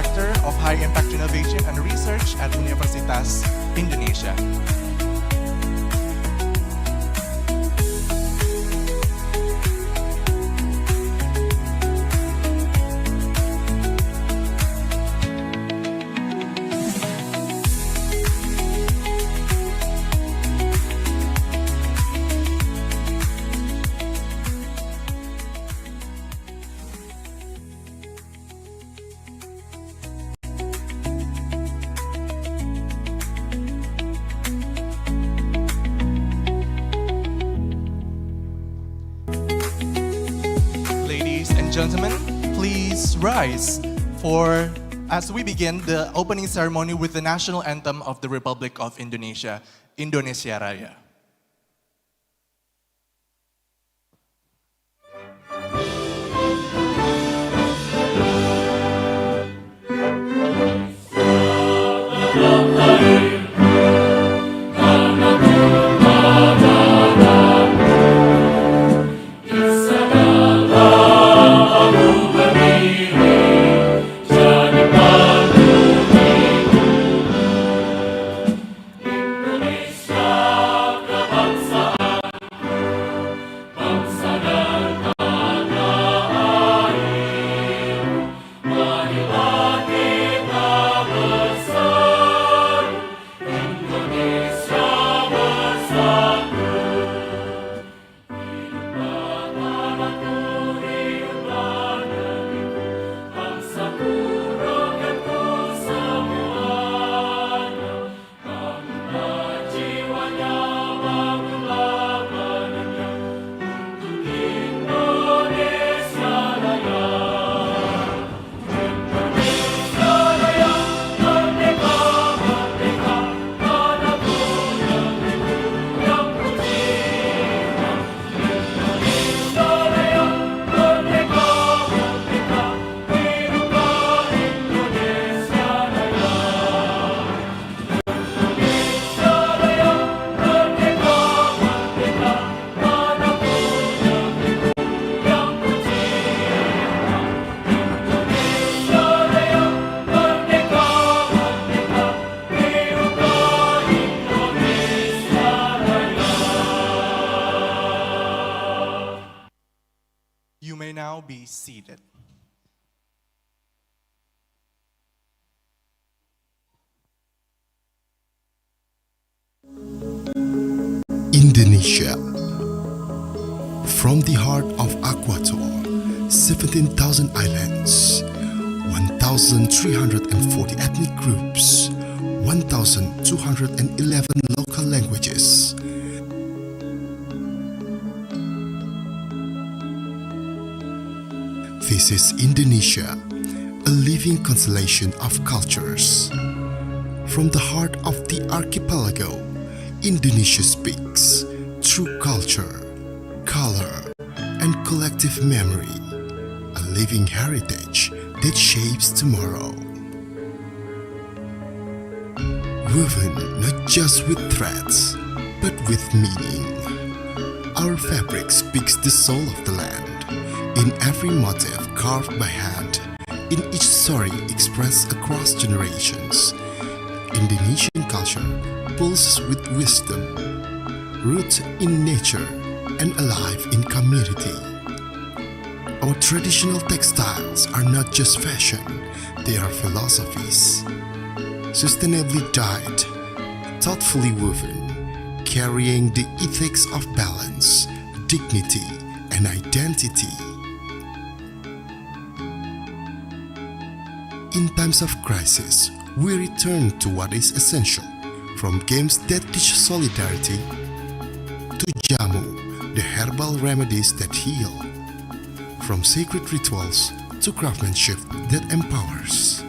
Director of High Impact Innovation and Research at Universitas Indonesia. Gentlemen, please rise as we begin the opening ceremony with the national anthem of the Republic of Indonesia, Indonesia Raya. Now be seated. Indonesia. From the heart of Equator, 17,000 islands, 1,340 ethnic groups, 1,211 local languages. This is Indonesia, a living constellation of cultures. From the heart of the archipelago, Indonesia speaks through culture, color, and collective memory, a living heritage that shapes tomorrow. Woven not just with threads, but with meaning. Our fabric speaks the soul of the land. In every motif carved by hand, in each story expressed across generations, Indonesian culture pulses with wisdom, rooted in nature and alive in community. Our traditional textiles are not just fashion, they are philosophies. Sustainably dyed, thoughtfully woven, carrying the ethics of balance, dignity, and identity. In times of crisis, we return to what is essential, from games that teach solidarity to jamu, the herbal remedies that heal, from sacred rituals to craftsmanship that empowers.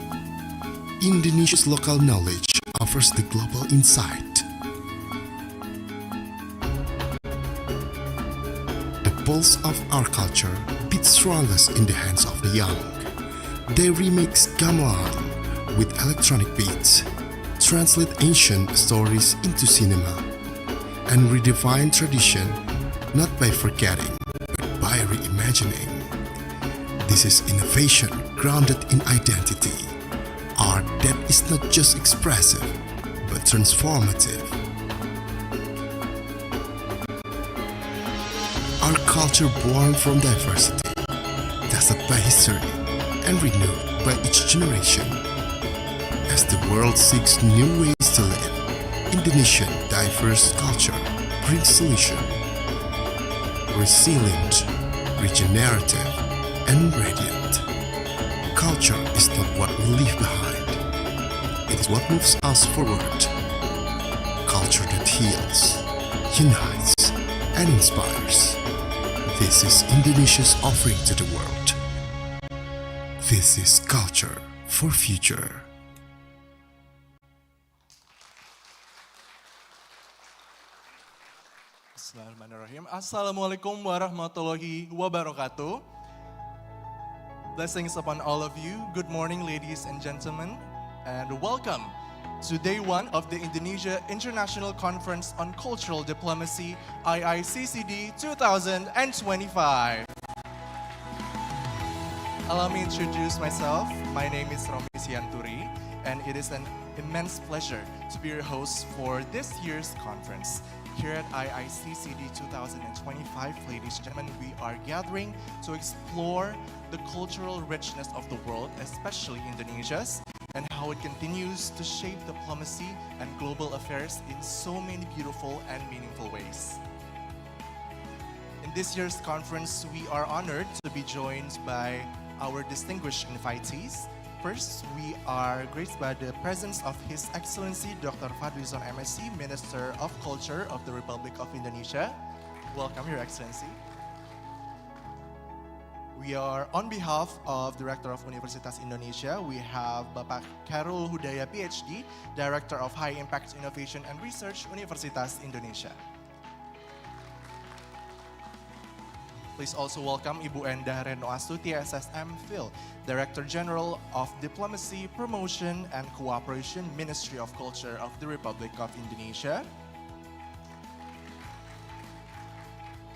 Indonesia's local knowledge offers the global insight. The pulse of our culture beats strongest in the hands of the young. They remix gamelan with electronic beats, translate ancient stories into cinema, and redefine tradition not by forgetting, but by reimagining. This is innovation grounded in identity, is not just expressive, but transformative. Our culture born from diversity, tested by history, and renewed by each generation. As the world seeks new ways to live, Indonesian diverse culture brings solution. Resilient, regenerative, and radiant. Culture is not what we leave behind. It is what moves us forward. Culture that heals, unites, and inspires. This is Indonesia's offering to the world. This is culture for future. Bismillahirrahmanirrahim. Assalamualaikum warahmatullahi wabarakatuh. Blessings upon all of you. Good morning, ladies and gentlemen, and welcome to day one of the Indonesia International Conference on Cultural Diplomacy, Iiccd 2025. Allow me to introduce myself. My name is Romi Sianturi, and it is an immense pleasure to be your host for this year's conference. Here at Iiccd 2025, ladies and gentlemen, we are gathering to explore the cultural richness of the world, especially Indonesia's, and how it continues to shape diplomacy and global affairs in so many beautiful and meaningful ways. In this year's conference, we are honored to be joined by our distinguished invitees. First, we are graced by the presence of His Excellency Dr. Fadlizon MSc, Minister of Culture of the Republic of Indonesia. Welcome, Your Excellency. We are on behalf of Director of Universitas Indonesia. We have Bapak Khairul Hudaya PhD, Director of High Impact Innovation and Research, Universitas Indonesia. Please also welcome Ibu Endah Reno Astuti, SSM Phil, Director General of Diplomacy, Promotion and Cooperation, Ministry of Culture of the Republic of Indonesia.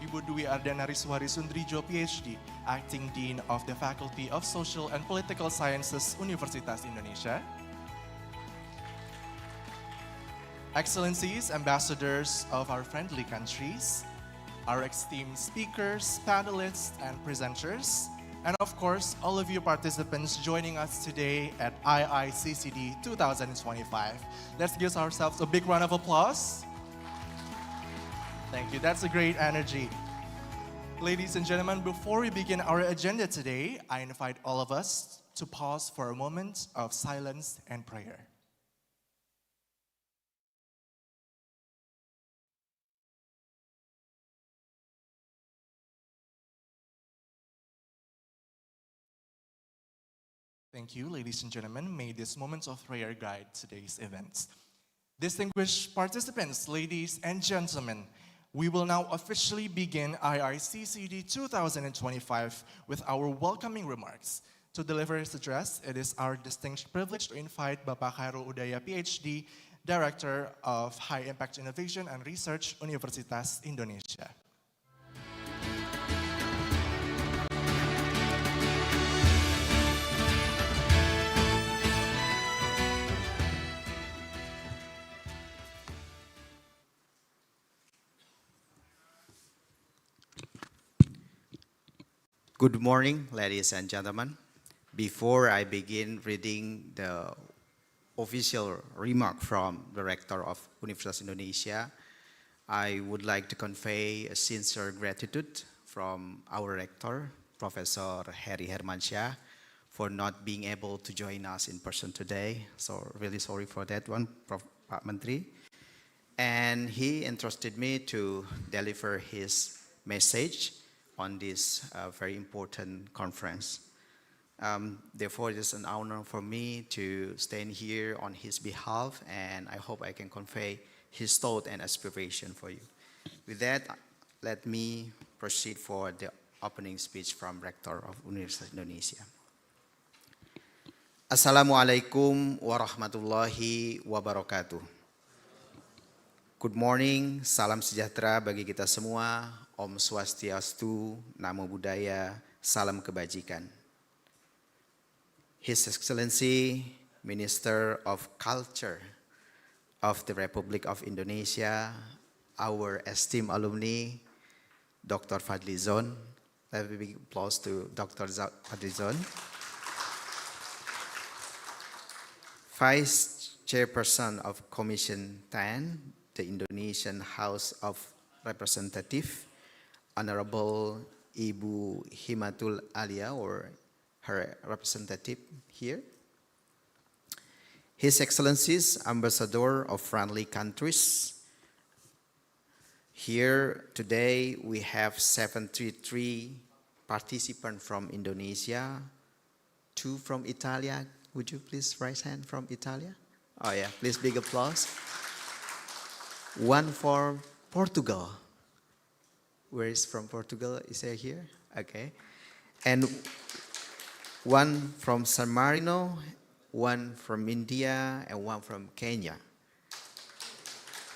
Ibu Dwi Ardana Riswari Sundrijo, PhD, Acting Dean of the Faculty of Social and Political Sciences, Universitas Indonesia. Excellencies, ambassadors of our friendly countries, our esteemed speakers, panelists, and presenters, and of course, all of you participants joining us today at Iiccd 2025. Let's give ourselves a big round of applause. Thank you, that's a great energy. Ladies and gentlemen, before we begin our agenda today, I invite all of us to pause for a moment of silence and prayer. Thank you, ladies and gentlemen. May this moment of prayer guide today's event. Distinguished participants, ladies and gentlemen, we will now officially begin Iiccd 2025 with our welcoming remarks. To deliver his address, it is our distinct privilege to invite Bapak Khairul Hudaya, PhD, Director of High Impact Innovation and Research, Universitas Indonesia. Good morning, ladies and gentlemen. Before I begin reading the official remark from the Rector of Universitas Indonesia, I would like to convey a sincere gratitude from our Rector, Professor Heri Hermansyah, for not being able to join us in person today. So really sorry for that one, Pak Menteri. And he entrusted me to deliver his message on this very important conference. Therefore, it is an honor for me to stand here on his behalf, and I hope I can convey his thought and aspiration for you. With that, let me proceed for the opening speech from Rector of Universitas Indonesia. Assalamualaikum warahmatullahi wabarakatuh. Good morning, salam sejahtera bagi kita semua. Om Swastiastu, Namo Buddhaya, salam kebajikan. His Excellency Minister of Culture of the Republic of Indonesia, our esteemed alumni, Dr. Fadlizon. Let me big applause to Dr. Fadlizon. Vice Chairperson of Commission 10, the Indonesian House of Representatives, Honorable Ibu Himatul Alia, or her representative here. His Excellencies, Ambassador of friendly countries. Here today we have 73 participants from Indonesia, 2 from Italy. Would you please raise hand from Italy? Oh yeah, please big applause. 1 for Portugal. Where is from Portugal? Is he here? Okay. And 1 from San Marino, 1 from India, and 1 from Kenya.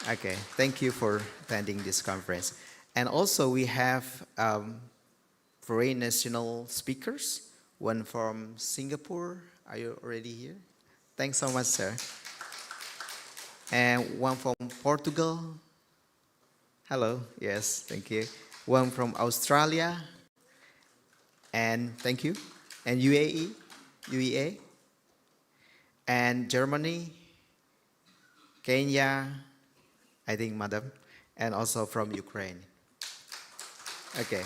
Okay, thank you for attending this conference. And also we have foreign national speakers, 1 from Singapore. Are you already here? Thanks so much, sir. And 1 from Portugal. Hello, yes, thank you. 1 from Australia. And thank you. And UAE, UEA. And Germany, Kenya, I think, madam, and also from Ukraine. Okay.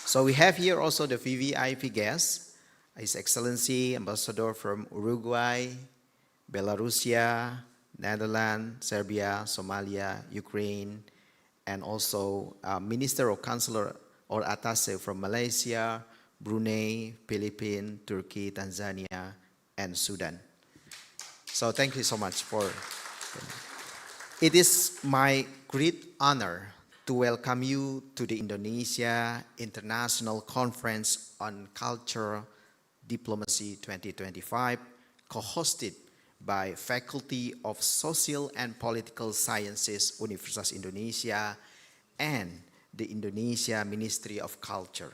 So we have here also the VVIP guests. His Excellency, Ambassador from Uruguay, Belarusia, Netherlands, Serbia, Somalia, Ukraine, and also Minister or Counselor or Attaché from Malaysia, Brunei, Philippines, Turkey, Tanzania, and Sudan. So thank you so much for. It is my great honor to welcome you to the Indonesia International Conference on Cultural Diplomacy 2025, co-hosted by Faculty of Social and Political Sciences, Universitas Indonesia, and the Indonesia Ministry of Culture.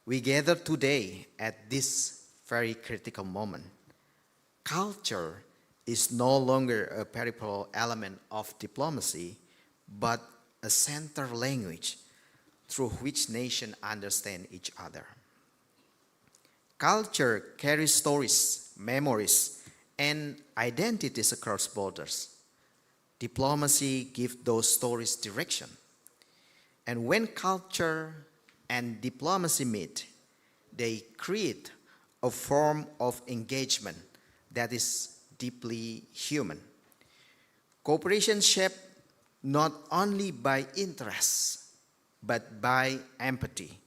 We gather today at this very critical moment. Culture is no longer a peripheral element of diplomacy, but a central language through which nations understand each other. Culture carries stories, memories, and identities across borders. Diplomacy gives those stories direction. And when culture and diplomacy meet, they create a form of engagement that is deeply human. Cooperation shaped not only by interest, but by empathy,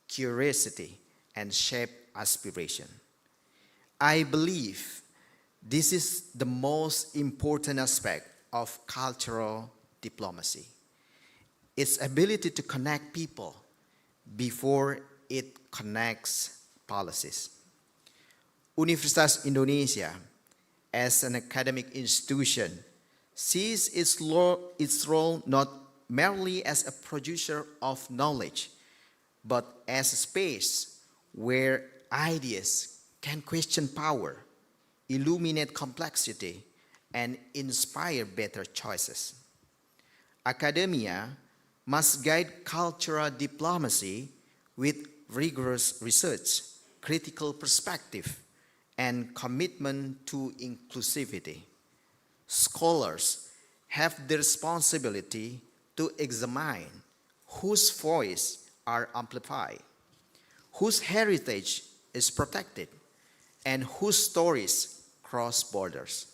curiosity, and shared aspiration. I believe this is the most important aspect of cultural diplomacy. Its ability to connect people before it connects policies. Universitas Indonesia, as an academic institution, sees its role not merely as a producer of knowledge, but as a space where ideas can question power, illuminate complexity, and inspire better choices. Academia must guide cultural diplomacy with rigorous research, critical perspective, and commitment to inclusivity. Scholars have the responsibility to examine whose voice are amplified, whose heritage is protected, and whose stories cross borders.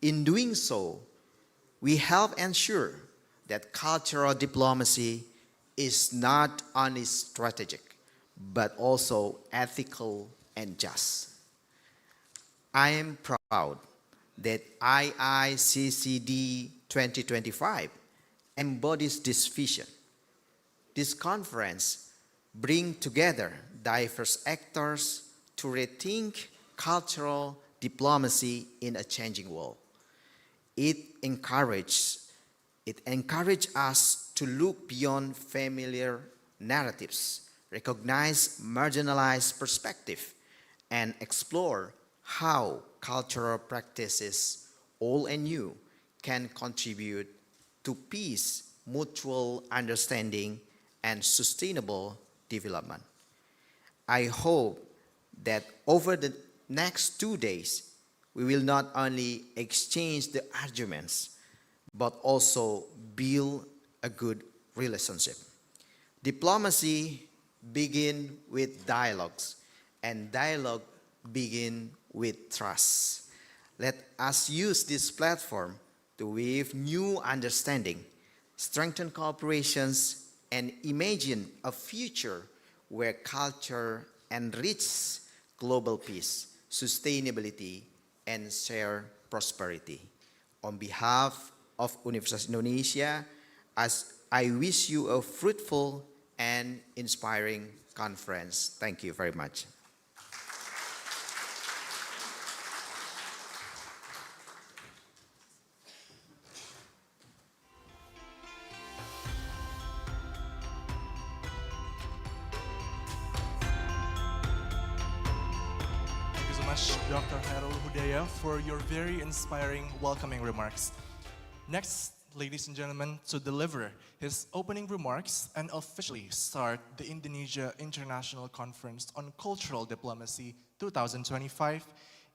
In doing so, we help ensure that cultural diplomacy is not only strategic, but also ethical and just. I am proud that Iiccd 2025 embodies this vision. This conference brings together diverse actors to rethink cultural diplomacy in a changing world. It encourages us to look beyond familiar narratives, recognize marginalized perspectives, and explore how cultural practices, old and new, can contribute to peace, mutual understanding, and sustainable development. I hope that over the next 2 days, we will not only exchange the arguments, but also build a good relationship. Diplomacy begins with dialogues, and dialogue begins with trust. Let us use this platform to weave new understanding, strengthen cooperations, and imagine a future where culture enriches global peace, sustainability, and shared prosperity. On behalf of Universitas Indonesia, as I wish you a fruitful and inspiring conference. Thank you very much. Thank you so much, Dr. Khairul Hudaya, for your very inspiring, welcoming remarks. Next, ladies and gentlemen, to deliver his opening remarks and officially start the Indonesia International Conference on Cultural Diplomacy 2025,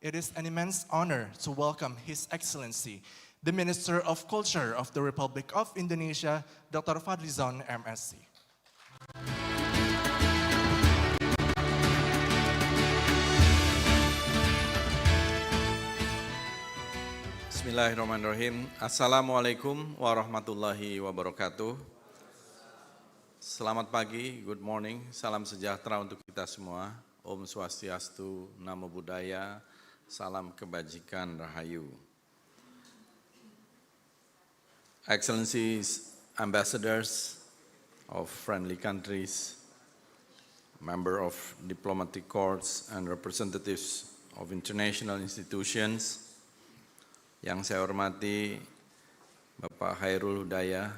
it is an immense honor to welcome His Excellency, the Minister of Culture of the Republic of Indonesia, Dr. Fadlizon, MSc. Bismillahirrahmanirrahim. Assalamualaikum warahmatullahi wabarakatuh. Selamat pagi, good morning, salam sejahtera untuk kita semua. Om Swastiastu, Namo Buddhaya, salam kebajikan, Rahayu. Excellencies, ambassadors of friendly countries, member of diplomatic corps and representatives of international institutions, yang saya hormati Bapak Khairul Hudaya,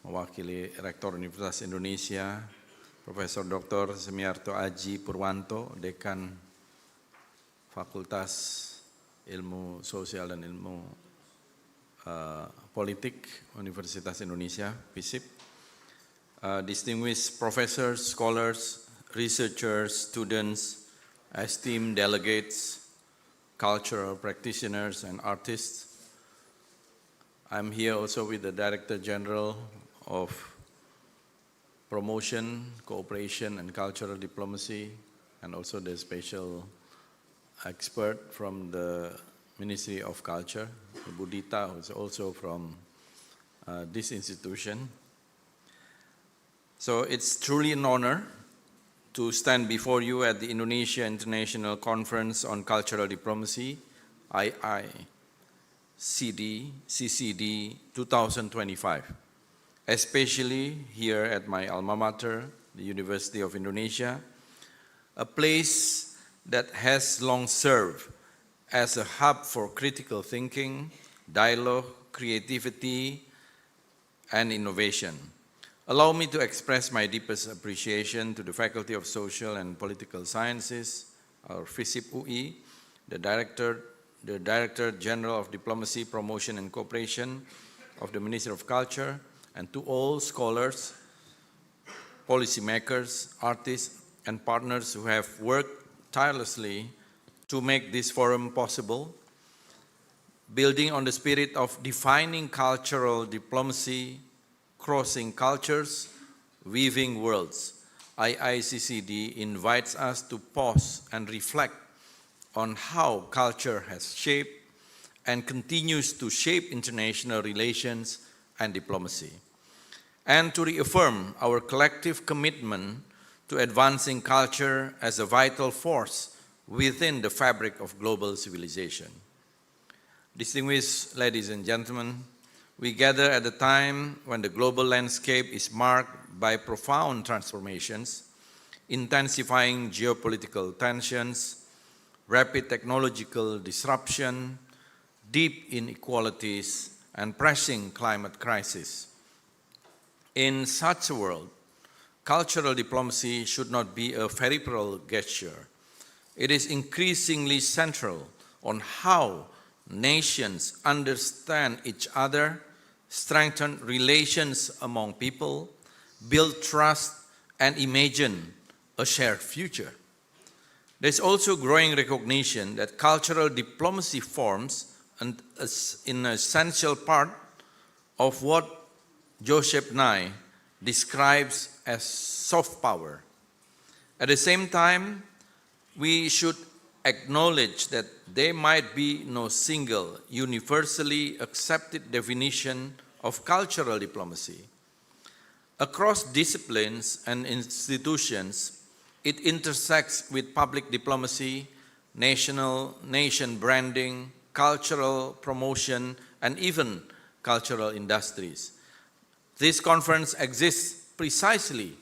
mewakili Rektor Universitas Indonesia, Profesor Dr. Semiarto Aji Purwanto, Dekan Fakultas Ilmu Sosial dan Ilmu Politik Universitas Indonesia, FISIP, distinguished professors, scholars, researchers, students, esteemed delegates, cultural practitioners and artists. I'm here also with the Director General of Promotion, Cooperation and Cultural Diplomacy, and also the special expert from the Ministry of Culture, Budita, who is also from this institution. So it's truly an honor to stand before you at the Indonesia International Conference on Cultural Diplomacy, Iiccd, CCD 2025, especially here at my alma mater, the University of Indonesia, a place that has long served as a hub for critical thinking, dialogue, creativity, and innovation. Allow me to express my deepest appreciation to the Faculty of Social and Political Sciences, or FISIP UI, the Director General of Diplomacy, Promotion and Cooperation of the Ministry of Culture, and to all scholars, policymakers, artists, and partners who have worked tirelessly to make this forum possible, building on the spirit of defining cultural diplomacy, crossing cultures, weaving worlds. Iiccd invites us to pause and reflect on how culture has shaped and continues to shape international relations and diplomacy, and to reaffirm our collective commitment to advancing culture as a vital force within the fabric of global civilization. Distinguished ladies and gentlemen, we gather at a time when the global landscape is marked by profound transformations, intensifying geopolitical tensions, rapid technological disruption, deep inequalities, and pressing climate crisis. In such a world, cultural diplomacy should not be a peripheral gesture, it is increasingly central on how nations understand each other, strengthen relations among people, build trust, and imagine a shared future. There's also growing recognition that cultural diplomacy forms an essential part of what Joseph Nye describes as soft power. At the same time, we should acknowledge that there might be no single, universally accepted definition of cultural diplomacy. Across disciplines and institutions, it intersects with public diplomacy, nation branding, cultural promotion, and even cultural industries. This conference exists precisely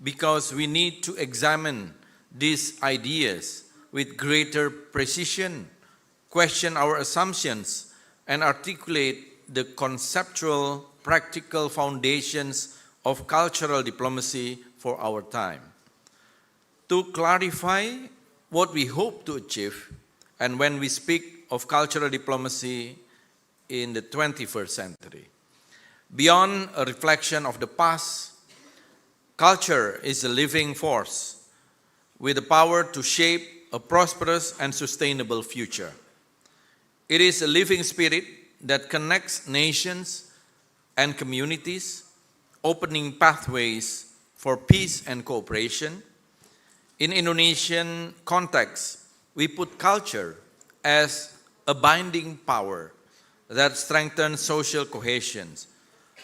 because we need to examine these ideas with greater precision, question our assumptions, and articulate the conceptual, practical foundations of cultural diplomacy for our time. To clarify what we hope to achieve, and when we speak of cultural diplomacy in the 21st century, beyond a reflection of the past, culture is a living force with the power to shape a prosperous and sustainable future. It is a living spirit that connects nations and communities, opening pathways for peace and cooperation. In Indonesian context, we put culture as a binding power that strengthens social cohesion,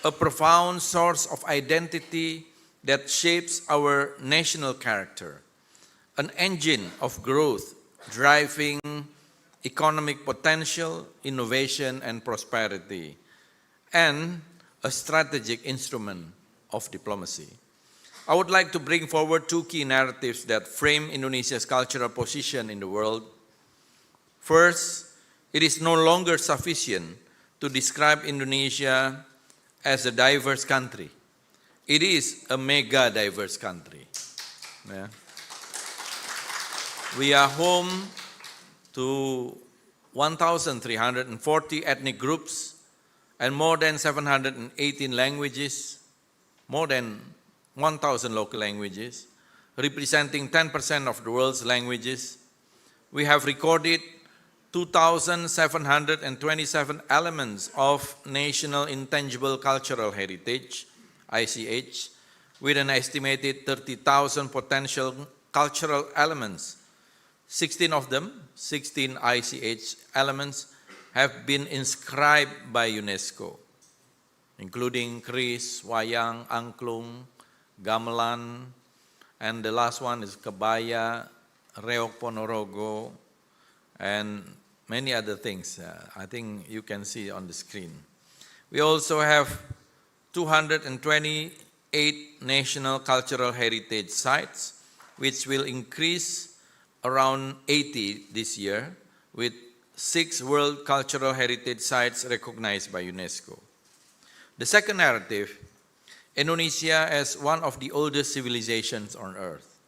a profound source of identity that shapes our national character, an engine of growth driving economic potential, innovation, and prosperity, and a strategic instrument of diplomacy. I would like to bring forward two key narratives that frame Indonesia's cultural position in the world. First, it is no longer sufficient to describe Indonesia as a diverse country. It is a mega diverse country. Yeah. We are home to 1,340 ethnic groups and more than 718 languages, more than 1,000 local languages, representing 10% of the world's languages. We have recorded 2,727 elements of National Intangible Cultural Heritage, ICH, with an estimated 30,000 potential cultural elements. 16 of them, 16 ICH elements, have been inscribed by UNESCO, including keris, wayang, angklung, gamelan, and the last one is kebaya, reok ponorogo, and many other things. I think you can see on the screen. We also have 228 national cultural heritage sites, which will increase around 80 this year, with 6 World Cultural Heritage Sites recognized by UNESCO. The second narrative, Indonesia as one of the oldest civilizations on earth.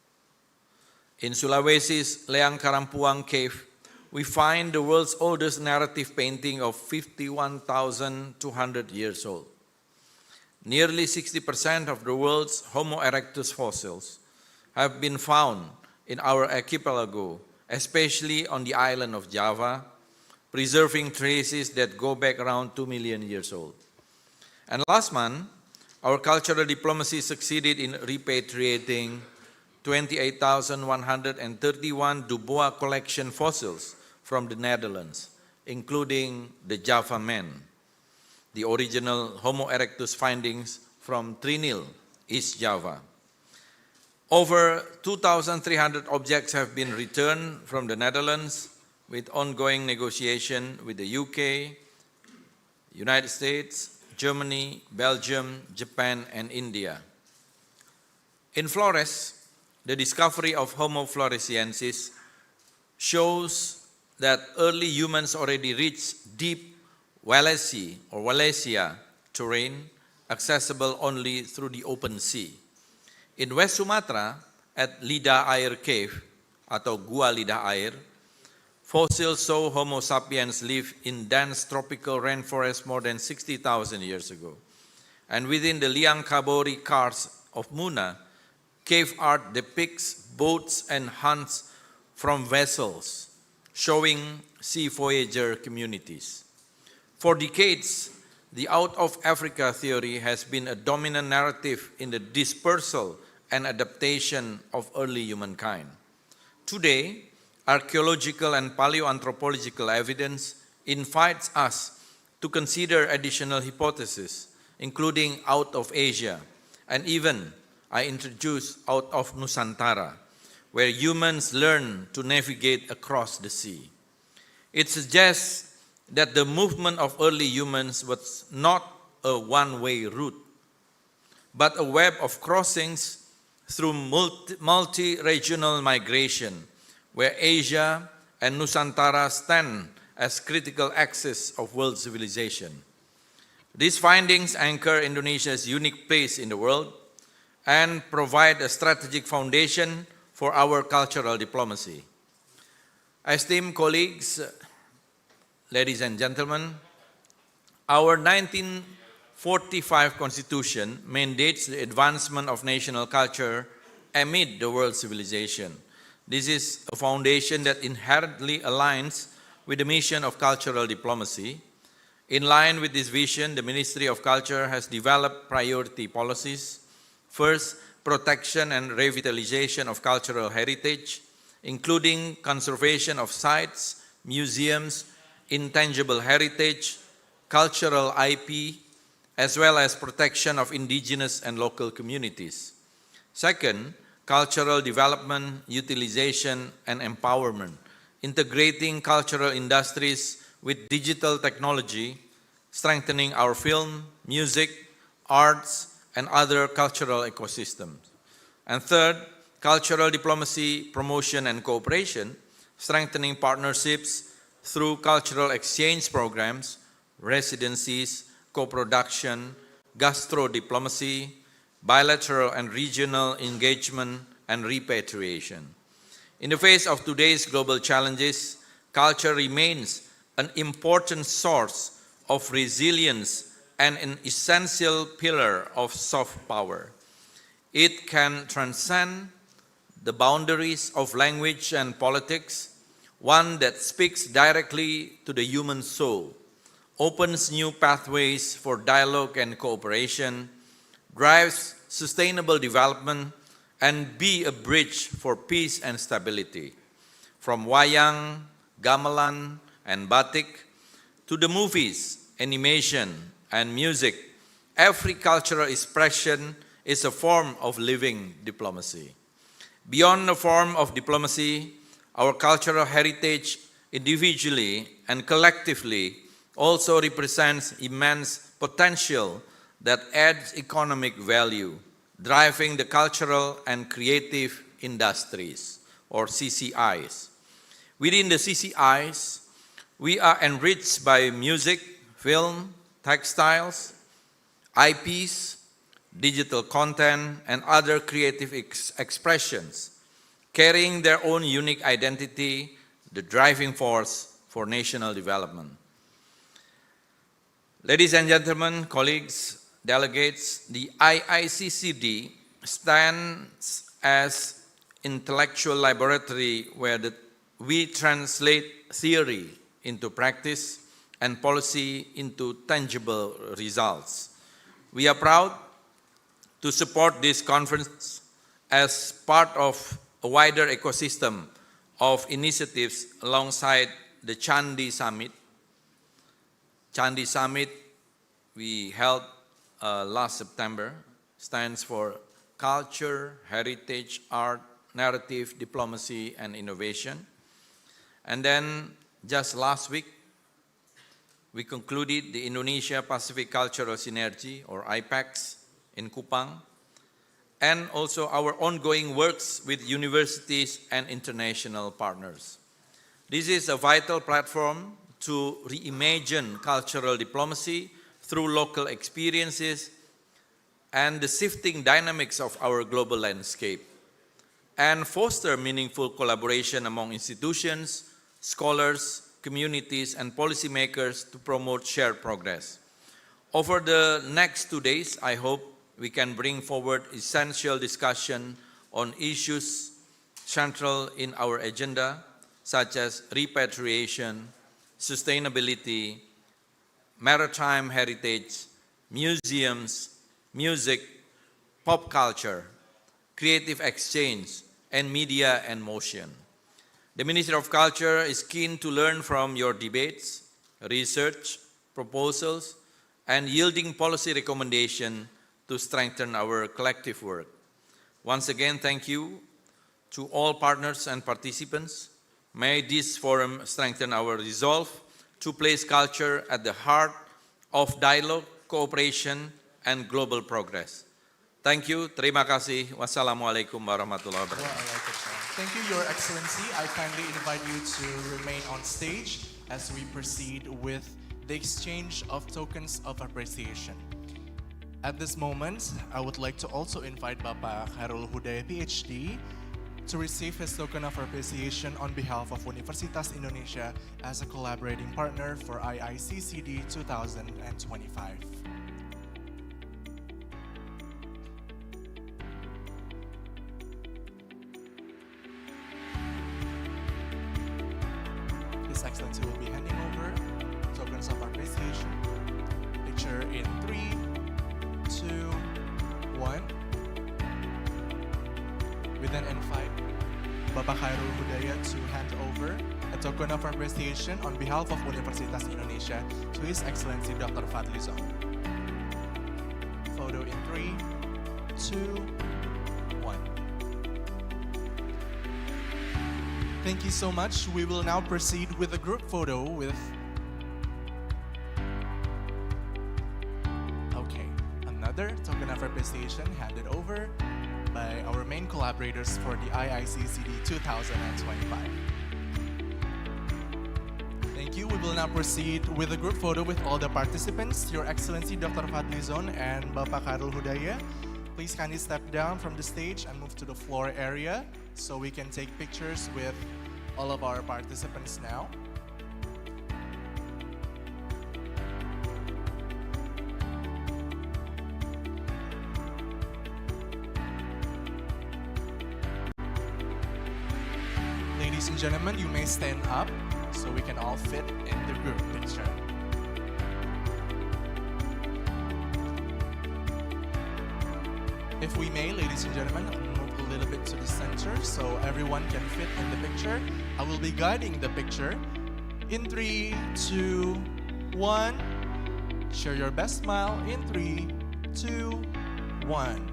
In Sulawesi's Leang Karampuang cave, we find the world's oldest narrative painting of 51,200 years old. Nearly 60% of the world's Homo erectus fossils have been found in our archipelago, especially on the island of Java, preserving traces that go back around 2 million years old. And last month, our cultural diplomacy succeeded in repatriating 28,131 Dubois collection fossils from the Netherlands, including the Java man, the original Homo erectus findings from Trinil, East Java. Over 2,300 objects have been returned from the Netherlands, with ongoing negotiation with the UK, United States, Germany, Belgium, Japan, and India. In Flores, the discovery of Homo floresiensis shows that early humans already reached deep Wallacea terrain, accessible only through the open sea. In West Sumatra, at Lida Air Cave, atau gua lidah air, fossils show Homo sapiens lived in dense tropical rainforest more than 60,000 years ago. And within the Liang Kabori karst of Muna, cave art depicts boats and hunts from vessels, showing sea voyager communities. For decades, the out of Africa theory has been a dominant narrative in the dispersal and adaptation of early humankind. Today, archaeological and paleoanthropological evidence invites us to consider additional hypotheses, including out of Asia, and even, I introduce out of Nusantara, where humans learn to navigate across the sea. It suggests that the movement of early humans was not a one-way route, but a web of crossings through multi-regional migration, where Asia and Nusantara stand as critical axes of world civilization. These findings anchor Indonesia's unique place in the world and provide a strategic foundation for our cultural diplomacy. Esteemed colleagues, ladies and gentlemen, our 1945 Constitution mandates the advancement of national culture amid the world civilization. This is a foundation that inherently aligns with the mission of cultural diplomacy. In line with this vision, the Ministry of Culture has developed priority policies. First, protection and revitalization of cultural heritage, including conservation of sites, museums, intangible heritage, cultural IP, as well as protection of indigenous and local communities. Second, cultural development, utilization, and empowerment, integrating cultural industries with digital technology, strengthening our film, music, arts, and other cultural ecosystems. And third, cultural diplomacy, promotion, and cooperation, strengthening partnerships through cultural exchange programs, residencies, co-production, gastro-diplomacy, bilateral and regional engagement, and repatriation. In the face of today's global challenges, culture remains an important source of resilience and an essential pillar of soft power. It can transcend the boundaries of language and politics, one that speaks directly to the human soul, opens new pathways for dialogue and cooperation, drives sustainable development, and be a bridge for peace and stability. From wayang, gamelan, and batik, to the movies, animation, and music, every cultural expression is a form of living diplomacy. Beyond the form of diplomacy, our cultural heritage individually and collectively also represents immense potential that adds economic value, driving the cultural and creative industries, or CCIs. Within the CCIs, we are enriched by music, film, textiles, IPs, digital content, and other creative expressions, carrying their own unique identity, the driving force for national development. Ladies and gentlemen, colleagues, delegates, the Iiccd stands as intellectual laboratory where we translate theory into practice and policy into tangible results. We are proud to support this conference as part of a wider ecosystem of initiatives alongside the Candi Summit. Candi Summit we held last September, stands for Culture, Heritage, Art, Narrative, Diplomacy, and Innovation. And then just last week, we concluded the Indonesia Pacific Cultural Synergy, or IPACS, in Kupang, and also our ongoing works with universities and international partners. This is a vital platform to reimagine cultural diplomacy through local experiences and the shifting dynamics of our global landscape. and foster meaningful collaboration among institutions, scholars, communities, and policymakers to promote shared progress. Over the next 2 days, I hope we can bring forward essential discussion on issues central in our agenda, such as repatriation, sustainability, maritime heritage, museums, music, pop culture, creative exchange, and media and motion. The Ministry of Culture is keen to learn from your debates, research, proposals, and yielding policy recommendation to strengthen our collective work. Once again, thank you to all partners and participants. May this forum strengthen our resolve to place culture at the heart of dialogue, cooperation, and global progress. Thank you. Terima kasih. Wassalamualaikum warahmatullahi wabarakatuh. Thank you, Your Excellency. I kindly invite you to remain on stage as we proceed with the exchange of tokens of appreciation. At this moment, I would like to also invite Bapak Khairul Hudaya, PhD, to receive his token of appreciation on behalf of Universitas Indonesia as a collaborating partner for Iiccd 2025. His Excellency will be handing over tokens of appreciation. Picture in 3, 2, 1. We then invite Bapak Khairul Hudaya to hand over a token of appreciation on behalf of Universitas Indonesia to His Excellency Dr. Fadlizon. Photo in 3, 2, 1. Thank you so much. We will now proceed with a group photo with... Okay, another token of appreciation handed over by our main collaborators for the Iiccd 2025. Thank you. We will now proceed with a group photo with all the participants. Your Excellency Dr. Fadlizon and Bapak Khairul Hudaya, please kindly step down from the stage and move to the floor area so we can take pictures with all of our participants now. Ladies and gentlemen, you may stand up so we can all fit in the group picture. If we may, ladies and gentlemen, move a little bit to the center so everyone can fit in the picture. I will be guiding the picture. In 3, 2, 1. Share your best smile. In 3, 2, 1.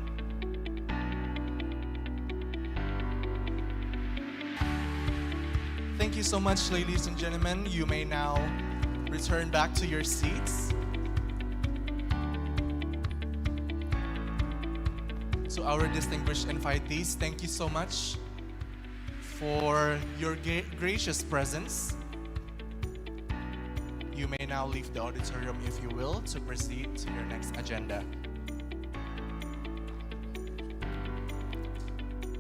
Thank you so much, ladies and gentlemen. You may now return back to your seats. To our distinguished invitees, thank you so much for your gracious presence. You may now leave the auditorium, if you will, to proceed to your next agenda.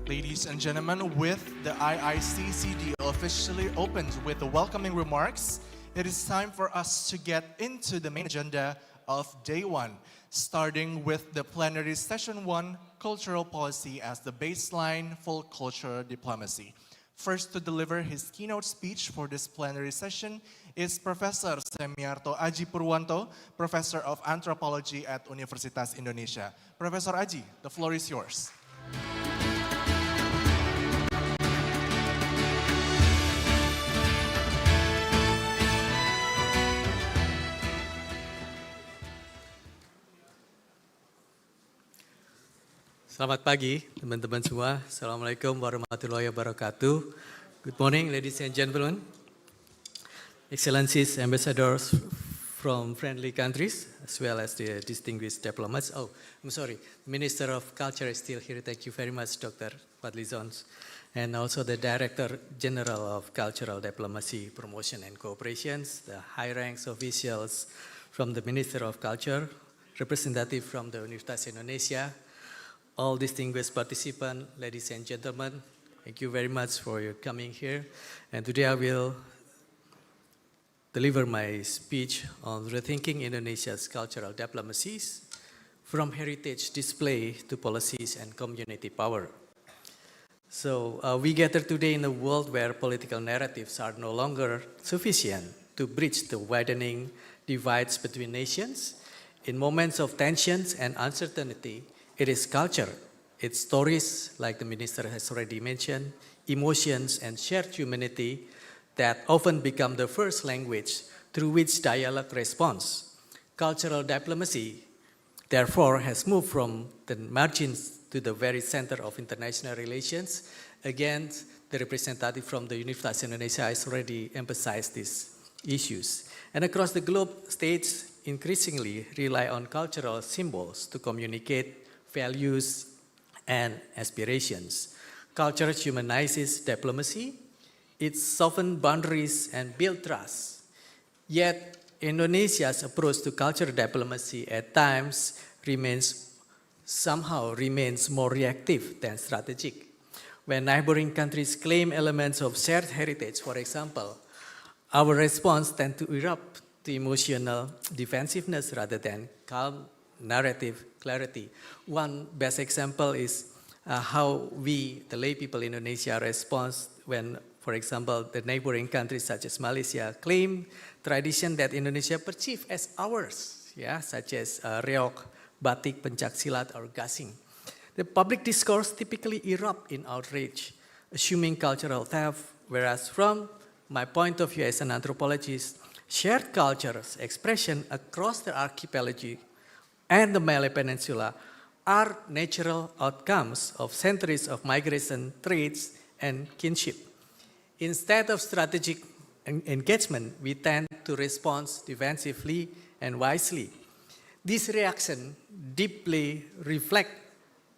Ladies and gentlemen, with the Iiccd officially opened with the welcoming remarks, it is time for us to get into the main agenda of Day 1, starting with the Plenary Session 1, Cultural Policy as the Baseline for Cultural Diplomacy. First to deliver his keynote speech for this plenary session is Professor Semiarto Aji Purwanto, Professor of Anthropology at Universitas Indonesia. Professor Aji, the floor is yours. Selamat pagi teman-teman semua. Assalamualaikum warahmatullahi wabarakatuh. Good morning ladies and gentlemen. Excellencies, ambassadors from friendly countries as well as the distinguished diplomats. Oh, I'm sorry. Minister of Culture is still here. Thank you very much, Dr. Fadlizon. And also the Director General of Cultural Diplomacy, Promotion and Cooperations, the high ranks officials from the Minister of Culture, representative from the Universitas Indonesia, all distinguished participants, ladies and gentlemen, Thank you very much for your coming here. And today I will deliver my speech on rethinking Indonesia's cultural diplomacies from heritage display to policies and community power. So we gather today in a world where political narratives are no longer sufficient to bridge the widening divides between nations. In moments of tensions and uncertainty, it is culture, its stories, like the minister has already mentioned, emotions and shared humanity that often become the first language through which dialogue responds. Cultural diplomacy, therefore, has moved from the margins to the very center of international relations. Again, the representative from the Universitas Indonesia has already emphasized these issues. And across the globe, states increasingly rely on cultural symbols to communicate values and aspirations. Culture humanizes diplomacy, it softens boundaries and builds trust. Yet, Indonesia's approach to culture diplomacy at times remains more reactive than strategic. When neighboring countries claim elements of shared heritage, for example, our response tends to erupt to emotional defensiveness rather than calm narrative clarity. One best example is how we, the lay people in Indonesia, respond when, for example, the neighboring countries such as Malaysia claim tradition that Indonesia perceives as ours, such as reok, batik, pencaksilat, or gasing. The public discourse typically erupts in outrage, assuming cultural theft, whereas from my point of view as an anthropologist, shared cultures expression across the archipelago and the Malay Peninsula are natural outcomes of centuries of migration, trades, and kinship. Instead of strategic engagement, we tend to respond defensively and wisely. This reaction deeply reflects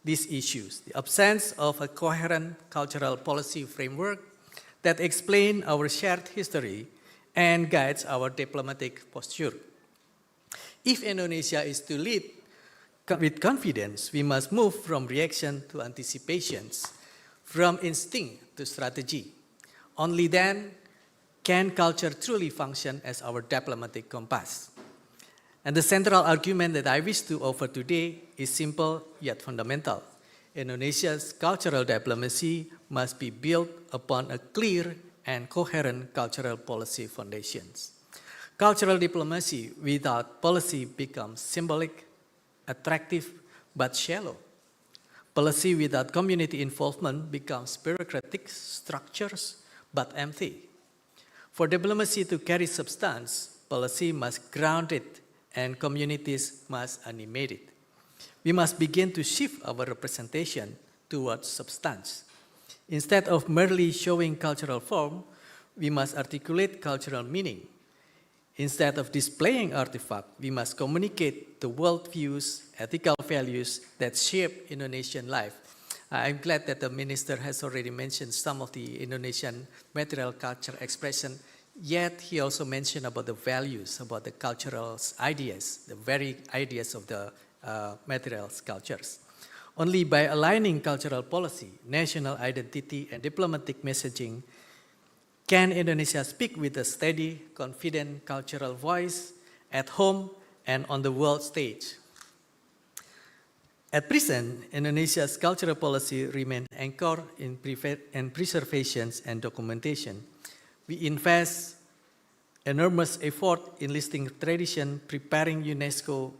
these issues, the absence of a coherent cultural policy framework that explains our shared history and guides our diplomatic posture. If Indonesia is to lead with confidence, we must move from reaction to anticipations, from instinct to strategy. Only then can culture truly function as our diplomatic compass. And the central argument that I wish to offer today is simple yet fundamental. Indonesia's cultural diplomacy must be built upon a clear and coherent cultural policy foundations. Cultural diplomacy without policy becomes symbolic, attractive, but shallow. Policy without community involvement becomes bureaucratic structures, but empty. For diplomacy to carry substance, policy must ground it and communities must animate it. We must begin to shift our representation towards substance. Instead of merely showing cultural form, we must articulate cultural meaning. Instead of displaying artifacts, we must communicate the worldviews, ethical values that shape Indonesian life. I'm glad that the minister has already mentioned some of the Indonesian material culture expression, yet he also mentioned about the values, about the cultural ideas, the very ideas of the material cultures. Only by aligning cultural policy, national identity, and diplomatic messaging can Indonesia speak with a steady, confident cultural voice at home and on the world stage. At present, Indonesia's cultural policy remains anchored in preservation and documentation. We invest enormous effort in listing tradition, preparing UNESCO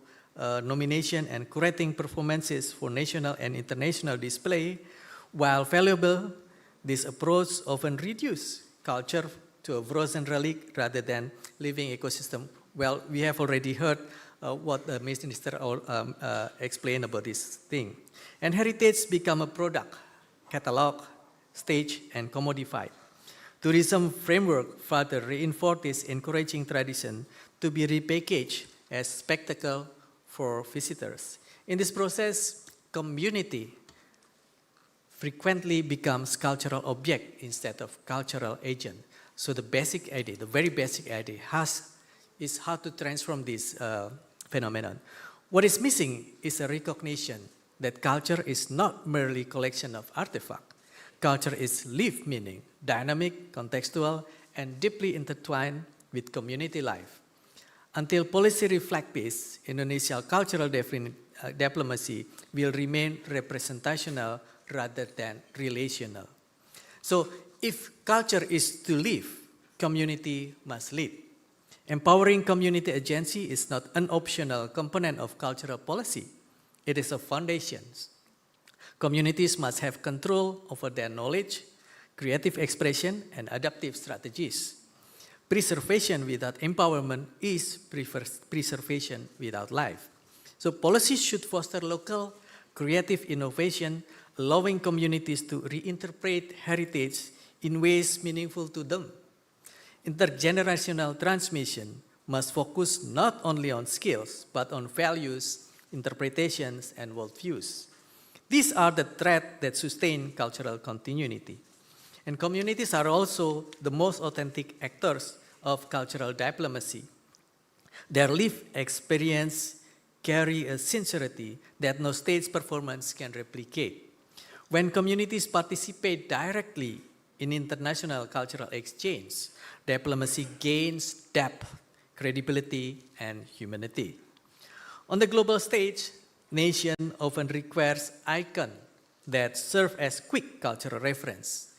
nomination, and curating performances for national and international display. While valuable, this approach often reduces culture to a frozen relic rather than living ecosystem. Well, we have already heard what the minister explained about this thing. And heritage become a product, catalog, stage, and commodified. Tourism framework further reinforced this encouraging tradition to be repackaged as spectacle for visitors. In this process, community frequently becomes cultural object instead of cultural agent. So the basic idea, the very basic idea is how to transform this phenomenon. What is missing is a recognition that culture is not merely collection of artifacts. Culture is lived meaning, dynamic, contextual, and deeply intertwined with community life. Until policy reflect this, Indonesia's cultural diplomacy will remain representational rather than relational. So if culture is to live, community must lead. Empowering community agency is not an optional component of cultural policy. It is a foundation. Communities must have control over their knowledge, creative expression, and adaptive strategies. Preservation without empowerment is preservation without life. So policies should foster local creative innovation, allowing communities to reinterpret heritage in ways meaningful to them. Intergenerational transmission must focus not only on skills, but on values, interpretations, and worldviews. These are the threads that sustain cultural continuity. And communities are also the most authentic actors of cultural diplomacy. Their lived experience carry a sincerity that no stage performance can replicate. When communities participate directly in international cultural exchange, diplomacy gains depth, credibility, and humanity. On the global stage, nation often requires icons that serve as quick cultural reference.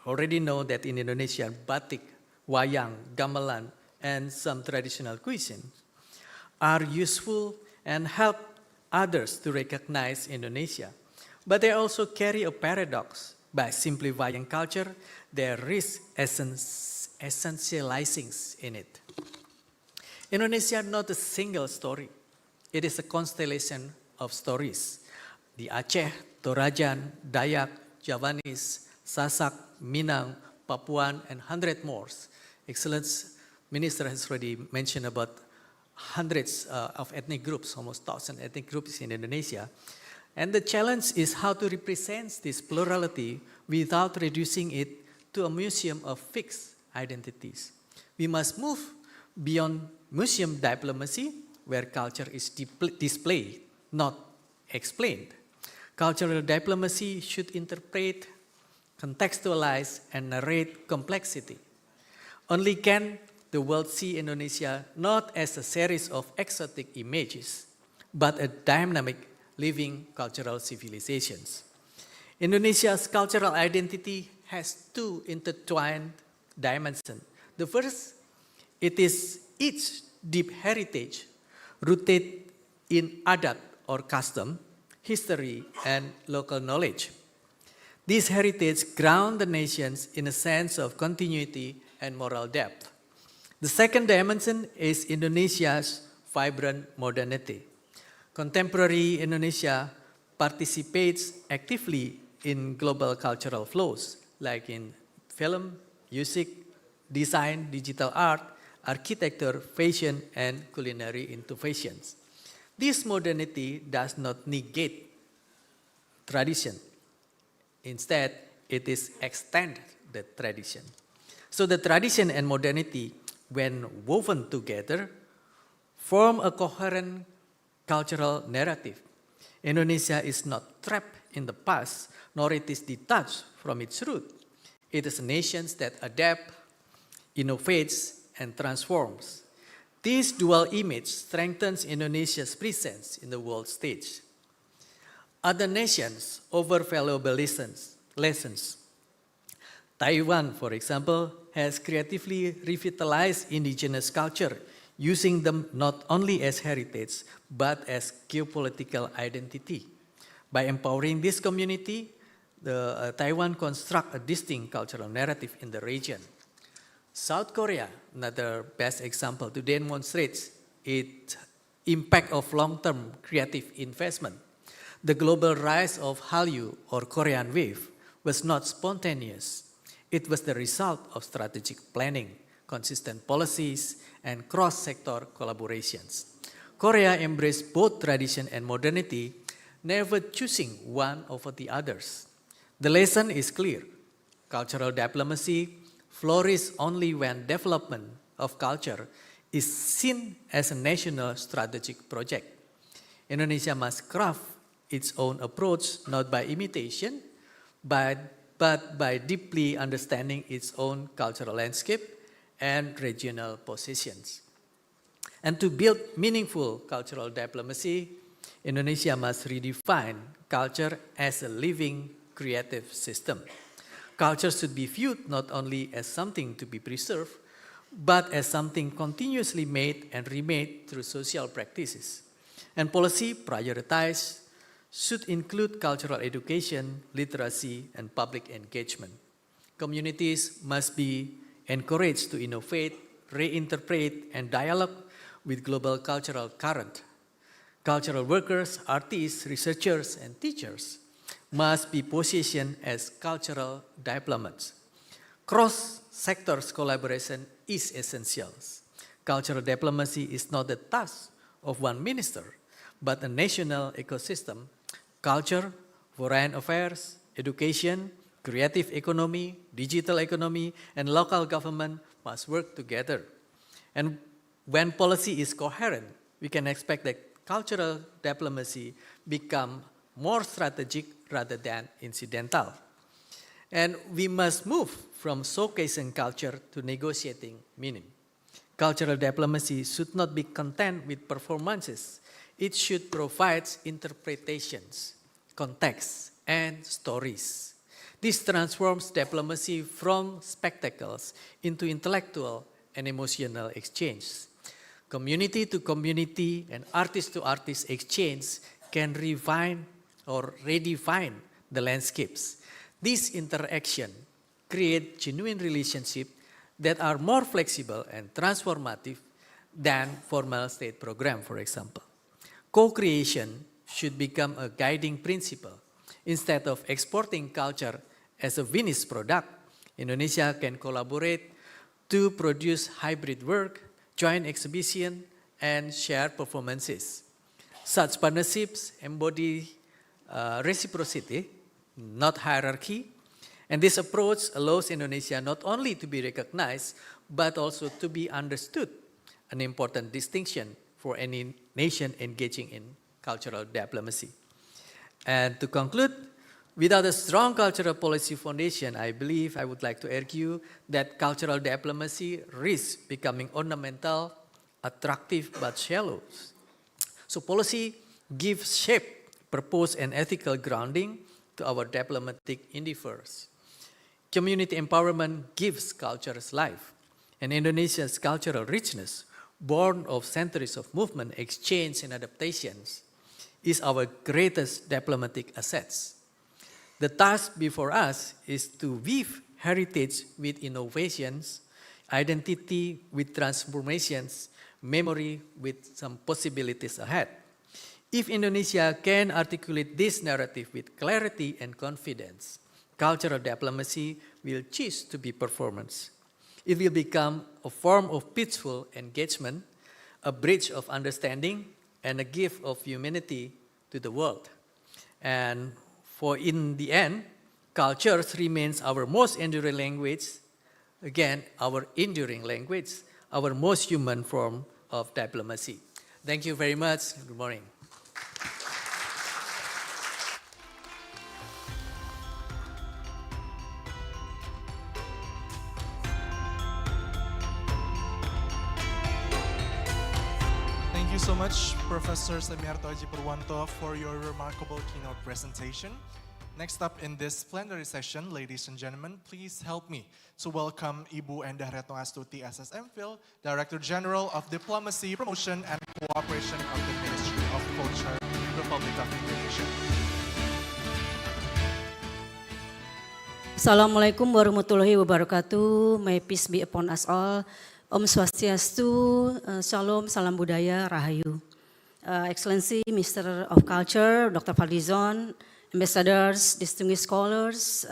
Already know that in Indonesia, batik, wayang, gamelan, and some traditional cuisine are useful and help others to recognize Indonesia. But they also carry a paradox. By simplifying culture, there is essentializing in it. Indonesia is not a single story. It is a constellation of stories. The Aceh, Torajan, Dayak, Javanese, Sasak, Minang, Papuan, and 100 more. Excellence Minister has already mentioned about hundreds of ethnic groups, almost 1,000 ethnic groups in Indonesia. And the challenge is how to represent this plurality without reducing it to a museum of fixed identities. We must move beyond museum diplomacy, where culture is displayed, not explained. Cultural diplomacy should interpret, contextualize, and narrate complexity. Only can the world see Indonesia not as a series of exotic images, but a dynamic, living cultural civilizations. Indonesia's cultural identity has two intertwined dimensions. The first, it is its deep heritage rooted in adat or custom, history, and local knowledge. This heritage grounds the nations in a sense of continuity and moral depth. The second dimension is Indonesia's vibrant modernity. Contemporary Indonesia participates actively in global cultural flows, like in film, music, design, digital art, architecture, fashion, and culinary innovations. This modernity does not negate tradition. Instead, it is extend the tradition. So the tradition and modernity, when woven together, form a coherent cultural narrative. Indonesia is not trapped in the past, nor it is detached from its root. It is a nation that adapts, innovates, and transforms. This dual image strengthens Indonesia's presence in the world stage. Other nations offer valuable lessons. Taiwan, for example, has creatively revitalized indigenous culture, using them not only as heritage, but as geopolitical identity. By empowering this community, Taiwan constructs a distinct cultural narrative in the region. South Korea, another best example to demonstrate its impact of long-term creative investment. The global rise of Hallyu, or Korean Wave, was not spontaneous. It was the result of strategic planning, consistent policies, and cross-sector collaborations. Korea embraced both tradition and modernity, never choosing one over the others. The lesson is clear. Cultural diplomacy flourishes only when development of culture is seen as a national strategic project. Indonesia must craft its own approach, not by imitation, but but by deeply understanding its own cultural landscape and regional positions. And to build meaningful cultural diplomacy, Indonesia must redefine culture as a living, creative system. Culture should be viewed not only as something to be preserved, but as something continuously made and remade through social practices. And policy prioritized should include cultural education, literacy, and public engagement. Communities must be encouraged to innovate, reinterpret, and dialogue with global cultural current. Cultural workers, artists, researchers, and teachers must be positioned as cultural diplomats. Cross-sectors collaboration is essential. Cultural diplomacy is not the task of one minister, but a national ecosystem. Culture, foreign affairs, education, creative economy, digital economy, and local government must work together. And when policy is coherent, we can expect that cultural diplomacy become more strategic rather than incidental. And we must move from showcasing culture to negotiating meaning. Cultural diplomacy should not be content with performances. It should provide interpretations, context, and stories. This transforms diplomacy from spectacles into intellectual and emotional exchange. Community to community and artist to artist exchange can refine or redefine the landscapes. This interaction creates genuine relationships that are more flexible and transformative than formal state program, for example. Co-creation should become a guiding principle. Instead of exporting culture as a finished product, Indonesia can collaborate to produce hybrid work, joint exhibition, and shared performances. Such partnerships embody reciprocity, not hierarchy, and this approach allows Indonesia not only to be recognized, but also to be understood, an important distinction for any nation engaging in cultural diplomacy. And to conclude, without a strong cultural policy foundation, I believe I would like to argue that cultural diplomacy risks becoming ornamental, attractive, but shallow. So policy gives shape, purpose, and ethical grounding to our diplomatic endeavors. Community empowerment gives culture's life, and Indonesia's cultural richness, born of centuries of movement, exchange, and adaptations, is our greatest diplomatic assets. The task before us is to weave heritage with innovations, identity with transformations, memory with some possibilities ahead. If Indonesia can articulate this narrative with clarity and confidence, cultural diplomacy will cease to be performance. It will become a form of peaceful engagement, a bridge of understanding, and a gift of humanity to the world. And for in the end, culture remains our most enduring language, again, our enduring language, our most human form of diplomacy. Thank you very much. Good morning. Thank you so much, Professor Semiarto Aji Purwanto, for your remarkable keynote presentation. Next up in this plenary session, ladies and gentlemen, please help me to welcome Ibu Endah Retno Astuti, SSMPhil, Director General of Diplomacy, Promotion, and Cooperation of the Ministry of Culture, Republic of Indonesia. Assalamualaikum warahmatullahi wabarakatuh. May peace be upon us all. Om Swastiastu, Shalom, Salam Budaya, Rahayu. Excellency, Minister of Culture, Dr. Fadlizon, ambassadors, distinguished scholars,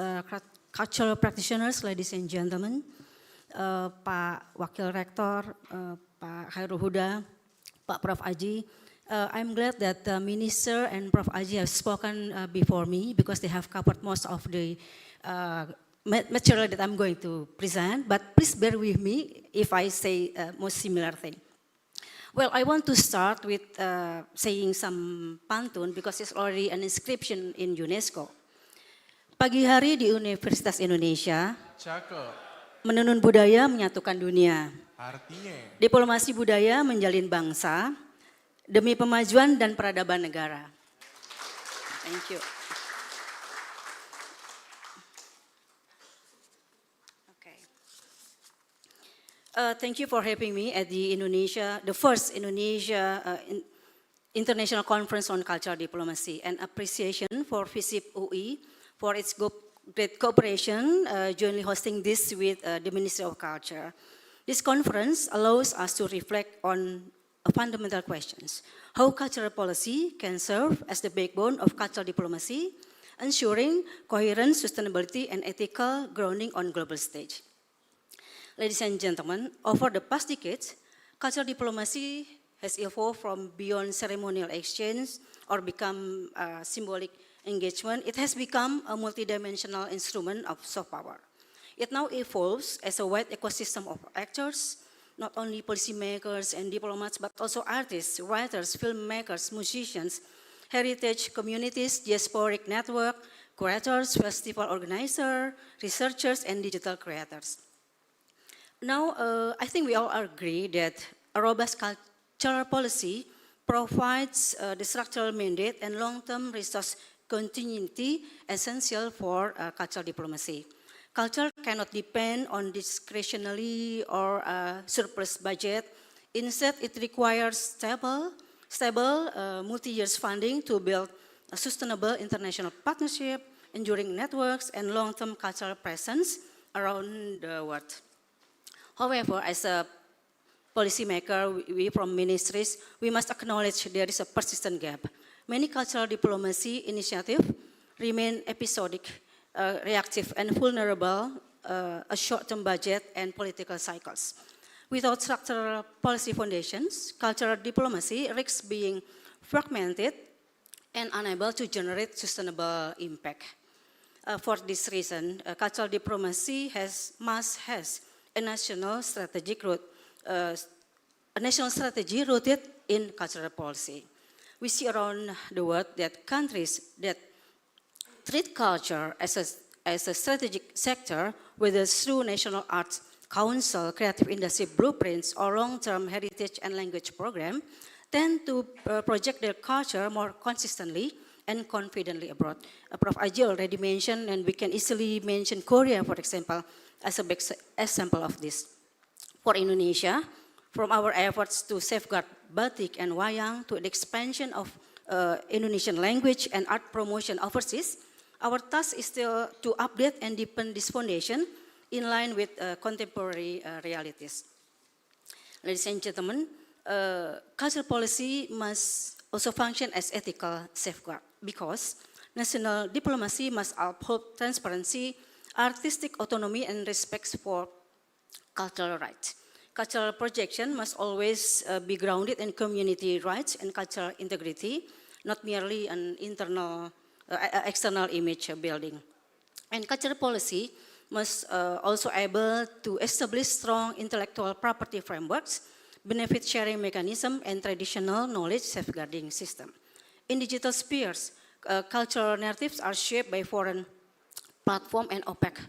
cultural practitioners, ladies and gentlemen, Pak Wakil Rektor, Pak Khairul Huda, Pak Prof. Aji. I'm glad that the Minister and Prof. Aji have spoken before me because they have covered most of the material that I'm going to present, but please bear with me if I say most similar thing. Well, I want to start with saying some pantun because it's already an inscription in UNESCO. Pagi hari di Universitas Indonesia, Cakep. menenun budaya menyatukan dunia. Artinya, Diplomasi budaya menjalin bangsa demi pemajuan dan peradaban negara. Thank you. Okay. Thank you for having me at the first Indonesia International Conference on Cultural Diplomacy, and appreciation for FISIP UI for its great cooperation jointly hosting this with the Ministry of Culture. This conference allows us to reflect on fundamental questions: how cultural policy can serve as the backbone of cultural diplomacy, ensuring coherent sustainability and ethical grounding on global stage. Ladies and gentlemen, over the past decades, cultural diplomacy has evolved from beyond ceremonial exchange or become symbolic engagement. It has become a multidimensional instrument of soft power. It now evolves as a wide ecosystem of actors, not only policymakers and diplomats, but also artists, writers, filmmakers, musicians, heritage communities, diasporic network, curators, festival organizers, researchers, and digital creators. Now, I think we all agree that a robust cultural policy provides the structural mandate and long-term resource continuity essential for cultural diplomacy. Culture cannot depend on discretionary or surplus budget. Instead, it requires stable multi-year funding to build a sustainable international partnership, enduring networks, and long-term cultural presence around the world. However, as a policymaker, we from ministries, we must acknowledge there is a persistent gap. Many cultural diplomacy initiatives remain episodic, reactive, and vulnerable a short-term budget and political cycles. Without structural policy foundations, cultural diplomacy risks being fragmented and unable to generate sustainable impact. For this reason, cultural diplomacy must have a national strategy rooted in cultural policy. We see around the world that countries that treat culture as a strategic sector, whether through national arts council, creative industry blueprints, or long-term heritage and language program, tend to project their culture more consistently and confidently abroad. Prof. Aji already mentioned, and we can easily mention Korea, for example, as a big example of this. For Indonesia, from our efforts to safeguard batik and wayang to the expansion of Indonesian language and art promotion overseas, our task is still to update and deepen this foundation in line with contemporary realities. Ladies and gentlemen, cultural policy must also function as ethical safeguard because national diplomacy must uphold transparency, artistic autonomy, and respect for cultural rights. Cultural projection must always be grounded in community rights and cultural integrity, not merely an external image building. And cultural policy must also able to establish strong intellectual property frameworks, benefit sharing mechanism, and traditional knowledge safeguarding system. In digital spheres, cultural narratives are shaped by foreign platform and opaque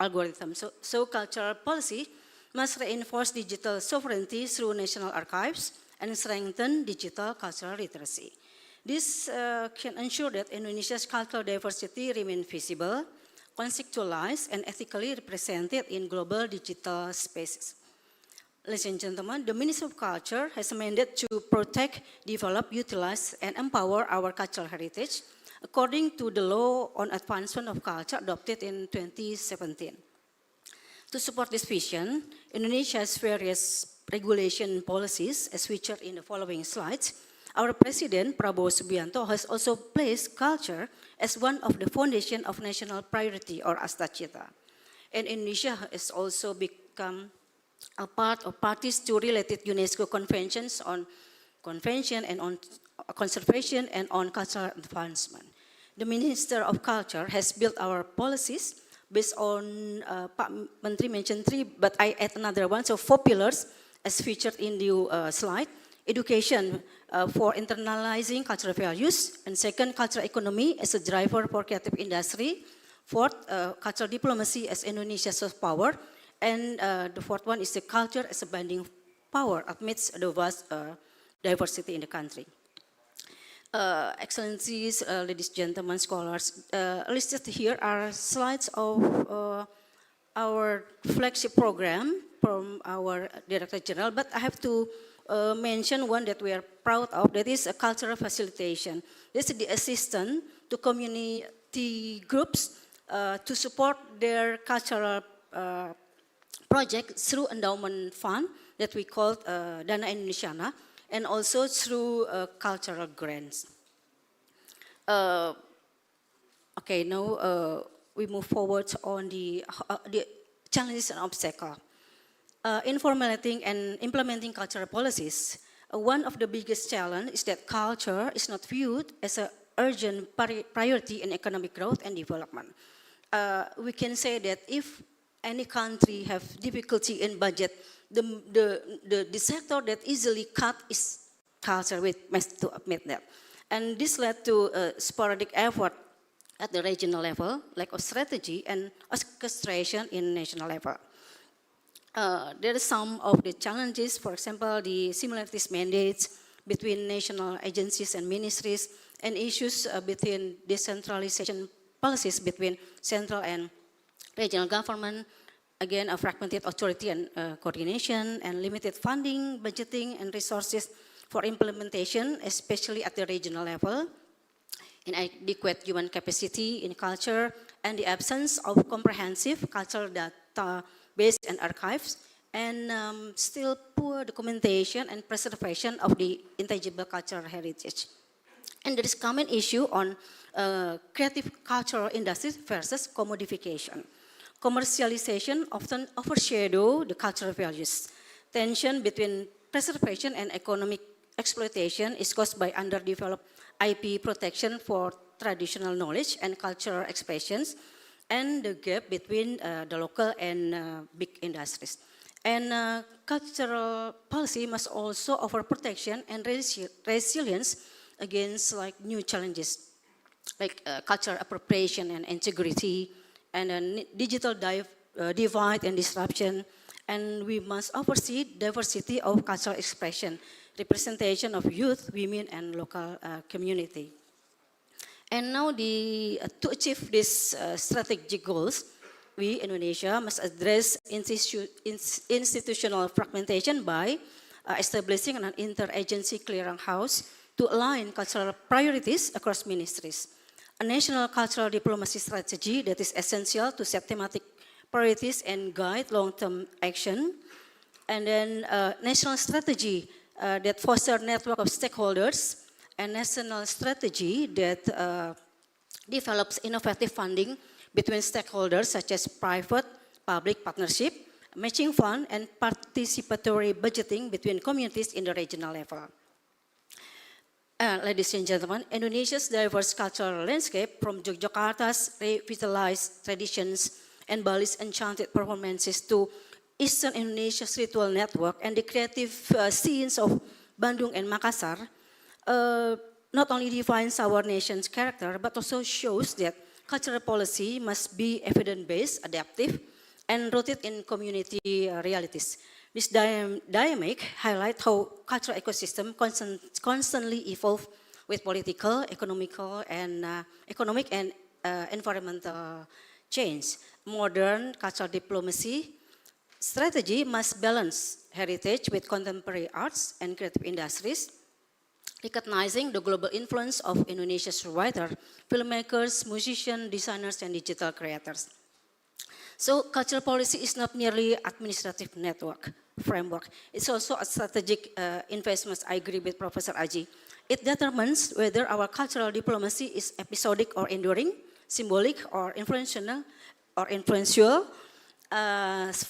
algorithms. So cultural policy must reinforce digital sovereignty through national archives and strengthen digital cultural literacy. This can ensure that Indonesia's cultural diversity remains visible, conceptualized, and ethically represented in global digital spaces. Ladies and gentlemen, the Ministry of Culture has a mandate to protect, develop, utilize, and empower our cultural heritage according to the Law on Advancement of Culture adopted in 2017. To support this vision, Indonesia's various regulation policies, as featured in the following slides, our President, Prabowo Subianto, has also placed culture as one of the foundation of national priority or Astacita. And Indonesia has also become a part of parties to related UNESCO conventions on convention and on conservation and on cultural advancement. The Minister of Culture has built our policies based on, Pak Menteri mentioned 3, but I add another one, so 4 pillars as featured in the slide. Education for internalizing cultural values, and second, cultural economy as a driver for creative industry, Fourth, cultural diplomacy as Indonesia's soft power. And the fourth one is the culture as a binding power amidst the vast diversity in the country. Excellencies, ladies, gentlemen, scholars, listed here are slides of our flagship program from our Director General, but I have to mention one that we are proud of, that is a cultural facilitation. This is the assistance to community groups to support their cultural project through endowment fund that we call Dana Indonesiana, and also through cultural grants. Okay, now we move forward on the challenges and obstacles. In formulating and implementing cultural policies, one of the biggest challenges is that culture is not viewed as an urgent priority in economic growth and development. We can say that if any country have difficulty in budget, the sector that easily cut is culture, we must to admit that. And this led to a sporadic effort at the regional level, lack of strategy and orchestration in national level. There are some of the challenges, for example, the similarities mandates between national agencies and ministries, and issues between decentralization policies between central and regional government, again, a fragmented authority and coordination, and limited funding, budgeting, and resources for implementation, especially at the regional level, inadequate human capacity in culture, and the absence of comprehensive cultural database and archives, and still poor documentation and preservation of the intangible cultural heritage. And there is common issue on creative cultural industries versus commodification. Commercialization often overshadow the cultural values. Tension between preservation and economic exploitation is caused by underdeveloped IP protection for traditional knowledge and cultural expressions, and the gap between the local and big industries. And cultural policy must also offer protection and resilience against like new challenges, like cultural appropriation and integrity, and digital divide and disruption. And we must oversee diversity of cultural expression, representation of youth, women, and local community. And now to achieve these strategic goals, we, Indonesia, must address institutional fragmentation by establishing an interagency clearinghouse to align cultural priorities across ministries. A national cultural diplomacy strategy that is essential to set thematic priorities and guide long-term action. And then national strategy that foster network of stakeholders, and national strategy that develops innovative funding between stakeholders such as private, public partnership, matching fund, and participatory budgeting between communities in the regional level. Ladies and gentlemen, Indonesia's diverse cultural landscape, from Yogyakarta's revitalized traditions and Bali's enchanted performances to Eastern Indonesia's ritual network and the creative scenes of Bandung and Makassar, not only defines our nation's character, but also shows that cultural policy must be evidence-based, adaptive, and rooted in community realities. This dynamic highlights how cultural ecosystem constantly evolve with political, economic, and environmental change. Modern cultural diplomacy strategy must balance heritage with contemporary arts and creative industries, recognizing the global influence of Indonesia's writers, filmmakers, musicians, designers, and digital creators. So cultural policy is not merely administrative framework. It's also a strategic investment. I agree with Professor Aji. It determines whether our cultural diplomacy is episodic or enduring, symbolic or influential,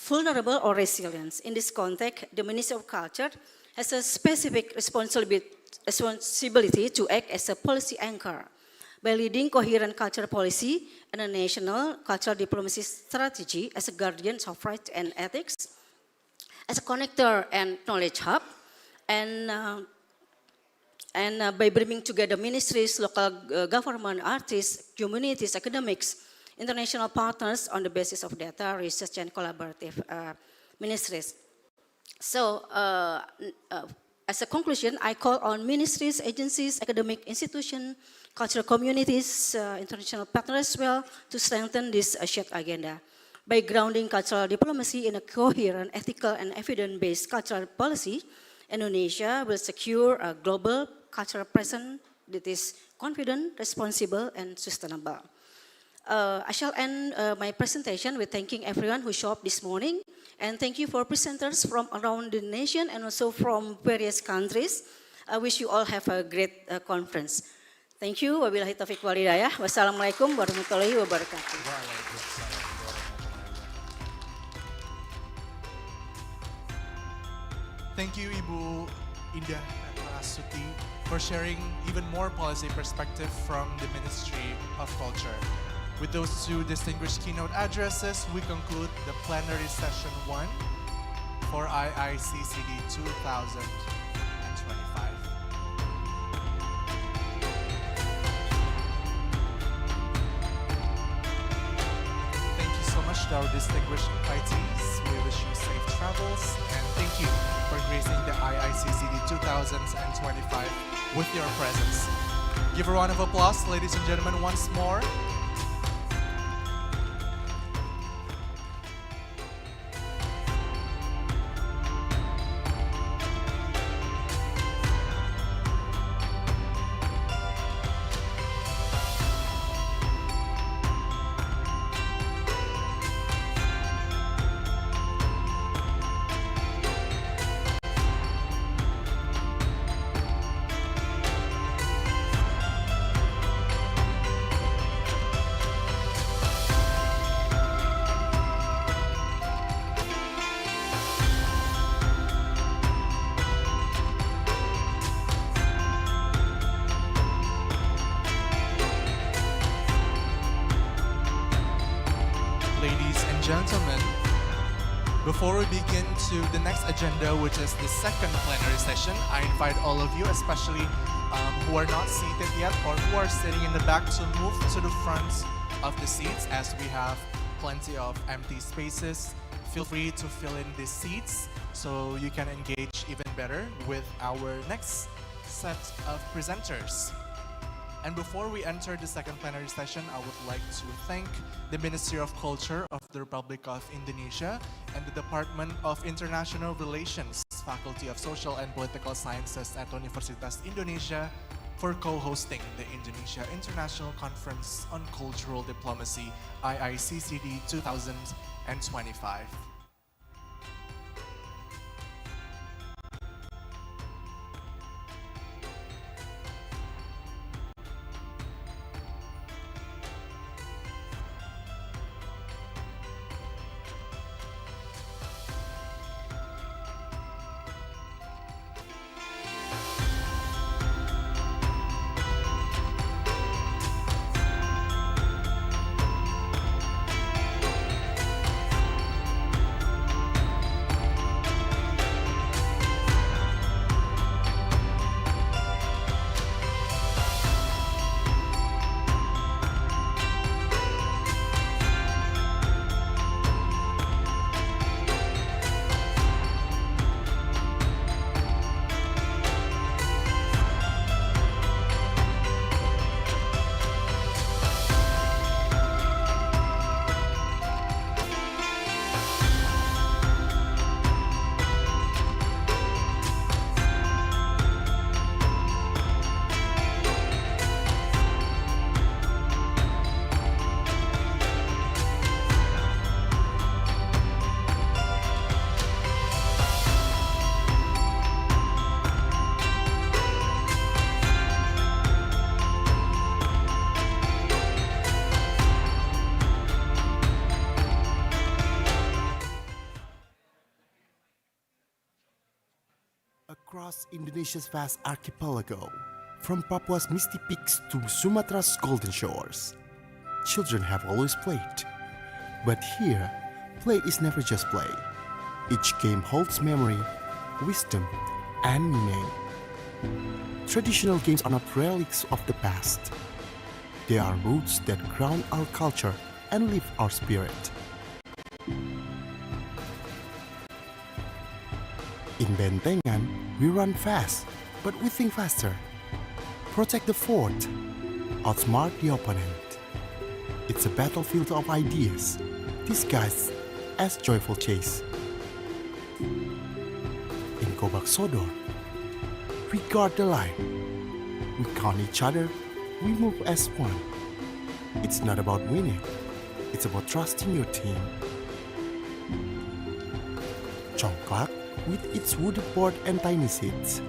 vulnerable or resilient. In this context, the Ministry of Culture has a specific responsibility to act as a policy anchor by leading coherent cultural policy and a national cultural diplomacy strategy as a guardian of rights and ethics, as a connector and knowledge hub, and by bringing together ministries, local government, artists, communities, academics, international partners on the basis of data, research, and collaborative ministries. So, as a conclusion, I call on ministries, agencies, academic institutions, cultural communities, international partners as well, to strengthen this shared agenda. By grounding cultural diplomacy in a coherent, ethical, and evidence-based cultural policy, Indonesia will secure a global cultural presence that is confident, responsible, and sustainable. I shall end my presentation with thanking everyone who showed up this morning, and thank you for presenters from around the nation and also from various countries. I wish you all have a great conference. Thank you. Wabillahi taufiq wal hidayah. Wassalamualaikum warahmatullahi wabarakatuh. Thank you, Ibu Indah Suti, for sharing even more policy perspective from the Ministry of Culture. With those two distinguished keynote addresses, we conclude the plenary session 1 for Iiccd 2025. Thank you so much to our distinguished invitees. We wish you safe travels, and thank you for gracing the Iiccd 2025 with your presence. Give a round of applause, ladies and gentlemen, once more. Ladies and gentlemen, before we begin to the next agenda, which is the second plenary session, I invite all of you, especially who are not seated yet or who are sitting in the back, to move to the front of the seats, as we have plenty of empty spaces. Feel free to fill in these seats so you can engage even better with our next set of presenters. And before we enter the second plenary session, I would like to thank the Ministry of Culture of the Republic of Indonesia and the Department of International Relations, Faculty of Social and Political Sciences at Universitas Indonesia for co-hosting the Indonesia International Conference on Cultural Diplomacy, Iiccd 2025. Across Indonesia's vast archipelago, from Papua's misty peaks to Sumatra's golden shores, children have always played. But here, play is never just play. Each game holds memory, wisdom, and meaning. Traditional games are not relics of the past. They are roots that ground our culture and lift our spirit. In Bentengan, we run fast, but we think faster. Protect the fort, outsmart the opponent. It's a battlefield of ideas, disguised as joyful chase. In Kobak Sodor, we guard the line. We count each other, we move as one. It's not about winning, it's about trusting your team. Congklak, with its wooden board and tiny seats,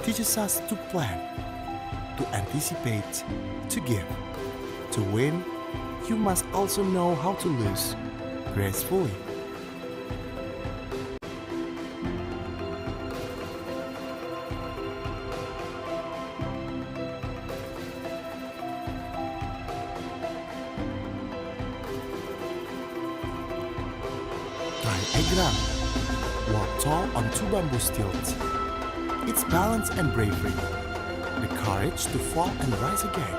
teaches us to plan, to anticipate, to give. To win, you must also know how to lose gracefully. Egrang, walk tall on two bamboo stilts. It's balance and bravery, the courage to fall and rise again.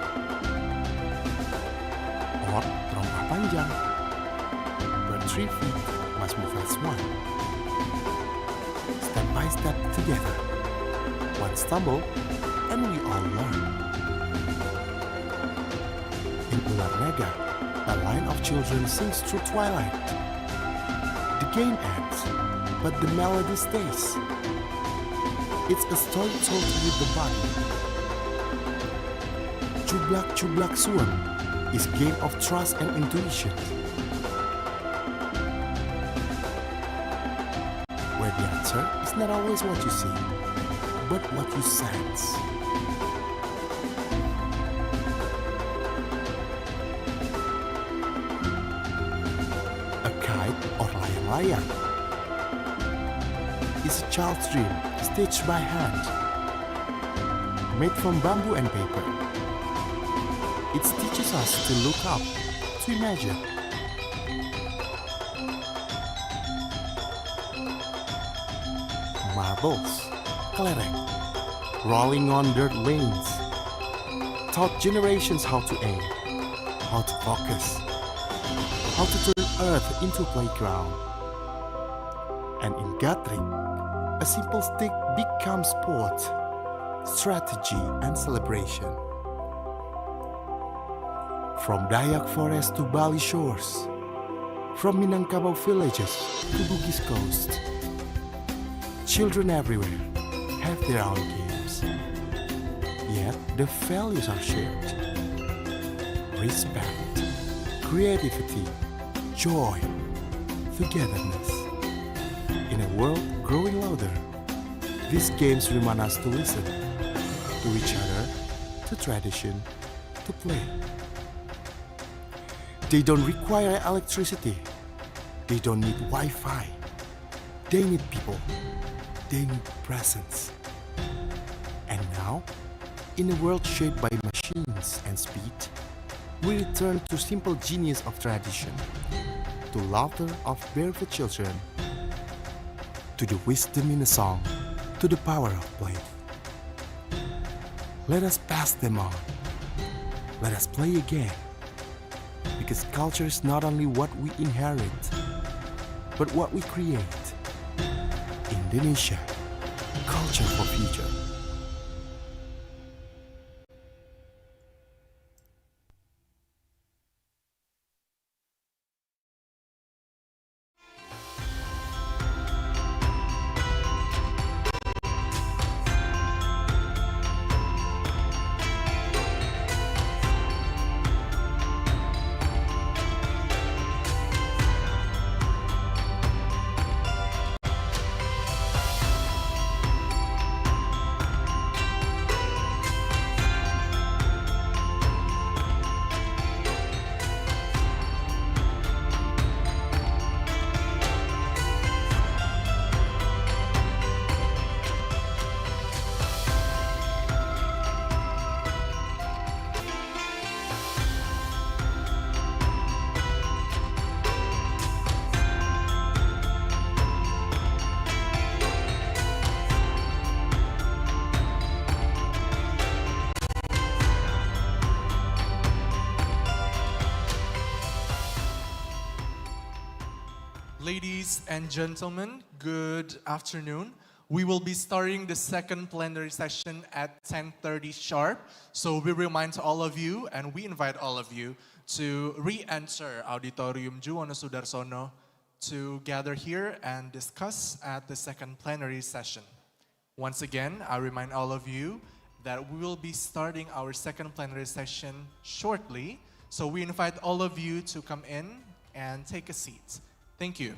Or trompa panjang, where 3 feet must move as one. Step by step together, one stumble and we all learn. In Ular Nega, a line of children sings through twilight. The game ends, but the melody stays. It's a story told with the body. Cublak Cublak Suan is game of trust and intuition, where the answer is not always what you see, but what you sense. A kite or layang-layang is a child's dream stitched by hand, made from bamboo and paper. It teaches us to look up, to imagine. Marbles, kelereng, rolling on dirt lanes, taught generations how to aim, how to focus, how to turn earth into a playground. And in Gatrik, a simple stick becomes sport, strategy and celebration. From Dayak forest to Bali shores, from Minangkabau villages to Bugis coast, children everywhere have their own games. Yet the values are shared. Respect, creativity, joy, togetherness. In a world growing louder, these games remind us to listen to each other, to tradition, to play. They don't require electricity. They don't need Wi-Fi. They need people. They need presence. And now, in a world shaped by machines and speed, we return to simple genius of tradition, to laughter of barefoot children, to the wisdom in a song, to the power of play. Let us pass them on. Let us play again. Because culture is not only what we inherit, but what we create. Indonesia, culture for future. Ladies and gentlemen, good afternoon. We will be starting the second plenary session at 10:30 sharp. So we remind all of you and we invite all of you to re-enter Auditorium Juwono Sudarsono to gather here and discuss at the second plenary session. Once again, I remind all of you that we will be starting our second plenary session shortly. So we invite all of you to come in and take a seat. Thank you.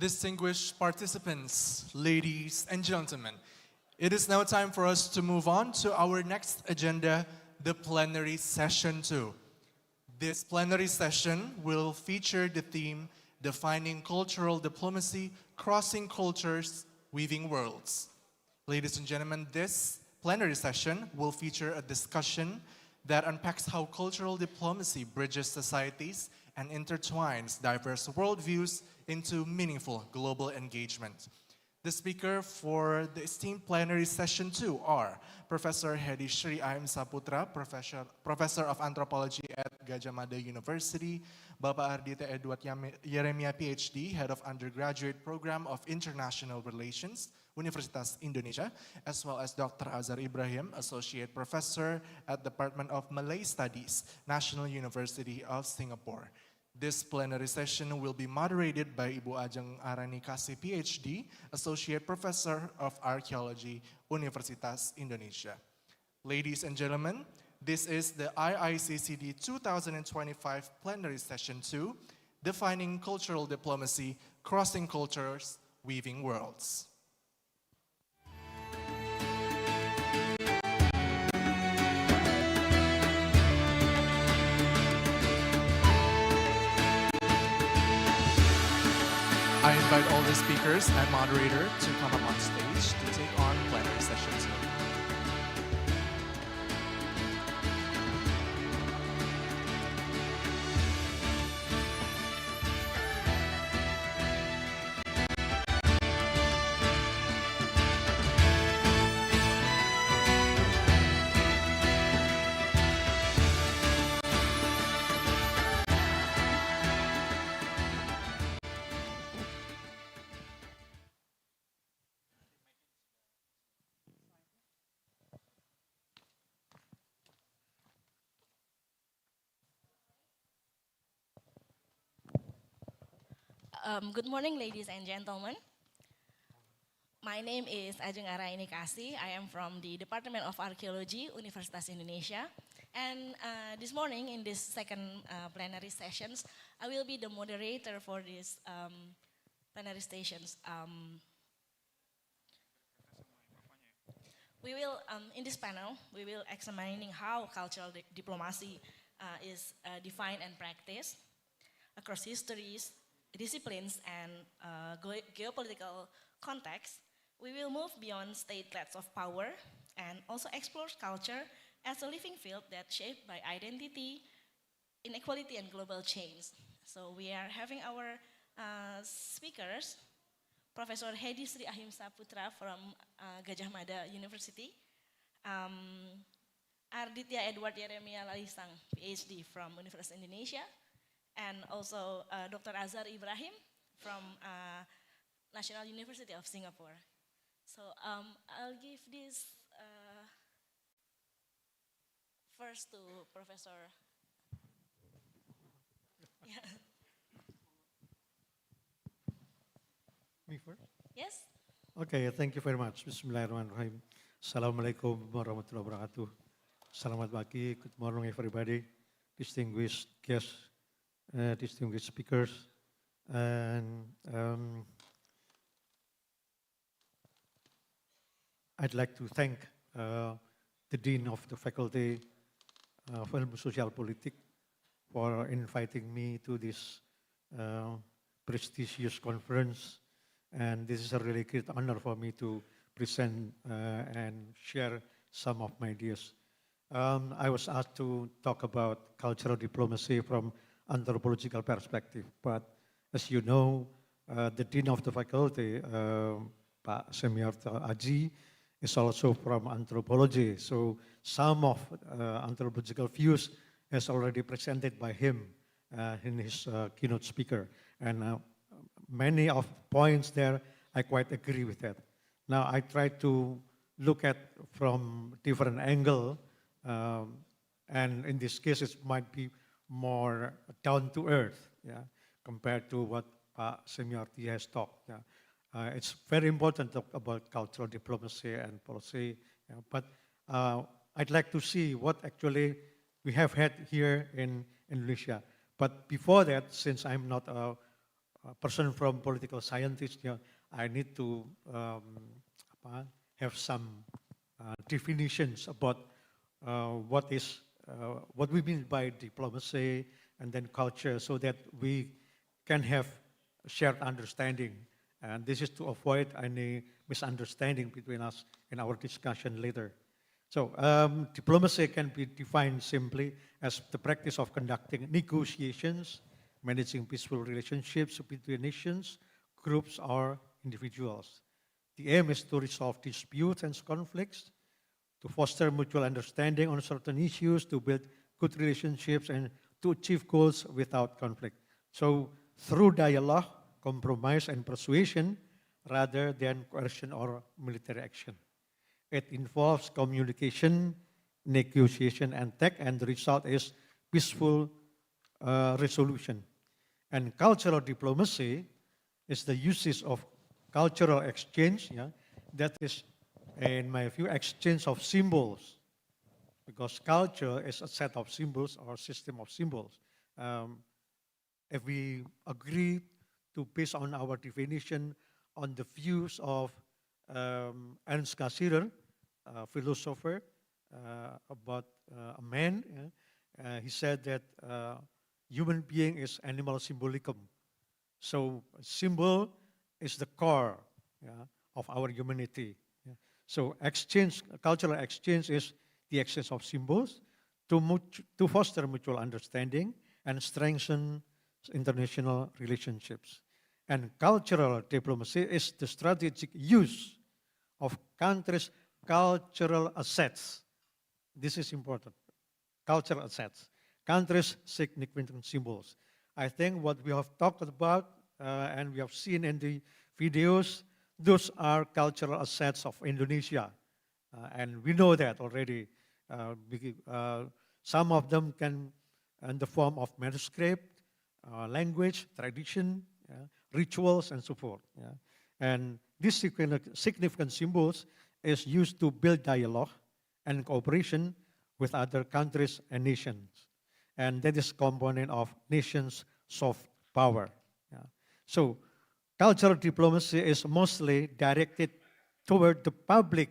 Distinguished participants, ladies and gentlemen, it is now time for us to move on to our next agenda, the plenary session 2. This plenary session will feature the theme, Defining Cultural Diplomacy, Crossing Cultures, Weaving Worlds. Ladies and gentlemen, this plenary session will feature a discussion that unpacks how cultural diplomacy bridges societies and intertwines diverse worldviews into meaningful global engagement. The speaker for the esteemed plenary session 2 are Professor Hedi Shri A.M. Saputra, Professor of Anthropology at Gajah Mada University, Bapak Ardita Edward Yeremia PhD, Head of Undergraduate Program of International Relations, Universitas Indonesia, as well as Dr. Azhar Ibrahim, Associate Professor at Department of Malay Studies, National University of Singapore. This plenary session will be moderated by Ibu Ajeng Arani Kasih, PhD, Associate Professor of Archaeology, Universitas Indonesia. Ladies and gentlemen, this is the Iiccd 2025 Plenary Session 2, Defining Cultural Diplomacy, Crossing Cultures, Weaving Worlds. I invite all the speakers and moderator to come up on stage to take on plenary session 2. Good morning, ladies and gentlemen. My name is Ajeng Araini Kasih. I am from the Department of Archaeology, Universitas Indonesia. And this morning, in this second plenary sessions, I will be the moderator for this plenary sessions. We will, in this panel, we will examining how cultural diplomacy is defined and practiced across histories, disciplines, and geopolitical contexts. We will move beyond state-led of power and also explore culture as a living field that's shaped by identity, inequality, and global change. So we are having our speakers, Professor Hedi Sri Ahimsa Putra from Gajah Mada University, Arditya Edward Yeremia Lalisang, PhD from Universitas Indonesia, and also Dr. Azhar Ibrahim from National University of Singapore. So I'll give this first to Professor. Yeah. Me first? Yes? Okay, thank you very much. Bismillahirrahmanirrahim. Assalamualaikum warahmatullahi wabarakatuh. Selamat pagi, good morning everybody, distinguished guests, distinguished speakers, and I'd like to thank the Dean of the Faculty of Ilmu Sosial Politik for inviting me to this prestigious conference. And this is a really great honor for me to present and share some of my ideas. I was asked to talk about cultural diplomacy from anthropological perspective, but as you know, the Dean of the Faculty, Pak Semiarto Aji, is also from anthropology. So some of anthropological views is already presented by him in his keynote speaker. And many of points there, I quite agree with that. Now I try to look at from different angle, and in this case it might be more down to earth, yeah, compared to what Semiarti has talked. Yeah. It's very important to talk about cultural diplomacy and policy, yeah, but I'd like to see what actually we have had here in Indonesia. But before that, since I'm not a person from political scientist, yeah, I need to have some definitions about what we mean by diplomacy and then culture, so that we can have shared understanding. And this is to avoid any misunderstanding between us in our discussion later. So diplomacy can be defined simply as the practice of conducting negotiations, managing peaceful relationships between nations, groups, or individuals. The aim is to resolve disputes and conflicts, to foster mutual understanding on certain issues, to build good relationships, and to achieve goals without conflict. So through dialogue, compromise, and persuasion, rather than coercion or military action. It involves communication, negotiation, and tech, and the result is peaceful resolution. And cultural diplomacy is the usage of cultural exchange, yeah, that is, in my view, exchange of symbols, because culture is a set of symbols or system of symbols. If we agree to, based on our definition, on the views of Ernst Cassirer, a philosopher, about a man, he said that human being is animal symbolicum. So symbol is the core, yeah, of our humanity. Yeah. So exchange, cultural exchange is the exchange of symbols to foster mutual understanding and strengthen international relationships. And cultural diplomacy is the strategic use of countries' cultural assets. This is important. Cultural assets. Countries' significant symbols. I think what we have talked about and we have seen in the videos, those are cultural assets of Indonesia. And we know that already. Some of them can, in the form of manuscript, language, tradition, rituals, and so forth. Yeah. And these significant symbols is used to build dialogue and cooperation with other countries and nations. And that is component of nations' soft power. Yeah. So cultural diplomacy is mostly directed toward the public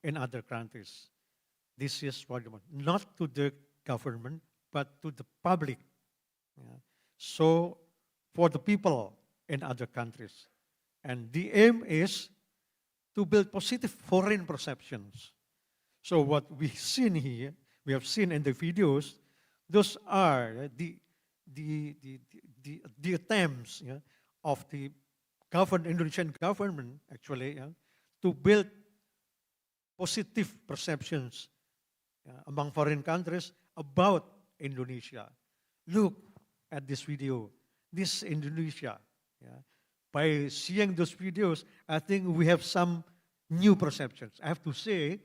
in other countries. This is what you want, not to the government, but to the public. Yeah. So for the people in other countries. And the aim is to build positive foreign perceptions. So what we have seen in the videos, those are the attempts of the Indonesian government actually to build positive perceptions among foreign countries about Indonesia. Look at this video. This is Indonesia. By seeing those videos, I think we have some new perceptions. I have to say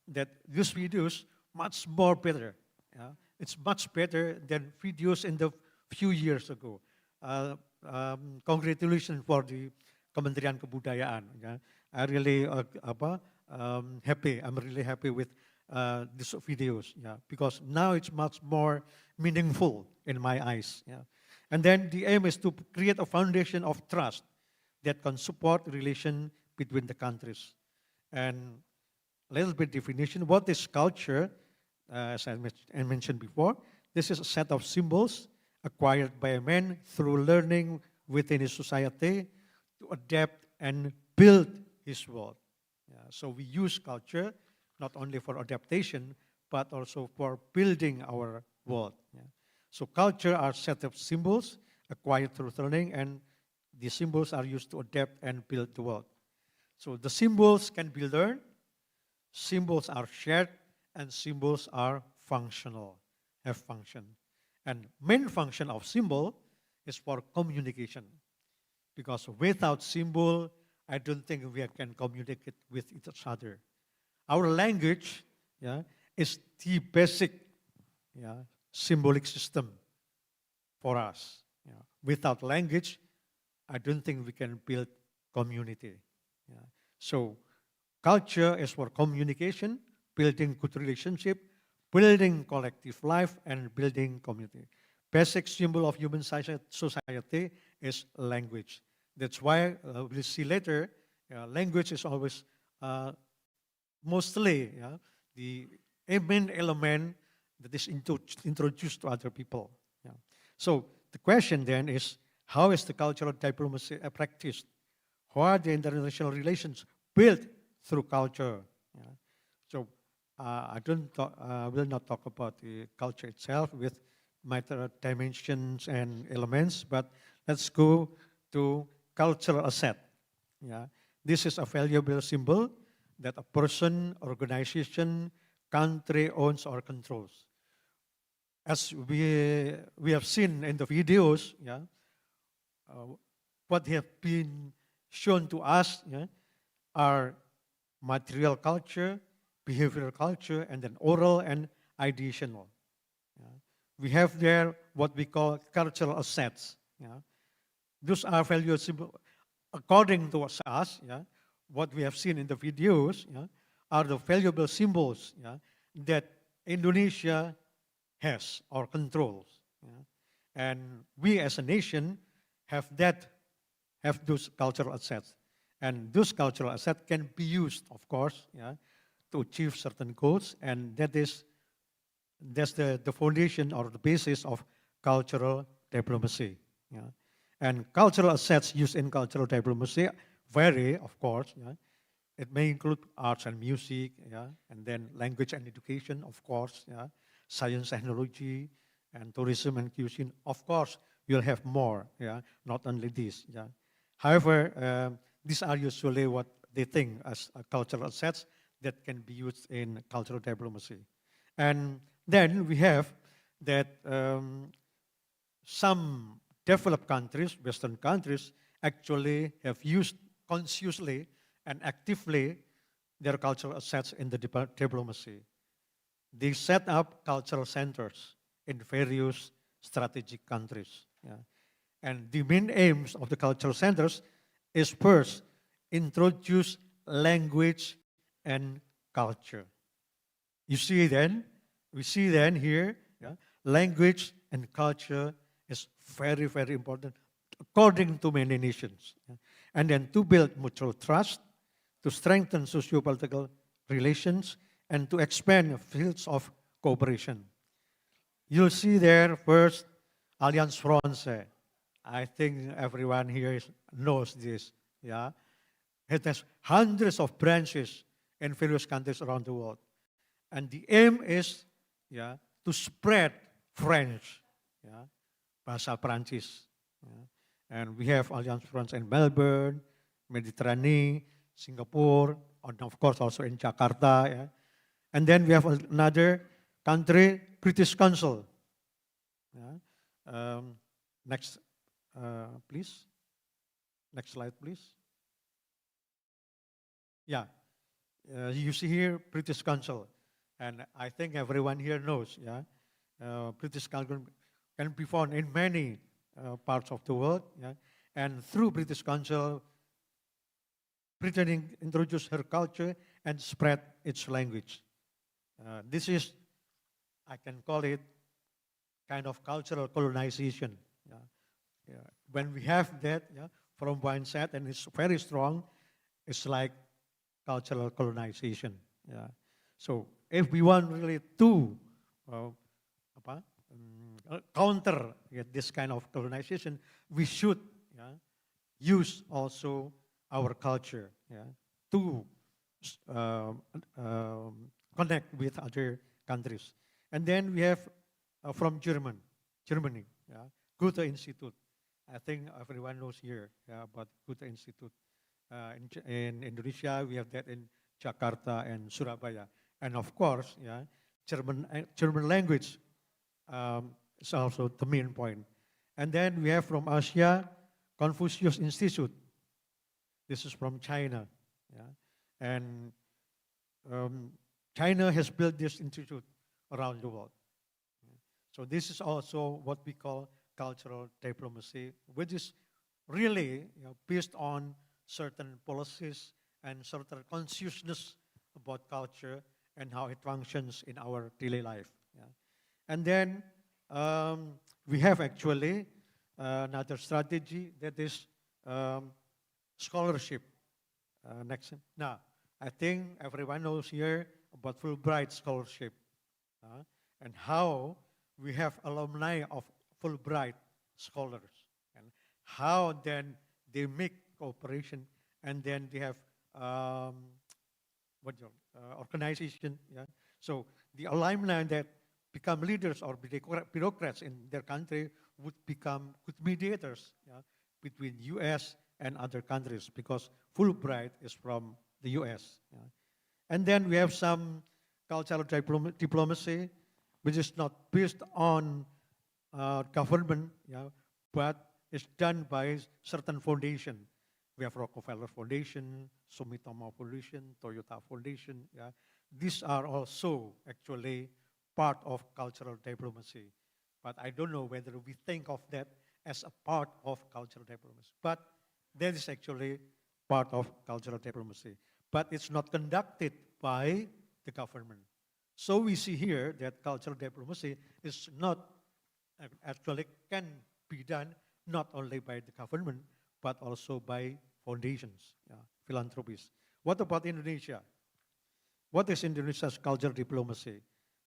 that these videos much more better. It's much better than videos in the few years ago. Congratulations for the Kementerian Kebudayaan. I really happy. I'm really happy with these videos. Because now it's much more meaningful in my eyes. And then the aim is to create a foundation of trust that can support relation between the countries. And a little bit definition, what is culture? As I mentioned before, this is a set of symbols acquired by a man through learning within his society to adapt and build his world. So we use culture not only for adaptation, but also for building our world. So culture are set of symbols acquired through learning, and the symbols are used to adapt and build the world. So the symbols can be learned, symbols are shared, and symbols are functional, have function. And main function of symbol is for communication. Because without symbol, I don't think we can communicate with each other. Our language is the basic symbolic system for us. Without language, I don't think we can build community. So culture is for communication, building good relationship, building collective life, and building community. Basic symbol of human society is language. That's why we'll see later, language is always mostly the main element that is introduced to other people. So the question then is, how is the cultural diplomacy practiced? How are the international relations built through culture? So I will not talk about the culture itself with matter dimensions and elements, but let's go to cultural asset. This is a valuable symbol that a person, organization, country owns or controls. As we have seen in the videos, what have been shown to us are material culture, behavioral culture, and then oral and ideational. We have there what we call cultural assets. Those are valuable, according to us, what we have seen in the videos are the valuable symbols that Indonesia has or controls. And we as a nation have those cultural assets. And those cultural assets can be used, of course, to achieve certain goals, and that's the foundation or the basis of cultural diplomacy. And cultural assets used in cultural diplomacy vary, of course. It may include arts and music, and then language and education, of course, science, technology, and tourism and cuisine. Of course, you'll have more, not only this. However, these are usually what they think as cultural assets that can be used in cultural diplomacy. And then we have that some developed countries, Western countries, actually have used consciously and actively their cultural assets in the diplomacy. They set up cultural centers in various strategic countries. And the main aims of the cultural centers is first, introduce language and culture. We see then here, language and culture is very, very important according to many nations. And then to build mutual trust, to strengthen socio-political relations and to expand fields of cooperation. You'll see there first Alliance Francaise. I think everyone here knows this. Yeah, it has hundreds of branches in various countries around the world, and the aim is, yeah, to spread French, yeah, bahasa Prancis. Yeah. And we have Alliance Francaise in Melbourne, Mediterranean, Singapore, and of course also in Jakarta. Yeah. And then we have another country, British Council. Yeah. Next, please. Next slide, please. Yeah. You see here, British Council. And I think everyone here knows, yeah. British Council can be found in many parts of the world. Yeah? And through British Council, Britain introduced her culture and spread its language. This is, I can call it, kind of cultural colonization. Yeah? Yeah. When we have that, yeah, from one side, and it's very strong, it's like cultural colonization. Yeah. So if we want really to counter, yeah, this kind of colonization, we should, yeah, use also our culture, yeah, to connect with other countries. And then we have from Germany, yeah, Goethe Institute. I think everyone knows here, yeah, about Goethe Institute. In Indonesia, we have that in Jakarta and Surabaya. And of course, yeah, German language is also the main point. And then we have from Asia, Confucius Institute. This is from China. Yeah? And China has built this institute around the world. So this is also what we call cultural diplomacy, which is really, you know, based on certain policies and certain consciousness about culture and how it functions in our daily life. Yeah. And then we have actually another strategy, that is scholarship. Next. Now, I think everyone knows here about Fulbright scholarship and how we have alumni of Fulbright scholars and how then they make cooperation, and then they have organization. Yeah? So the alumni that become leaders or bureaucrats in their country would become good mediators, yeah, between US and other countries, because Fulbright is from the US. Yeah. And then we have some cultural diplomacy, which is not based on government, yeah, but it's done by certain foundation. We have Rockefeller Foundation, Sumitomo Foundation, Toyota Foundation. Yeah. These are also actually part of cultural diplomacy. But I don't know whether we think of that as a part of cultural diplomacy. But that is actually part of cultural diplomacy. But it's not conducted by the government. So we see here that cultural diplomacy is not, actually can be done not only by the government, but also by foundations, yeah, philanthropies. What about Indonesia? What is Indonesia's cultural diplomacy?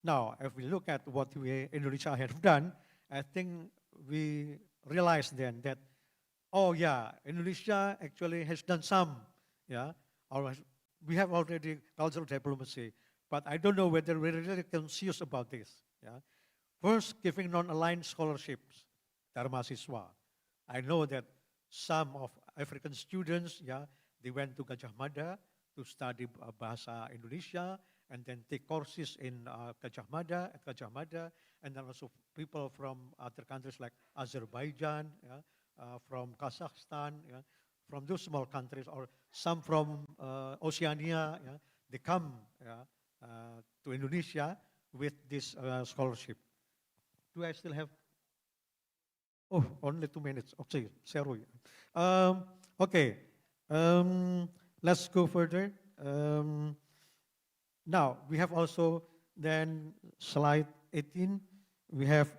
Now, if we look at what Indonesia has done, I think we realize then that, oh yeah, Indonesia actually has done some, yeah, or we have already cultural diplomacy, but I don't know whether we're really conscious about this. Yeah. First, giving non-aligned scholarships, Dharma Siswa. I know that some of African students, yeah, they went to Gajah Mada to study Bahasa Indonesia, and then take courses in Gajah Mada, and then also people from other countries like Azerbaijan, yeah, from Kazakhstan, yeah, from those small countries, or some from Oceania, yeah, they come, yeah, to Indonesia with this scholarship. Do I still have? Oh, only 2 minutes. Okay, sorry. Okay, let's go further. Now, we have also then slide 18, we have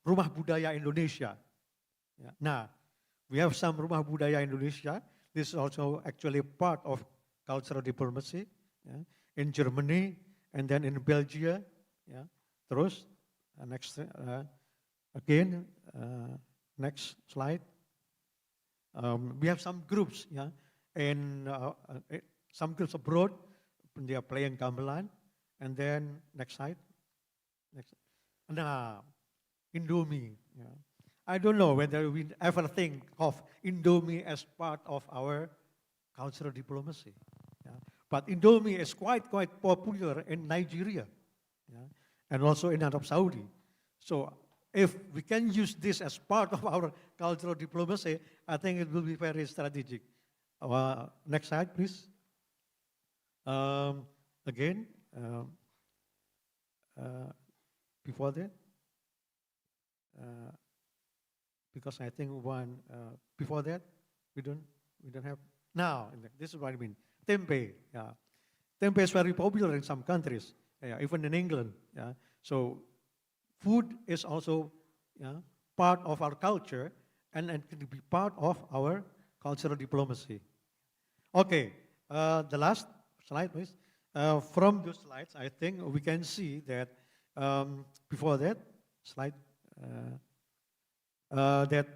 Rumah Budaya Indonesia. Yeah. Now, we have some Rumah Budaya Indonesia. This is also actually part of cultural diplomacy. Yeah. in Germany, and then in Belgium. Yeah, terus next again, next slide. We have some groups, yeah, and some groups abroad. They are playing gamelan, and then next slide. Next, nah, Indomie. Yeah. I don't know whether we ever think of Indomie as part of our cultural diplomacy. Yeah. But Indomie is quite popular in Nigeria, yeah, and also in Arab Saudi. So if we can use this as part of our cultural diplomacy, I think it will be very strategic. Next slide, please. Again, before that, because I think one before that we don't have now. This is what I mean. Tempe, yeah, tempe is very popular in some countries, yeah, even in England. Yeah, so food is also, yeah, part of our culture and can be part of our cultural diplomacy. Okay, the last slide, please. From those slides, I think we can see that before that slide, that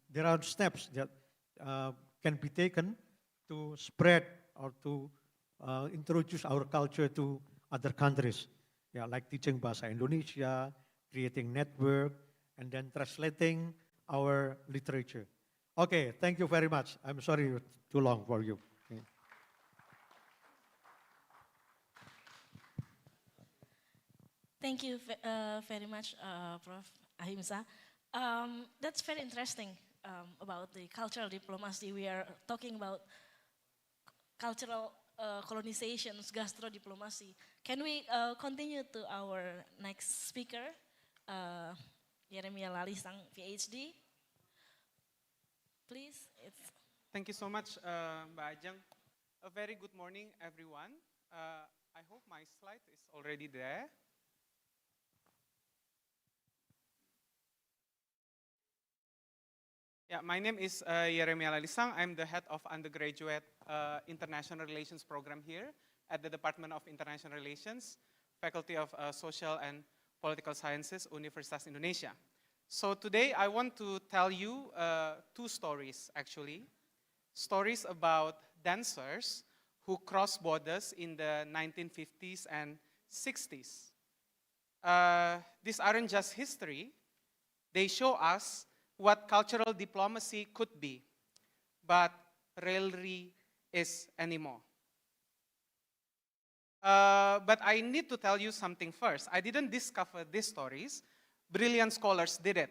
there are steps that can be taken to spread or to introduce our culture to other countries. Yeah, like teaching Bahasa Indonesia, creating network, and then translating our literature. Okay, thank you very much. I'm sorry too long for you. Okay. Thank you very much, Prof. Ahimsa. That's very interesting about the cultural diplomacy. We are talking about cultural colonizations, gastro diplomacy. Can we continue to our next speaker, Yeremia Lalisang, PhD? Please. Thank you so much, Mbak Ajeng. A very good morning, everyone. I hope my slide is already there. Yeah, my name is Yeremia Lalisang. I'm the head of undergraduate international relations program here at the Department of International Relations, Faculty of Social and Political Sciences, Universitas Indonesia. So today I want to tell you two stories, actually. Stories about dancers who crossed borders in the 1950s and 60s. These aren't just history. They show us what cultural diplomacy could be, but rarely is anymore. But I need to tell you something first. I didn't discover these stories. Brilliant scholars did it.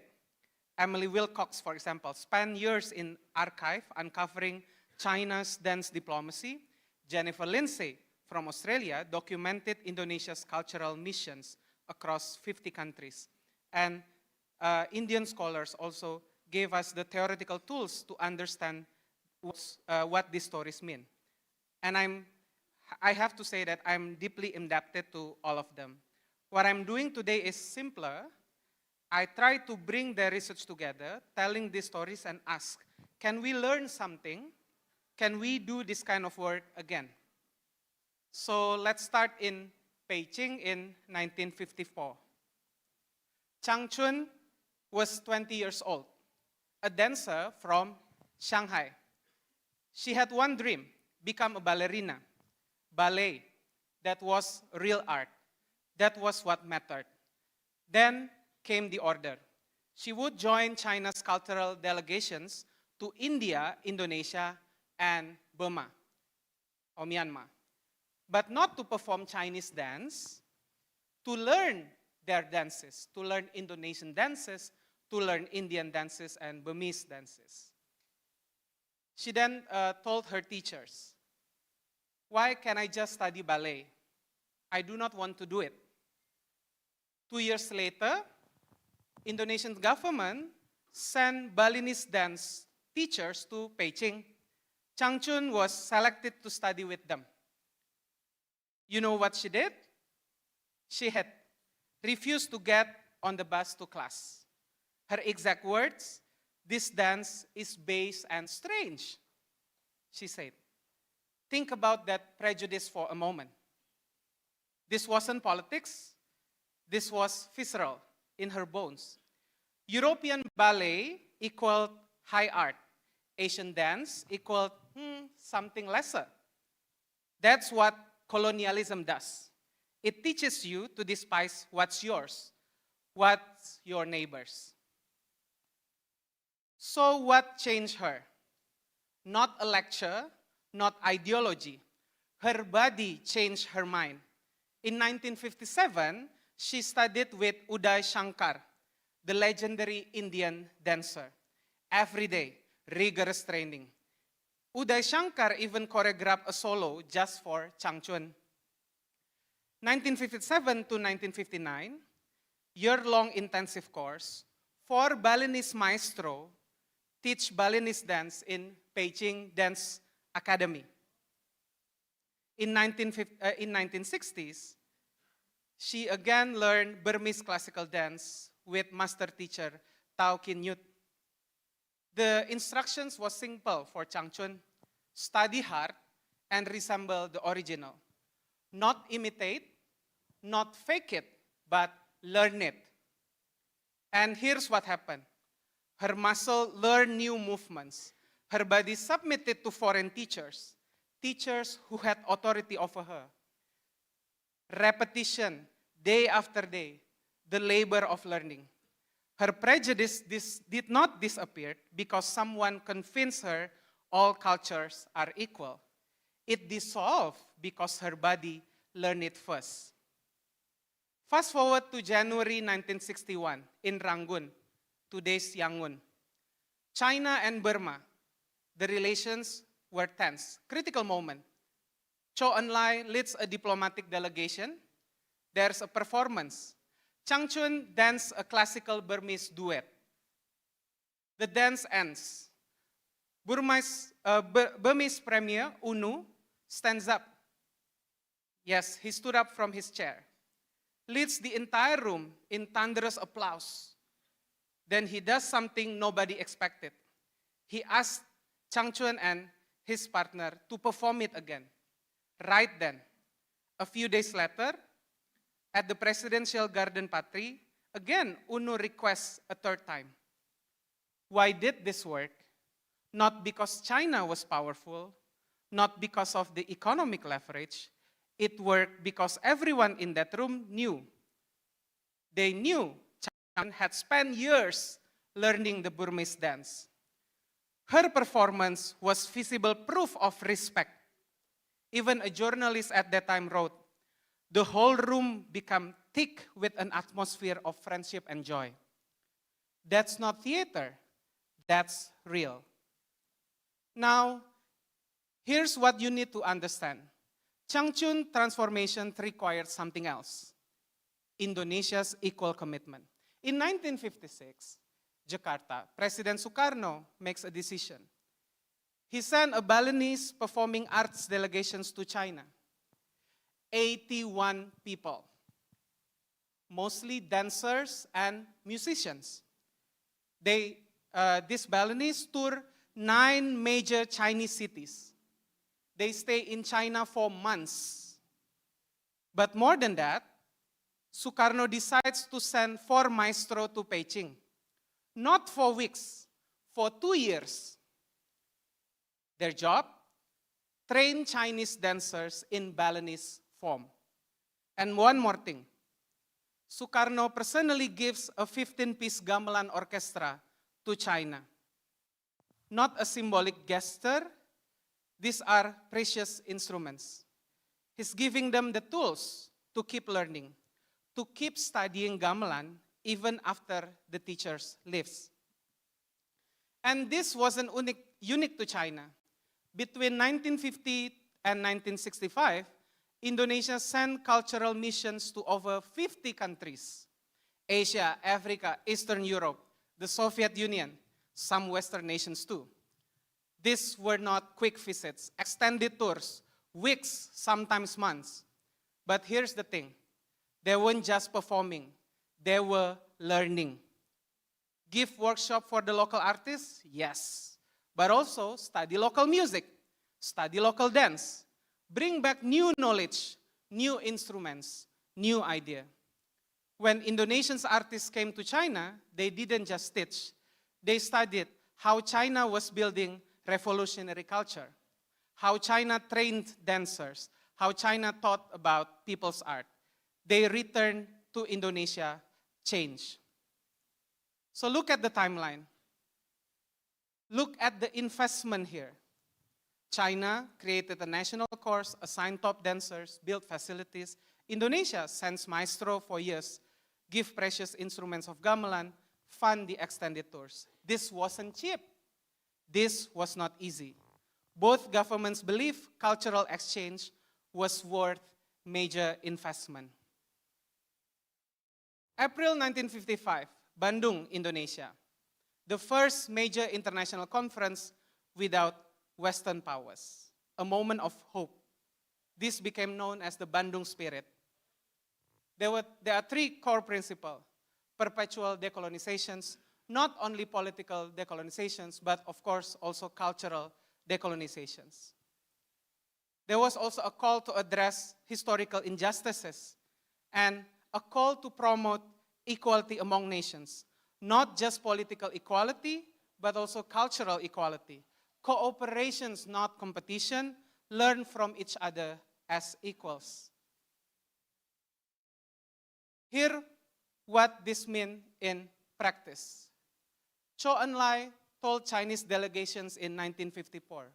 Emily Wilcox, for example, spent years in archive uncovering China's dance diplomacy. Jennifer Lindsay from Australia documented Indonesia's cultural missions across 50 countries. And Indian scholars also gave us the theoretical tools to understand what these stories mean. And I have to say that I'm deeply indebted to all of them. What I'm doing today is simpler. I try to bring the research together, telling these stories and ask, can we learn something? Can we do this kind of work again? So let's start in Beijing in 1954. Chang Chun was 20 years old, a dancer from Shanghai. She had one dream, become a ballerina, ballet. That was real art. That was what mattered. Then came the order. She would join China's cultural delegations to India, Indonesia, and Burma, or Myanmar. But not to perform Chinese dance, to learn their dances, to learn Indonesian dances, to learn Indian dances and Burmese dances. She then told her teachers, why can I just study ballet? I do not want to do it. 2 years later, Indonesian government sent Balinese dance teachers to Beijing. Chang Chun was selected to study with them. You know what she did? She had refused to get on the bus to class. Her exact words, this dance is base and strange, she said. Think about that prejudice for a moment. This wasn't politics. This was visceral, in her bones. European ballet equaled high art. Asian dance equaled something lesser. That's what colonialism does. It teaches you to despise what's yours, what's your neighbor's. So what changed her? Not a lecture, not ideology. Her body changed her mind. In 1957, she studied with Uday Shankar, the legendary Indian dancer. Every day, rigorous training. Uday Shankar even choreographed a solo just for Changchun. 1957 to 1959, year-long intensive course, 4 Balinese maestro teach Balinese dance in Beijing Dance Academy. In 1960s, she again learned Burmese classical dance with master teacher Tao Kin Yut. The instructions was simple for Changchun: study hard and resemble the original. Not imitate, not fake it, but learn it. And here's what happened. Her muscle learned new movements. Her body submitted to foreign teachers, teachers who had authority over her. Repetition, day after day, the labor of learning. Her prejudice did not disappear because someone convinced her all cultures are equal. It dissolved because her body learned it first. Fast forward to January 1961 in Rangoon, today's Yangon. China and Burma, the relations were tense. Critical moment. Chou Enlai leads a diplomatic delegation. There's a performance. Changchun dances a classical Burmese duet. The dance ends. Burmese Premier Unu stands up. Yes, he stood up from his chair. Leads the entire room in thunderous applause. Then he does something nobody expected. He asked Changchun and his partner to perform it again. Right then, a few days later, at the presidential garden party, again, Unu requests a third time. Why did this work? Not because China was powerful, not because of the economic leverage. It worked because everyone in that room knew. They knew China had spent years learning the Burmese dance. Her performance was visible proof of respect. Even a journalist at that time wrote, "The whole room became thick with an atmosphere of friendship and joy." That's not theater, that's real. Now, here's what you need to understand. Changchun transformation required something else. Indonesia's equal commitment. In 1956, Jakarta, President Sukarno makes a decision. He sent a Balinese performing arts delegations to China. 81 people, mostly dancers and musicians. These Balinese tour 9 major Chinese cities. They stay in China for months. But more than that, Sukarno decides to send 4 maestro to Beijing. Not for weeks, for 2 years. Their job? Train Chinese dancers in Balinese form. And one more thing. Sukarno personally gives a 15-piece gamelan orchestra to China. Not a symbolic gesture. These are precious instruments. He's giving them the tools to keep learning, to keep studying gamelan even after the teachers leaves. And this wasn't unique to China. Between 1950 and 1965, Indonesia sent cultural missions to over 50 countries. Asia, Africa, Eastern Europe, the Soviet Union, some Western nations too. These were not quick visits, extended tours, weeks, sometimes months. But here's the thing. They weren't just performing, they were learning. Give workshop for the local artists? Yes. But also study local music, study local dance, bring back new knowledge, new instruments, new idea. When Indonesian artists came to China, they didn't just teach. They studied how China was building revolutionary culture, how China trained dancers, how China taught about people's art. They returned to Indonesia changed. So look at the timeline. Look at the investment here. China created a national course, assigned top dancers, built facilities. Indonesia sends maestro for years, give precious instruments of gamelan, fund the extended tours. This wasn't cheap. This was not easy. Both governments believe cultural exchange was worth major investment. April 1955, Bandung, Indonesia. The first major international conference without Western powers. A moment of hope. This became known as the Bandung Spirit. There are three core principles. Perpetual decolonizations, not only political decolonizations, but of course also cultural decolonizations. There was also a call to address historical injustices and a call to promote equality among nations. Not just political equality, but also cultural equality. Cooperations, not competition. Learn from each other as equals. Here, what this means in practice. Zhou Enlai told Chinese delegations in 1954,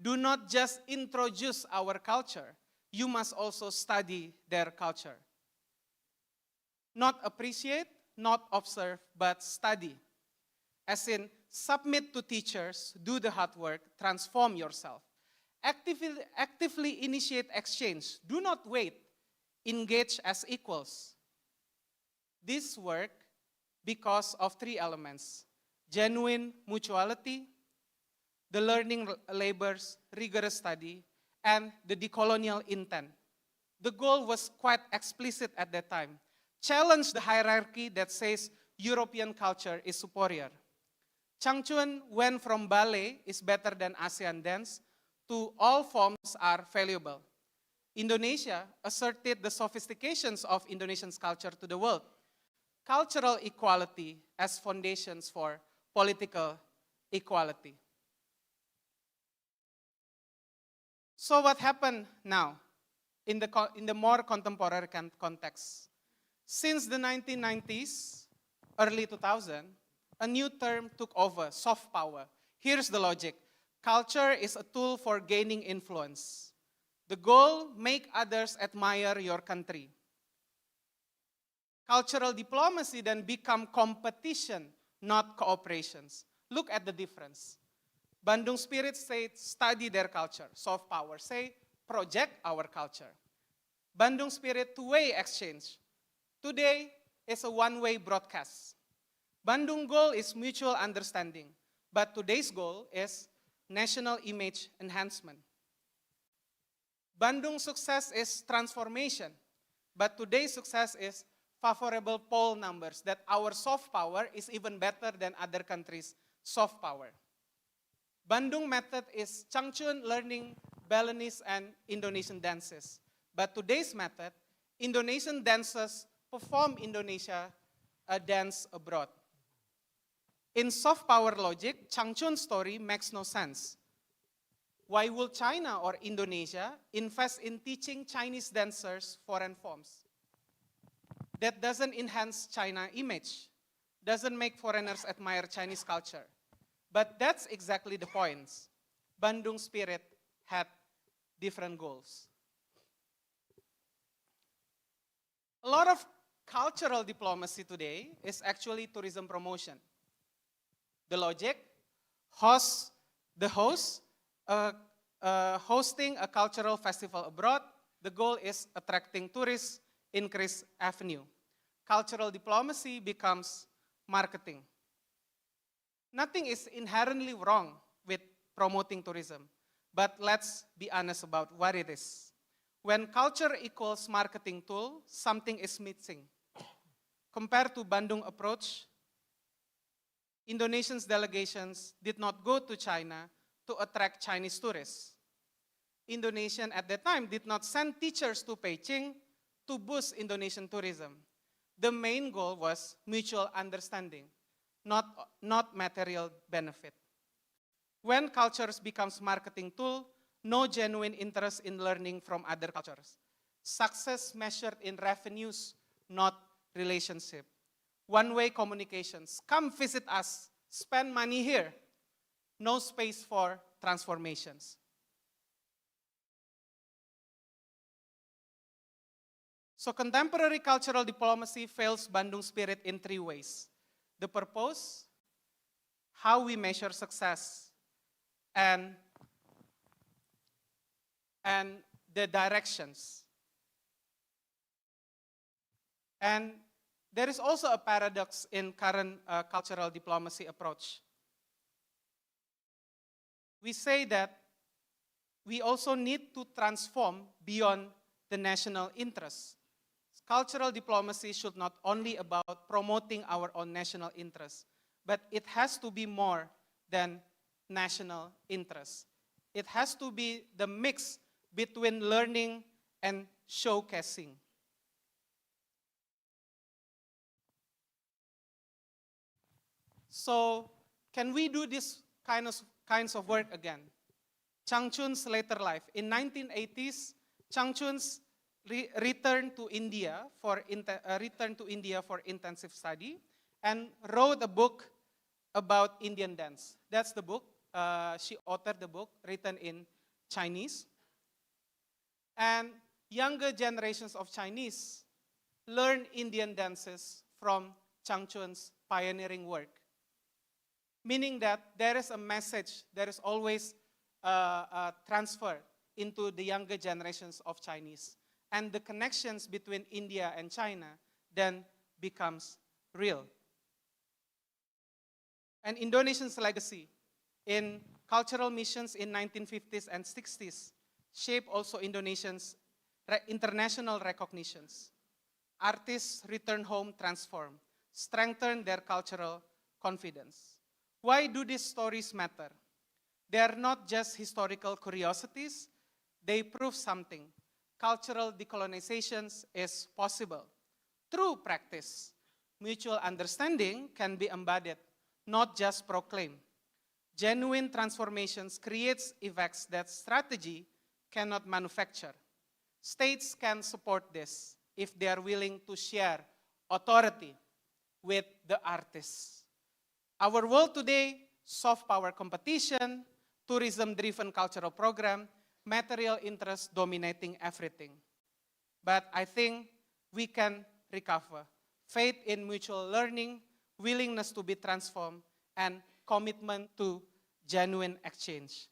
do not just introduce our culture, you must also study their culture. Not appreciate, not observe, but study. As in, submit to teachers, do the hard work, transform yourself. Actively initiate exchange. Do not wait. Engage as equals. This work because of three elements: genuine mutuality, the learning labors, rigorous study, and the decolonial intent. The goal was quite explicit at that time. Challenge the hierarchy that says European culture is superior. Changchun went from ballet is better than ASEAN dance to all forms are valuable. Indonesia asserted the sophistications of Indonesian culture to the world. Cultural equality as foundations for political equality. So what happened now in the more contemporary context? Since the 1990s, early 2000, a new term took over, soft power. Here's the logic. Culture is a tool for gaining influence. The goal, make others admire your country. Cultural diplomacy then become competition, not cooperations. Look at the difference. Bandung Spirit say study their culture. Soft power say project our culture. Bandung Spirit two-way exchange. Today is a one-way broadcast. Bandung goal is mutual understanding, but today's goal is national image enhancement. Bandung success is transformation, but today's success is favorable poll numbers, that our soft power is even better than other countries' soft power. Bandung method is Changchun learning Balinese and Indonesian dances. But today's method, Indonesian dancers perform Indonesia a dance abroad. In soft power logic, Changchun's story makes no sense. Why would China or Indonesia invest in teaching Chinese dancers foreign forms? That doesn't enhance China image, doesn't make foreigners admire Chinese culture. But that's exactly the point. Bandung Spirit had different goals. A lot of cultural diplomacy today is actually tourism promotion. The logic, the host hosting a cultural festival abroad, the goal is attracting tourists, increase avenue. Cultural diplomacy becomes marketing. Nothing is inherently wrong with promoting tourism, but let's be honest about what it is. When culture equals marketing tool, something is missing. Compared to Bandung approach, Indonesian delegations did not go to China to attract Chinese tourists. Indonesian at that time did not send teachers to Beijing to boost Indonesian tourism. The main goal was mutual understanding, not material benefit. When cultures becomes marketing tool, no genuine interest in learning from other cultures. Success measured in revenues, not relationship. One-way communications. Come visit us, spend money here. No space for transformations. So contemporary cultural diplomacy fails Bandung spirit in three ways. The purpose, how we measure success, and the directions. And there is also a paradox in current cultural diplomacy approach. We say that we also need to transform beyond the national interests. Cultural diplomacy should not only about promoting our own national interests, but it has to be more than national interests. It has to be the mix between learning and showcasing. So, can we do this kinds of work again? Changchun's later life. In 1980s, Changchun's returned to India for intensive study and wrote a book about Indian dance. That's the book. She authored the book written in Chinese. And younger generations of Chinese learn Indian dances from Changchun's pioneering work. Meaning that there is a message, there is always a transfer into the younger generations of Chinese. And the connections between India and China then becomes real. And Indonesia's legacy in cultural missions in 1950s and 60s shape also Indonesia's international recognitions. Artists return home transformed, strengthen their cultural confidence. Why do these stories matter? They are not just historical curiosities, they prove something. Cultural decolonization is possible. Through practice, mutual understanding can be embodied, not just proclaimed. Genuine transformations creates effects that strategy cannot manufacture. States can support this if they are willing to share authority with the artists. Our world today, soft power competition, tourism-driven cultural program, material interest dominating everything. But I think we can recover. Faith in mutual learning, willingness to be transformed, and commitment to genuine exchange.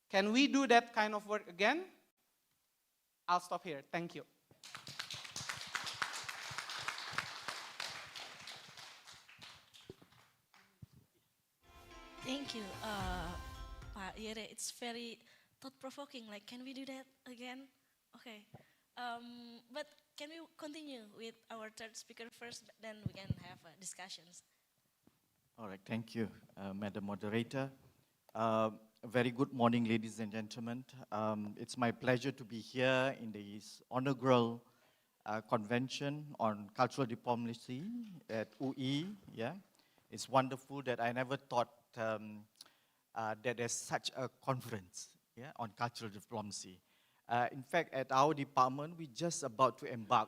Can we do that kind of work again? I'll stop here. Thank you. Thank you, Pak Yere. It's very thought-provoking. Like, can we do that again? Okay. But can we continue with our third speaker first, then we can have discussions. All right, thank you, Madam Moderator. A very good morning, ladies and gentlemen. It's my pleasure to be here in this inaugural convention on cultural diplomacy at UI. Yeah, it's wonderful that I never thought that there's such a conference, yeah, on cultural diplomacy. In fact, at our department, we're just about to embark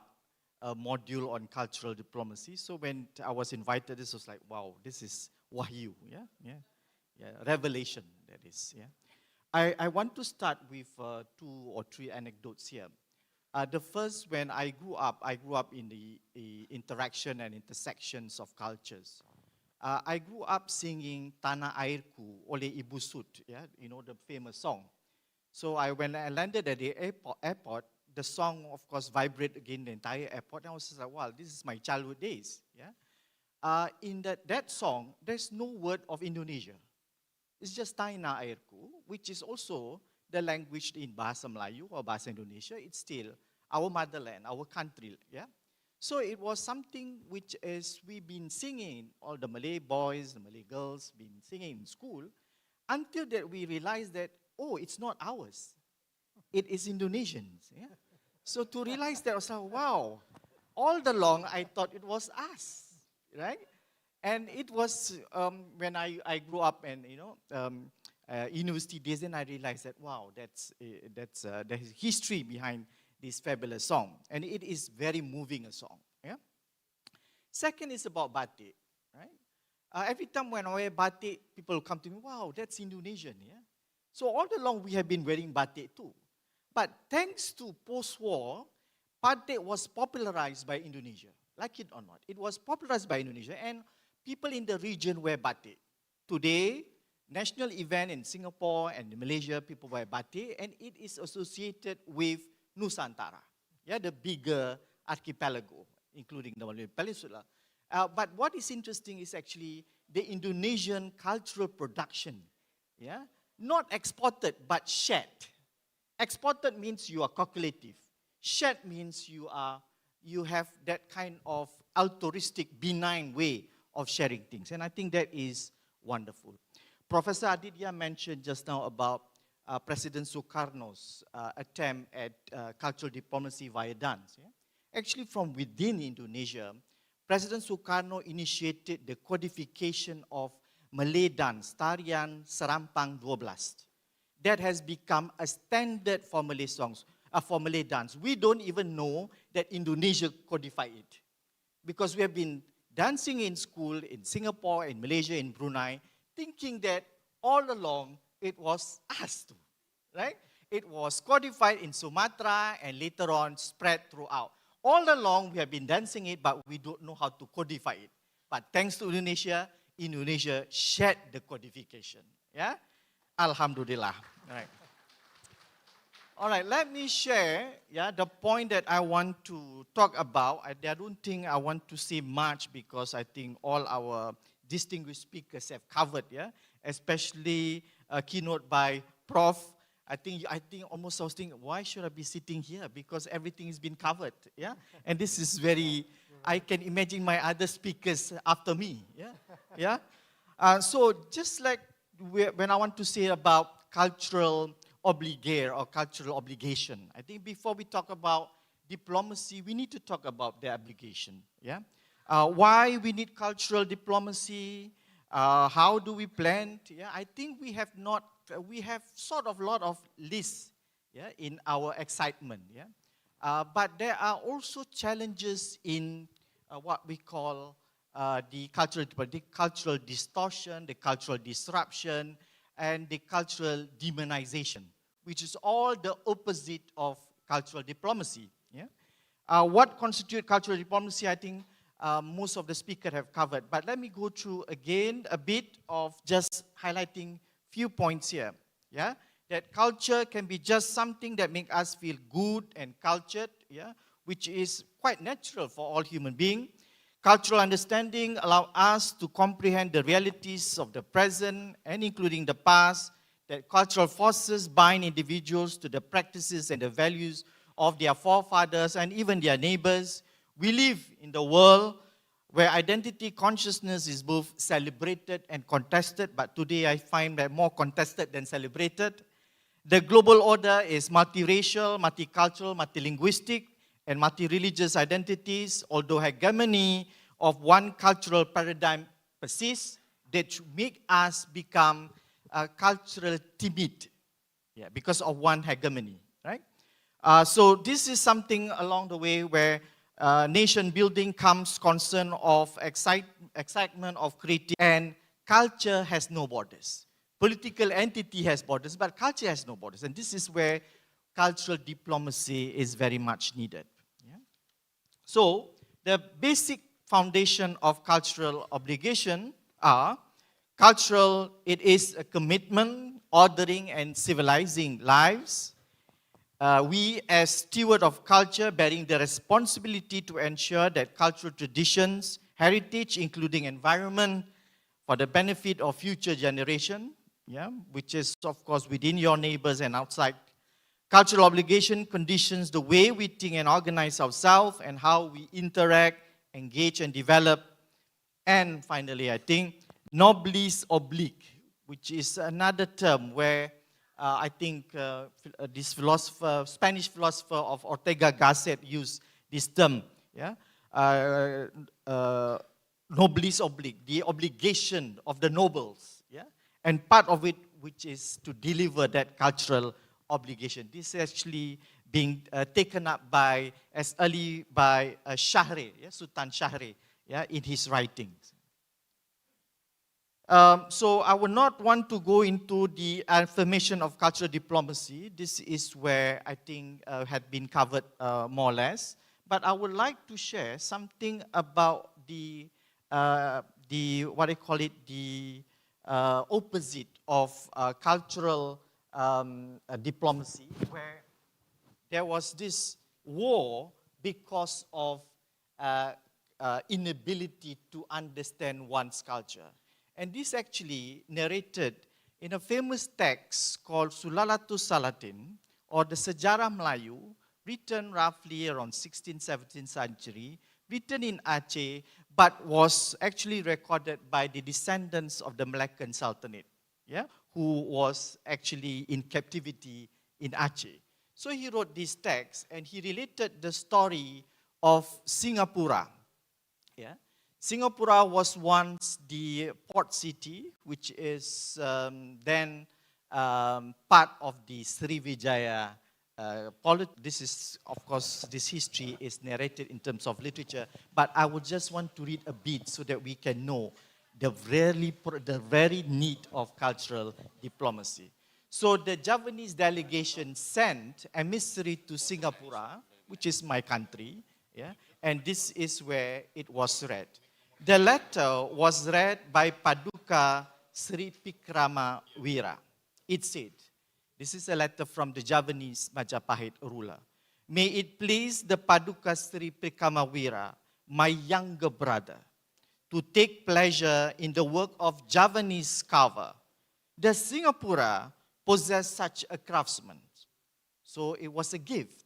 a module on cultural diplomacy. So when I was invited, this was like, wow, this is wahyu, revelation, that is. Yeah. I want to start with 2 or 3 anecdotes here. The first, when I grew up in the interaction and intersections of cultures. I grew up singing Tanah Airku oleh Ibu Sud, yeah, you know, the famous song. So when I landed at the airport, the song, of course, vibrated again the entire airport. And I was just like, wow, this is my childhood days. Yeah? In that song, there's no word of Indonesia. It's just Tanah Airku, which is also the language in Bahasa Melayu or Bahasa Indonesia. It's still our motherland, our country. Yeah? So it was something which is we've been singing, all the Malay boys, the Malay girls, been singing in school, until that we realized that oh, it's not ours. It is Indonesians. Yeah? So to realize that, I was like, wow, all along I thought it was us, right? And it was when I grew up and, university days, then I realized that, wow, there's history behind this fabulous song. And it is very moving a song. Yeah? Second is about batik, right? Every time when I wear batik, people come to me, wow, that's Indonesian, yeah? So all along we have been wearing batik too. But thanks to post-war, batik was popularized by Indonesia, like it or not. It was popularized by Indonesia, and people in the region wear batik. Today, national event in Singapore and Malaysia, people wear batik, and it is associated with Nusantara, yeah, the bigger archipelago, including the Malay Peninsula. But what is interesting is actually the Indonesian cultural production, yeah, not exported but shared. Exported means you are calculative. Shared means you have that kind of altruistic, benign way of sharing things, and I think that is wonderful. Professor Aditya mentioned just now about President Sukarno's attempt at cultural diplomacy via dance. Yeah? Actually, from within Indonesia, President Sukarno initiated the codification of Malay dance, Tarian Serampang 12. That has become a standard for Malay songs, for Malay dance. We don't even know that Indonesia codified it, because we have been dancing in school in Singapore, in Malaysia, in Brunei, thinking that all along it was us too, right? It was codified in Sumatra and later on spread throughout. All along we have been dancing it, but we don't know how to codify it. But thanks to Indonesia, Indonesia shared the codification. Yeah? Alhamdulillah. All right, let me share the point that I want to talk about. I don't think I want to say much because I think all our distinguished speakers have covered, especially a keynote by Prof. I think almost I was thinking, why should I be sitting here? Because everything has been covered, And this is very, I can imagine my other speakers after me, So just like when I want to say about cultural obligare or cultural obligation, I think before we talk about diplomacy, we need to talk about the obligation, why we need cultural diplomacy, how do we plan? I think we have sort of lot of lists, in our excitement, but there are also challenges in what we call the cultural distortion, the cultural disruption, and the cultural demonization, which is all the opposite of cultural diplomacy. What constitutes cultural diplomacy, I think most of the speakers have covered. But let me go through again a bit of just highlighting few points here. That culture can be just something that makes us feel good and cultured, which is quite natural for all human beings. Cultural understanding allows us to comprehend the realities of the present and including the past, that cultural forces bind individuals to the practices and the values of their forefathers and even their neighbors. We live in the world where identity consciousness is both celebrated and contested, but today I find that more contested than celebrated. The global order is multiracial, multicultural, multilinguistic, and multi-religious identities, although hegemony of one cultural paradigm persists, that make us become culturally timid, because of one hegemony, right? So this is something along the way where nation building comes concern of excitement of creativity, and culture has no borders. Political entity has borders, but culture has no borders, and this is where cultural diplomacy is very much needed. So the basic foundation of cultural obligation are cultural, it is a commitment, ordering and civilizing lives. We as steward of culture bearing the responsibility to ensure that cultural traditions, heritage, including environment, for the benefit of future generation, which is of course within your neighbors and outside. Cultural obligation conditions the way we think and organize ourselves and how we interact, engage and develop. And finally, I think, noblis oblique, which is another term where I think this philosopher, Spanish philosopher of Ortega Gasset used this term, yeah? Nobilis oblique, the obligation of the nobles, yeah? And part of it, which is to deliver that cultural obligation. This is actually being taken up by, as early by Shahre, yeah? Sultan Shahre, yeah? In his writings. So I would not want to go into the affirmation of cultural diplomacy. This is where I think had been covered more or less. But I would like to share something about the what I call it, the opposite of cultural diplomacy, where there was this war because of inability to understand one's culture. And this actually narrated in a famous text called Sulalatus Salatin, or the Sejarah Melayu, written roughly around 16th, 17th century, written in Aceh, but was actually recorded by the descendants of the Malaccan Sultanate, yeah, who was actually in captivity in Aceh. So he wrote this text, and he related the story of Singapura, yeah. Singapura was once the port city, which is then part of the Srivijaya this is, of course, this history is narrated in terms of literature, but I would just want to read a bit so that we can know the very need of cultural diplomacy. So the Javanese delegation sent a emissary to Singapura, which is my country, yeah, and this is where it was read. The letter was read by Paduka Sri Pikrama Wira. It said, this is a letter from the Javanese Majapahit ruler. May it please the Paduka Sri Pikrama Wira, my younger brother, to take pleasure in the work of Javanese carver. The Singapura possessed such a craftsman. So it was a gift.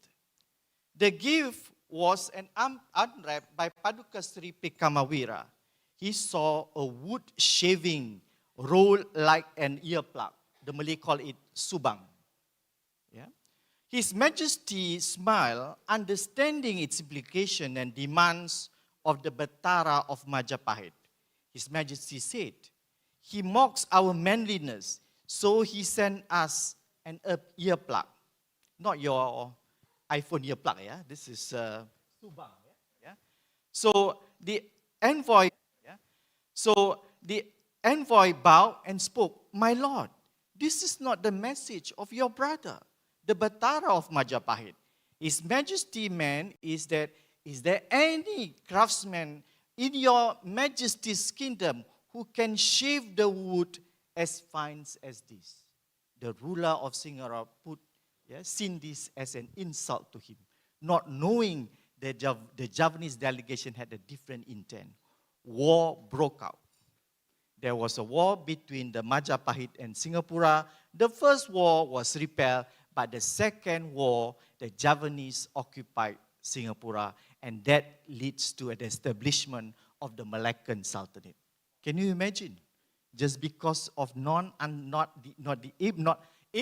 The gift was an unwrapped by Paduka Sri Pikamawira. He saw a wood shaving rolled like an earplug. The Malay call it subang. Yeah? His Majesty smiled, understanding its implication and demands of the Batara of Majapahit. His Majesty said, he mocks our manliness, so he sent us an earplug. Not your iPhone earplug, yeah? This is subang, yeah? So the envoy, yeah? So the envoy bowed and spoke, my lord, this is not the message of your brother, the Batara of Majapahit. His Majesty meant is that, is there any craftsman in your Majesty's kingdom who can shave the wood as fine as this? The ruler of Singapore seen this as an insult to him, not knowing that the Javanese delegation had a different intent. War broke out. There was a war between the Majapahit and Singapura. The first war was repelled, but the second war, the Javanese occupied Singapura, and that leads to an establishment of the Malaccan Sultanate. Can you imagine? Just because of not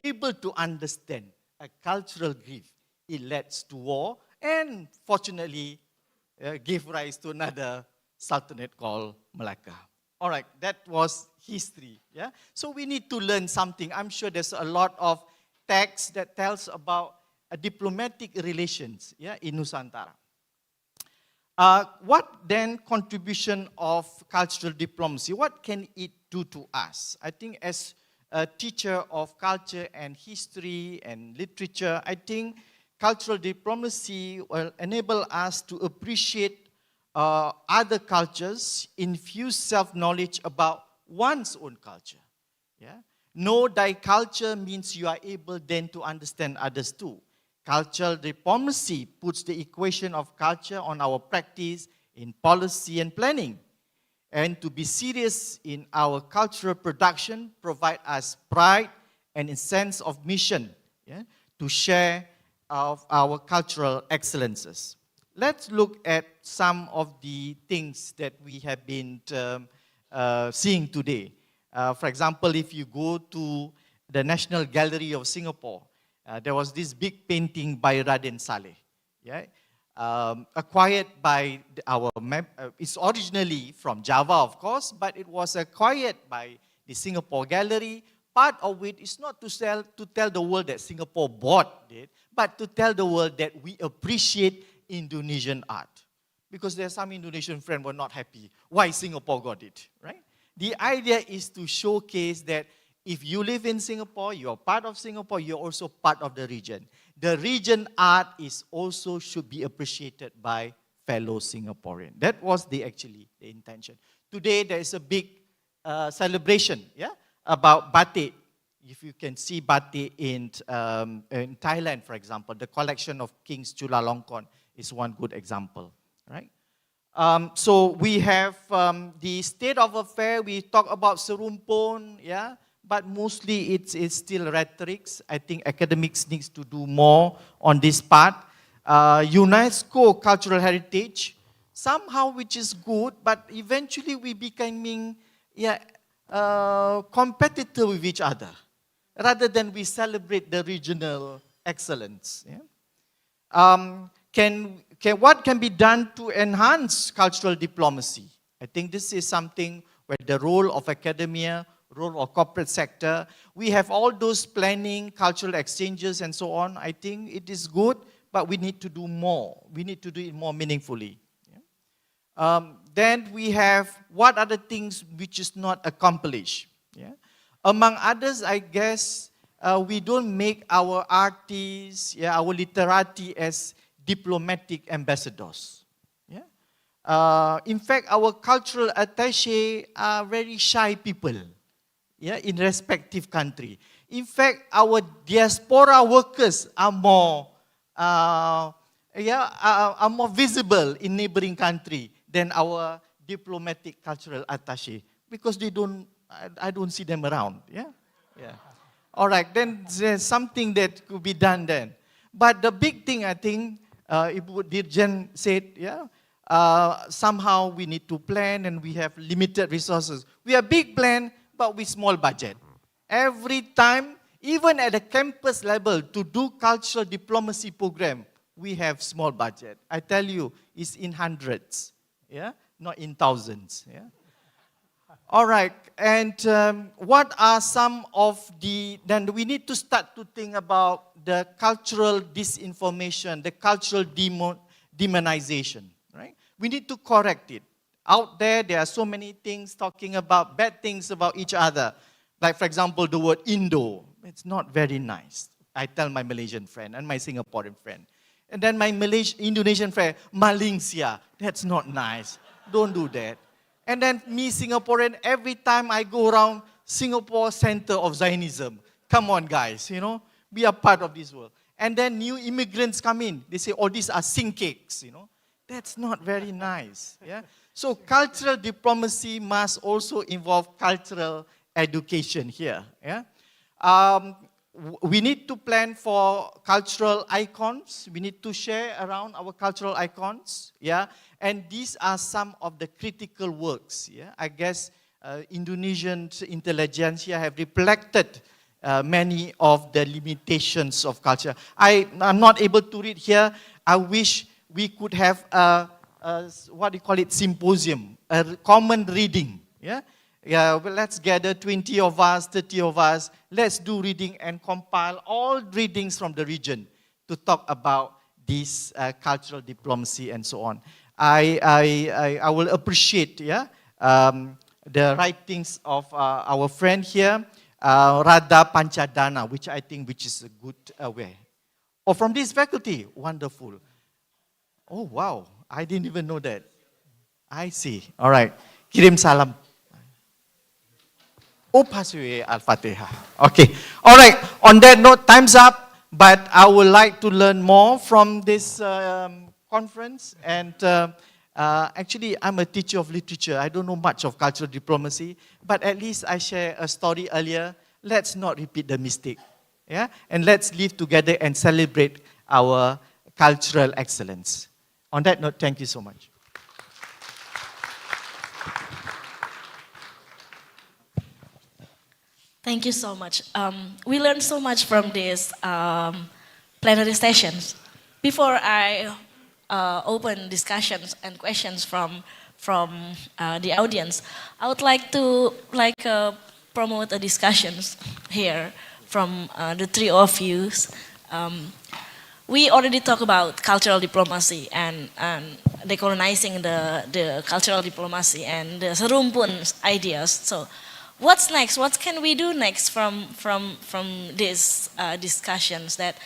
able to understand a cultural gift, it leads to war, and fortunately gave rise to another sultanate called Malacca. All right, that was history. Yeah, so we need to learn something. I'm sure there's a lot of text that tells about diplomatic relations, yeah, in Nusantara. What then contribution of cultural diplomacy? What can it do to us? I think as a teacher of culture and history and literature, I think cultural diplomacy will enable us to appreciate other cultures, infuse self-knowledge about one's own culture. Yeah? Know thy culture means you are able then to understand others too. Cultural diplomacy puts the equation of culture on our practice in policy and planning. And to be serious in our cultural production provide us pride and a sense of mission, yeah, to share of our cultural excellences. Let's look at some of the things that we have been seeing today. For example, if you go to the National Gallery of Singapore, there was this big painting by Raden Saleh, yeah? Acquired by it's originally from Java, of course, but it was acquired by the Singapore Gallery. Part of it is not to tell the world that Singapore bought it, but to tell the world that we appreciate Indonesian art. Because there are some Indonesian friends who were not happy why Singapore got it, right? The idea is to showcase that if you live in Singapore, you're part of Singapore, you're also part of the region. The region art is also should be appreciated by fellow Singaporeans. That was actually the intention. Today there is a big celebration, yeah, about batik. If you can see batik in Thailand, for example, the collection of Kings Chulalongkorn is one good example, right? So we have the state of affair. We talk about serumpun, yeah, but mostly it's still rhetorics. I think academics needs to do more on this part. UNESCO cultural heritage, somehow which is good, but eventually we becoming competitive with each other, rather than we celebrate the regional excellence. Yeah? What can be done to enhance cultural diplomacy? I think this is something where the role of academia, role of corporate sector, we have all those planning, cultural exchanges and so on. I think it is good, but we need to do more. We need to do it more meaningfully. Yeah? Then we have what are the things which is not accomplished. Yeah? Among others, I guess, we don't make our artists, our literati as diplomatic ambassadors. Yeah? In fact, our cultural attaché are very shy people, yeah, in respective country. In fact, our diaspora workers are more visible in neighboring country than our diplomatic cultural attaché, because I don't see them around. Yeah, yeah. All right, then there's something that could be done then. But the big thing, I think, Ibu Dirjen said, yeah, somehow we need to plan and we have limited resources. We have big plan, but with small budget. Every time, even at the campus level, to do cultural diplomacy program, we have small budget. I tell you, it's in hundreds, yeah, not in thousands. Yeah. All right, and what are some of then we need to start to think about the cultural disinformation, the cultural demonization, right? We need to correct it. Out there are so many things talking about bad things about each other. Like, for example, the word Indo. It's not very nice. I tell my Malaysian friend and my Singaporean friend. And then my Indonesian friend, Malaysia. That's not nice. Don't do that. And then me, Singaporean, every time I go around, Singapore center of Zionism. Come on, guys, you know, we are part of this world. And then new immigrants come in. They say, oh, these are sing cakes, you know. That's not very nice, yeah. So cultural diplomacy must also involve cultural education here, yeah. We need to plan for cultural icons. We need to share around our cultural icons, yeah. And these are some of the critical works, yeah. I guess Indonesian intelligentsia have reflected many of the limitations of culture. I'm not able to read here. I wish we could have what do you call it, symposium, a common reading, yeah. Yeah, well, let's gather 20 of us, 30 of us. Let's do reading and compile all readings from the region to talk about this cultural diplomacy and so on. I will appreciate, yeah, the writings of our friend here, Radha Panchadana, which I think is a good way. Oh, from this faculty, wonderful. Oh, wow, I didn't even know that. I see. All right, kirim salam. Oh, Pasue Al-Fatiha. Okay. All right. On that note, time's up. But I would like to learn more from this conference. And actually, I'm a teacher of literature. I don't know much of cultural diplomacy. But at least I shared a story earlier. Let's not repeat the mistake. Yeah? And let's live together and celebrate our cultural excellence. On that note, thank you so much. Thank you so much. We learned so much from these plenary sessions. Before I open discussions and questions from the audience, I would like to promote a discussions here from the three of you. We already talked about cultural diplomacy and decolonizing the cultural diplomacy and the serumpun ideas. So what's next? What can we do next from these discussions that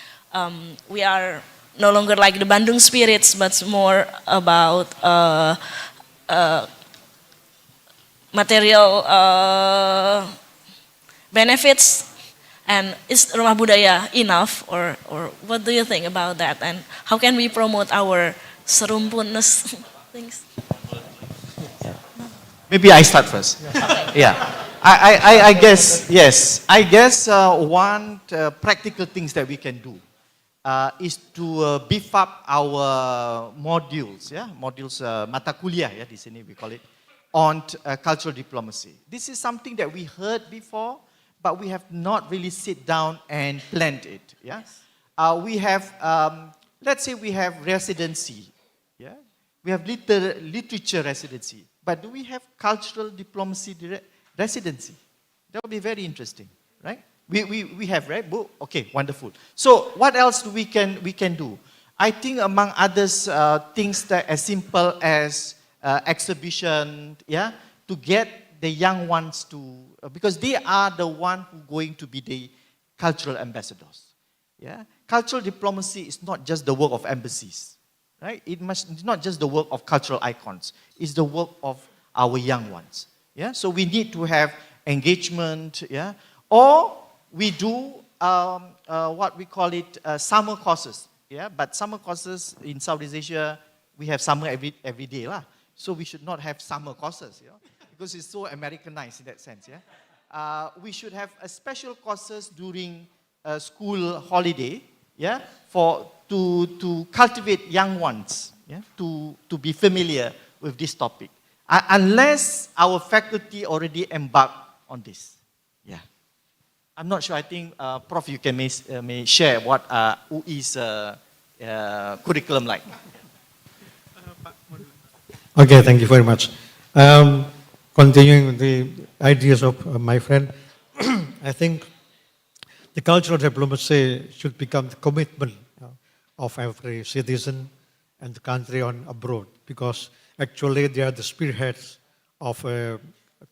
we are no longer like the Bandung spirits, but more about material benefits? And is Rumah Budaya enough, or what do you think about that? And how can we promote our serumpunness things? Maybe I start first. Yeah. I guess, yes. I guess one practical things that we can do is to beef up our modules, modules mata kuliah, di sini we call it, on cultural diplomacy. This is something that we heard before, but we have not really sit down and planned it. We have, let's say we have residency, we have literature residency, but do we have cultural diplomacy residency? That would be very interesting, right? We have, right? Okay, wonderful. So what else we can do? I think among others, things that as simple as exhibition, to get the young ones to, because they are the one who going to be the cultural ambassadors. Cultural diplomacy is not just the work of embassies, right? It's not just the work of cultural icons. It's the work of our young ones. So we need to have engagement, or we do what we call it summer courses. But summer courses in Southeast Asia, we have summer every day lah. So we should not have summer courses, because it's so Americanized in that sense. We should have a special courses during school holiday, to cultivate young ones, to be familiar with this topic. Unless our faculty already embarked on this. I'm not sure. I think, Prof, you can may share what UI's curriculum like. Okay, thank you very much. Continuing the ideas of my friend, I think the cultural diplomacy should become the commitment of every citizen and the country on abroad, because actually they are the spearheads of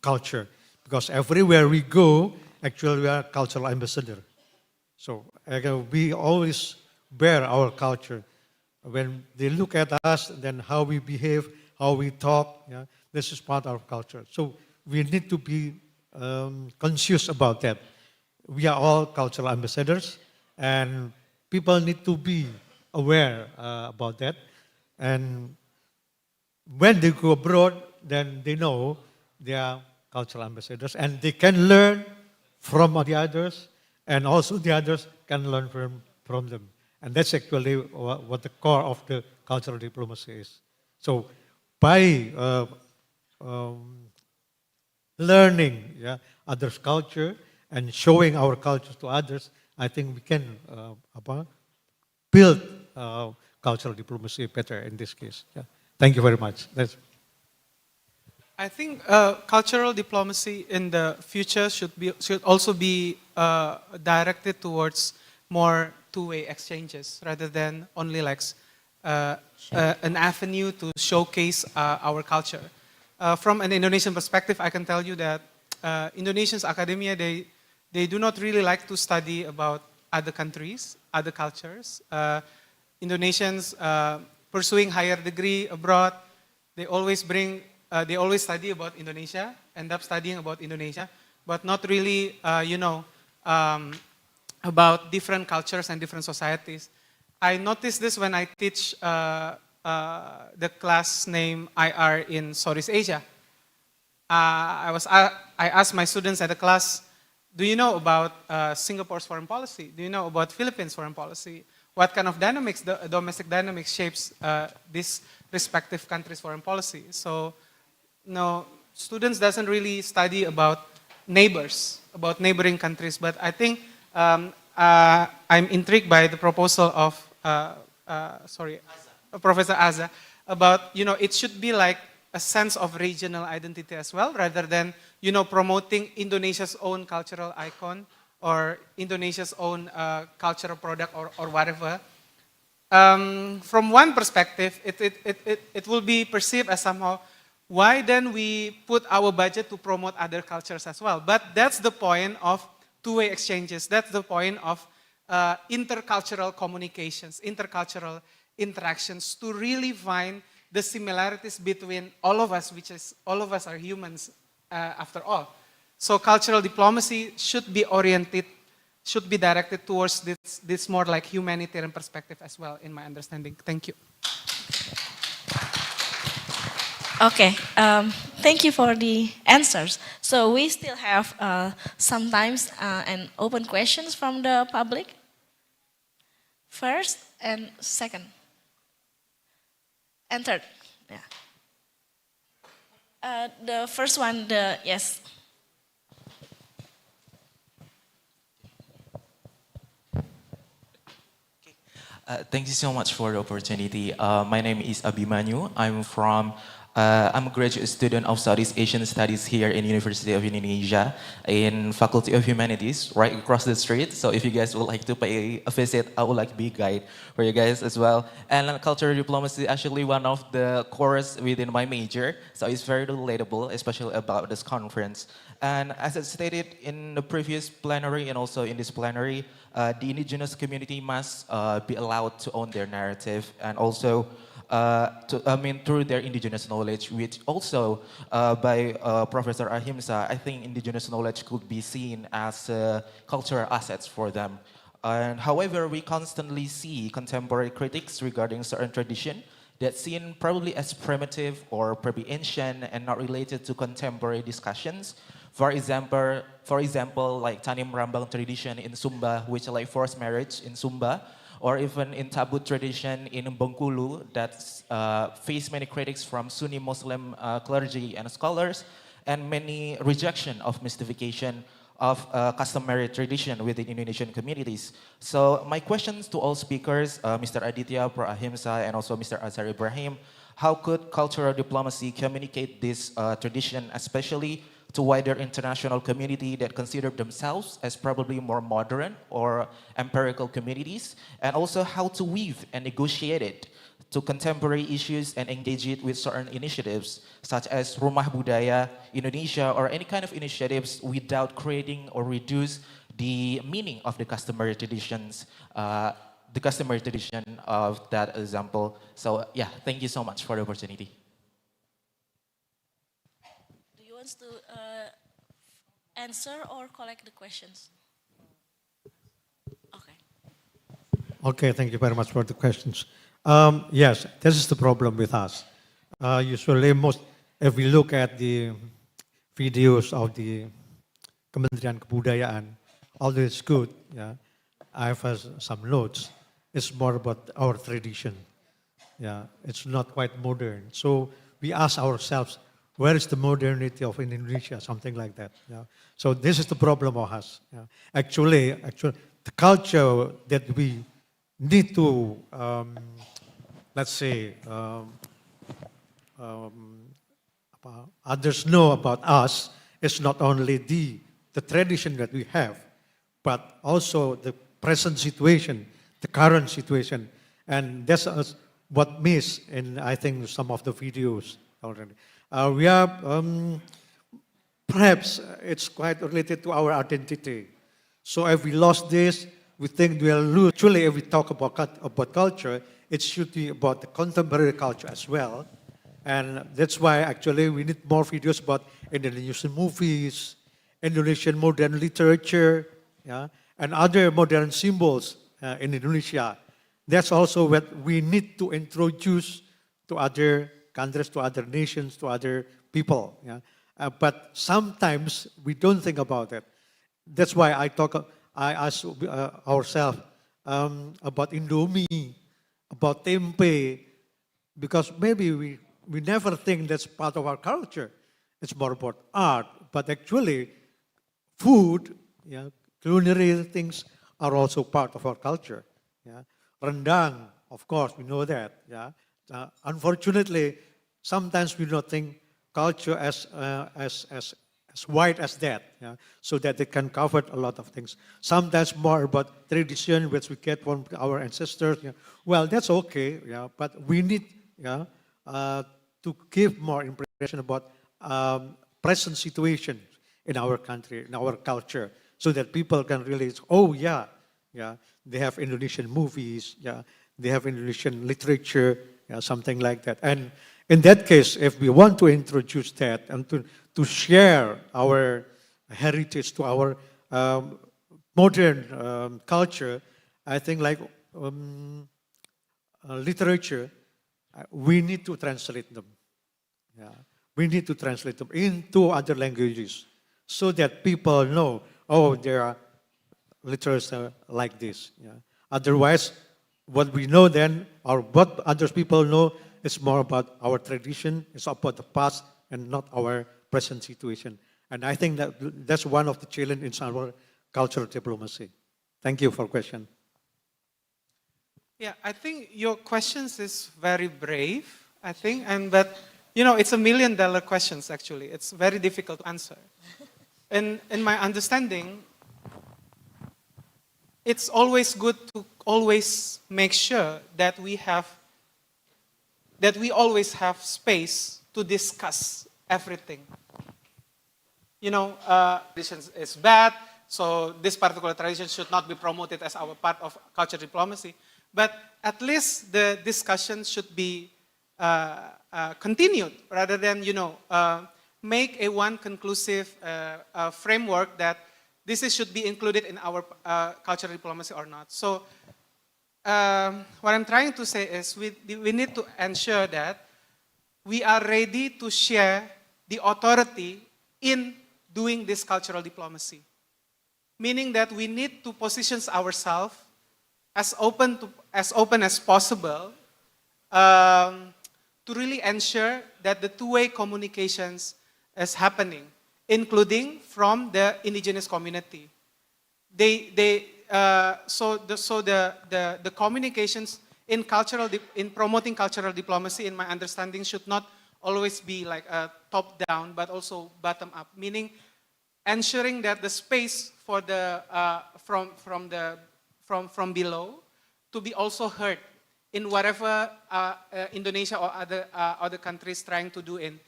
culture. Because everywhere we go, actually we are cultural ambassador. So we always bear our culture. When they look at us, then how we behave, how we talk, this is part of our culture. So we need to be conscious about that. We are all cultural ambassadors, and people need to be aware about that. And when they go abroad, then they know they are cultural ambassadors, and they can learn from the others, and also the others can learn from them. And that's actually what the core of the cultural diplomacy is. So by learning others' culture and showing our culture to others, I think we can build cultural diplomacy better in this case. Thank you very much. I think cultural diplomacy in the future should also be directed towards more two-way exchanges rather than only like an avenue to showcase our culture. From an Indonesian perspective, I can tell you that Indonesians academia, they do not really like to study about other countries, other cultures. Indonesians pursuing higher degree abroad, they always study about Indonesia, end up studying about Indonesia, but not really, about different cultures and different societies. I noticed this when I teach the class named IR in Southeast Asia. I asked my students at the class, do you know about Singapore's foreign policy? Do you know about Philippines' foreign policy? What kind of dynamics, domestic dynamics shapes these respective countries' foreign policy? So, no, students doesn't really study about neighbors, about neighboring countries. But I think I'm intrigued by the proposal of Professor Aza about, it should be like a sense of regional identity as well, rather than, promoting Indonesia's own cultural icon or Indonesia's own cultural product or whatever. From one perspective, it will be perceived as somehow, why then we put our budget to promote other cultures as well? But that's the point of two-way exchanges. That's the point of intercultural communications, intercultural interactions, to really find the similarities between all of us, which is all of us are humans after all. So cultural diplomacy should be oriented, should be directed towards this more like humanitarian perspective as well, in my understanding. Thank you. Okay, thank you for the answers. So we still have sometimes an open questions from the public. First and second. And third, yeah. The first one, yes. Thank you so much for the opportunity. My name is Abimanyu. I'm a graduate student of Southeast Asian Studies here in University of Indonesia in Faculty of Humanities, right across the street. So if you guys would like to pay a visit, I would like to be a guide for you guys as well. And cultural diplomacy is actually one of the courses within my major, so it's very relatable, especially about this conference. And as I stated in the previous plenary and also in this plenary, the indigenous community must be allowed to own their narrative and also through their indigenous knowledge, which also by Professor Ahimsa, I think indigenous knowledge could be seen as cultural assets for them. And however, we constantly see contemporary critics regarding certain tradition that's seen probably as primitive or probably ancient and not related to contemporary discussions. For example, like Tani Merambang tradition in Sumba, which like forced marriage in Sumba, or even in Tabut tradition in Bengkulu that face many critics from Sunni Muslim clergy and scholars, and many rejection of mystification of customary tradition within Indonesian communities. So my questions to all speakers, Mr. Aditya, Pro Ahimsa, and also Mr. Azhar Ibrahim, how could cultural diplomacy communicate this tradition, especially to wider international community that consider themselves as probably more modern or empirical communities, and also how to weave and negotiate it to contemporary issues and engage it with certain initiatives such as Rumah Budaya Indonesia or any kind of initiatives without creating or reduce the meaning of the customary traditions, the customary tradition of that example. So yeah, thank you so much for the opportunity. To answer or collect the questions? Okay. Okay, thank you very much for the questions. Yes, this is the problem with us. Usually, if we look at the videos of the Kementerian Kebudayaan, although it's good, yeah, I have some notes. It's more about our tradition. Yeah, it's not quite modern. So we ask ourselves, where is the modernity of Indonesia? Something like that. Yeah. So this is the problem of us. Yeah. Actually, the culture that we need to, let's say, others know about us is not only the tradition that we have, but also the present situation, the current situation, and that's what miss in I think some of the videos already. We are, perhaps it's quite related to our identity. So if we lost this, we think we'll lose. Actually, if we talk about culture, it should be about the contemporary culture as well. And that's why actually we need more videos about Indonesian movies, Indonesian modern literature, yeah, and other modern symbols in Indonesia. That's also what we need to introduce to other countries, to other nations, to other people. Yeah? But sometimes we don't think about it. That's why I ask ourselves about Indomie, about tempe, because maybe we never think that's part of our culture. It's more about art, but actually food, yeah, culinary things are also part of our culture. Yeah. Rendang, of course, we know that. Yeah. Unfortunately, sometimes we don't think culture as wide as that, yeah, so that it can cover a lot of things. Sometimes more about tradition, which we get from our ancestors. Yeah. Well, that's okay, yeah, but we need, yeah, to give more impression about present situation in our country, in our culture, so that people can really, oh yeah, yeah, they have Indonesian movies, yeah, they have Indonesian literature, yeah, something like that. And in that case, if we want to introduce that and to share our heritage to our modern culture, I think like literature, we need to translate them. Yeah. We need to translate them into other languages so that people know, oh, there are literature like this. Yeah. Otherwise, what we know then, or what other people know, is more about our tradition, it's about the past, and not our present situation. And I think that that's one of the challenges in our cultural diplomacy. Thank you for the question. Yeah, I think your questions is very brave, I think, but you know, it's $1,000,000 questions actually. It's very difficult to answer. And in my understanding, it's always good to always make sure that we always have space to discuss everything. You know, tradition is bad, so this particular tradition should not be promoted as our part of culture diplomacy. But at least the discussion should be continued rather than, you know, make a one conclusive framework that should be included in our cultural diplomacy or not. So what I'm trying to say is we need to ensure that we are ready to share the authority in doing this cultural diplomacy. Meaning that we need to position ourselves as open as possible to really ensure that the two-way communications is happening, including from the indigenous community. So the communications in promoting cultural diplomacy, in my understanding, should not always be like a top-down, but also bottom-up. Meaning, ensuring that the space for the from below to be also heard in whatever Indonesia or other countries trying to do in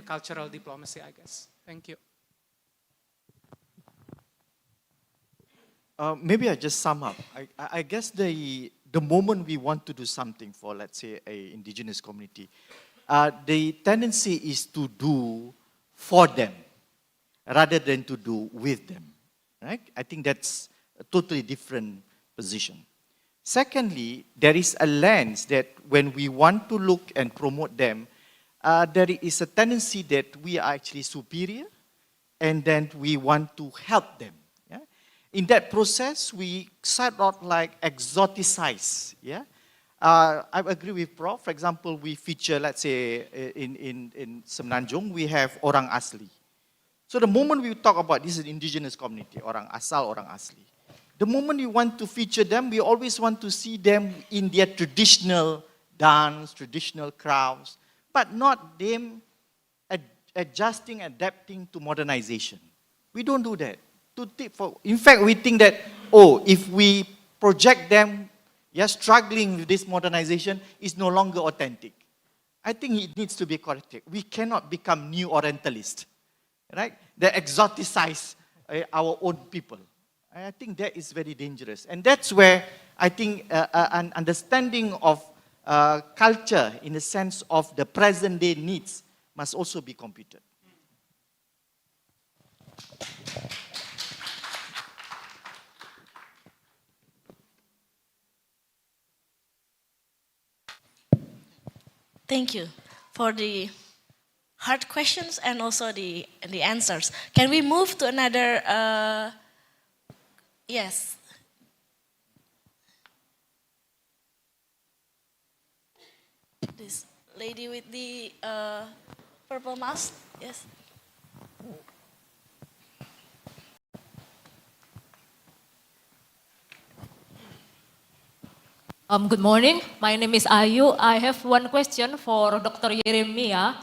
cultural diplomacy, I guess. Thank you. Maybe I just sum up. I guess the moment we want to do something for, let's say, a indigenous community, the tendency is to do for them rather than to do with them, right? I think that's a totally different position. Secondly, there is a lens that when we want to look and promote them, there is a tendency that we are actually superior and then we want to help them. Yeah? In that process, we sort of like exoticize. Yeah? I agree with Prof. For example, we feature, let's say, in Semenanjung, we have Orang Asli. So the moment we talk about this is an indigenous community, Orang Asal, Orang Asli, the moment we want to feature them, we always want to see them in their traditional dance, traditional crafts, but not them adjusting, adapting to modernization. We don't do that. In fact, we think that, oh, if we project them, struggling with this modernization, is no longer authentic. I think it needs to be corrected. We cannot become new Orientalists, right? They exoticize our own people. I think that is very dangerous. And that's where I think an understanding of culture in the sense of the present day needs must also be computed. Thank you for the hard questions and also the answers. Can we move to another? Yes. This lady with the purple mask. Yes. Good morning. My name is Ayu. I have one question for Dr. Yeremia.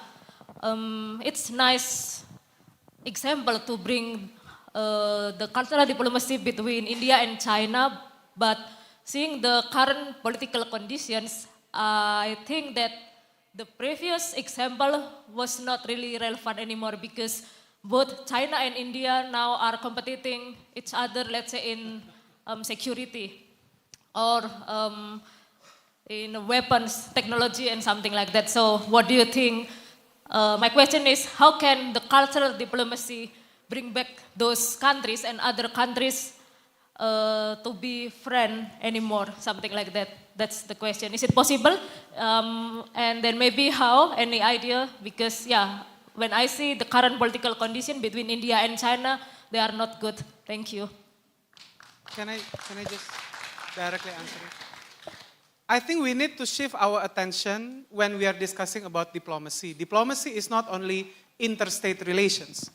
It's nice example to bring the cultural diplomacy between India and China, but seeing the current political conditions, I think that the previous example was not really relevant anymore because both China and India now are competing each other, let's say in security or in weapons, technology and something like that. So what do you think? My question is, how can the cultural diplomacy bring back those countries and other countries to be friend anymore, something like that? That's the question. Is it possible? And then maybe how, any idea? Because yeah, when I see the current political condition between India and China, they are not good. Thank you. Can I just directly answer it? I think we need to shift our attention when we are discussing about diplomacy. Diplomacy is not only interstate relations,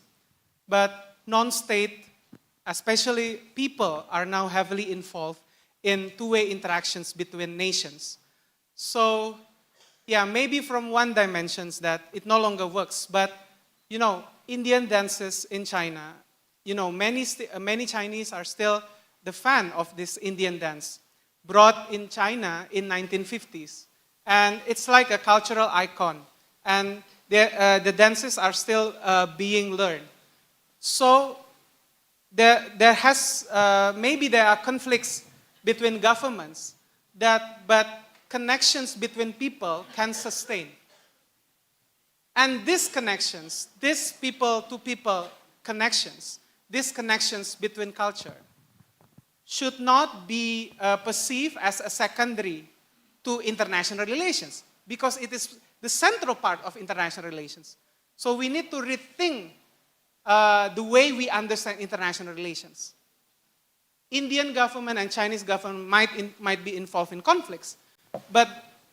but non-state, especially people, are now heavily involved in two-way interactions between nations. So, yeah, maybe from one dimension that it no longer works, but, you know, Indian dances in China, you know, many Chinese are still the fan of this Indian dance, brought in China in 1950s. And it's like a cultural icon. And the dances are still being learned. So maybe there are conflicts between governments, but connections between people can sustain. And these connections, these people-to-people connections, these connections between culture, should not be perceived as a secondary to international relations, because it is the central part of international relations. So we need to rethink the way we understand international relations. Indian government and Chinese government might be involved in conflicts, but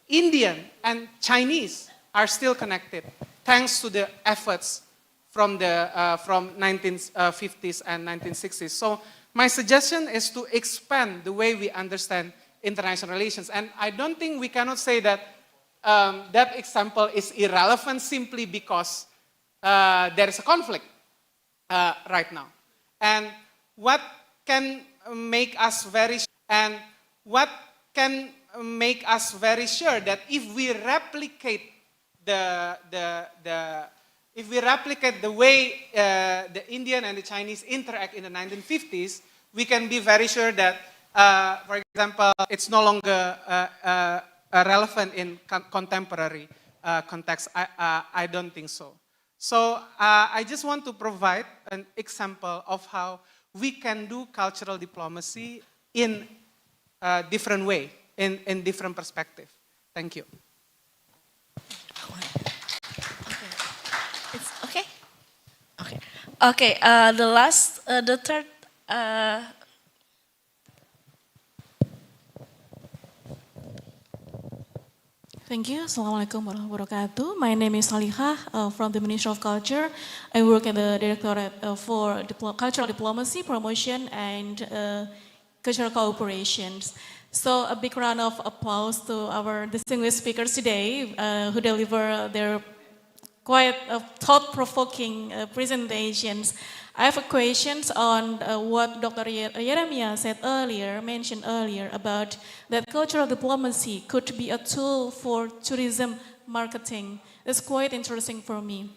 Indian and Chinese are still connected thanks to the efforts from 1950s and 1960s. So my suggestion is to expand the way we understand international relations. And I don't think we cannot say that that example is irrelevant simply because there is a conflict right now. And what can make us very sure that if we replicate the way the Indian and the Chinese interact in the 1950s, we can be very sure that, for example, it's no longer relevant in contemporary context. I don't think so. So I just want to provide an example of how we can do cultural diplomacy in a different way, in different perspective. Thank you. It's okay? Okay. Okay, the third, Thank you. Assalamualaikum warahmatullahi wabarakatuh. My name is Salihah from the Ministry of Culture. I work at the Directorate for Cultural Diplomacy, Promotion, and Cultural Cooperations. So a big round of applause to our distinguished speakers today who deliver their quite thought-provoking presentations. I have a questions on what Dr. Yeremia mentioned earlier about that cultural diplomacy could be a tool for tourism marketing. It's quite interesting for me,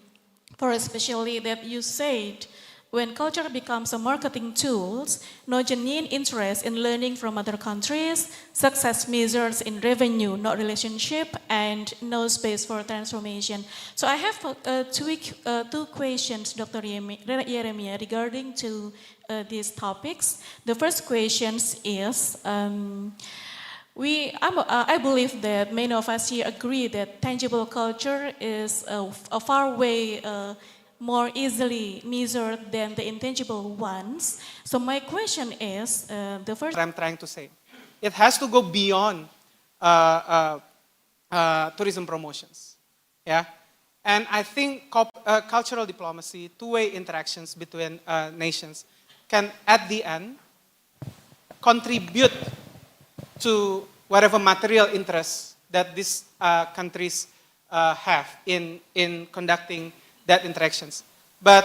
for especially that you said when culture becomes a marketing tool, no genuine interest in learning from other countries, success measures in revenue, not relationship, and no space for transformation. So I have two questions, Dr. Yeremia, regarding to these topics. The first question is, I believe that many of us here agree that tangible culture is a far way more easily measured than the intangible ones. So my question is, the first... I'm trying to say, it has to go beyond tourism promotions, yeah? And I think cultural diplomacy, two-way interactions between nations can, at the end, contribute to whatever material interests that these countries have in conducting that interactions. But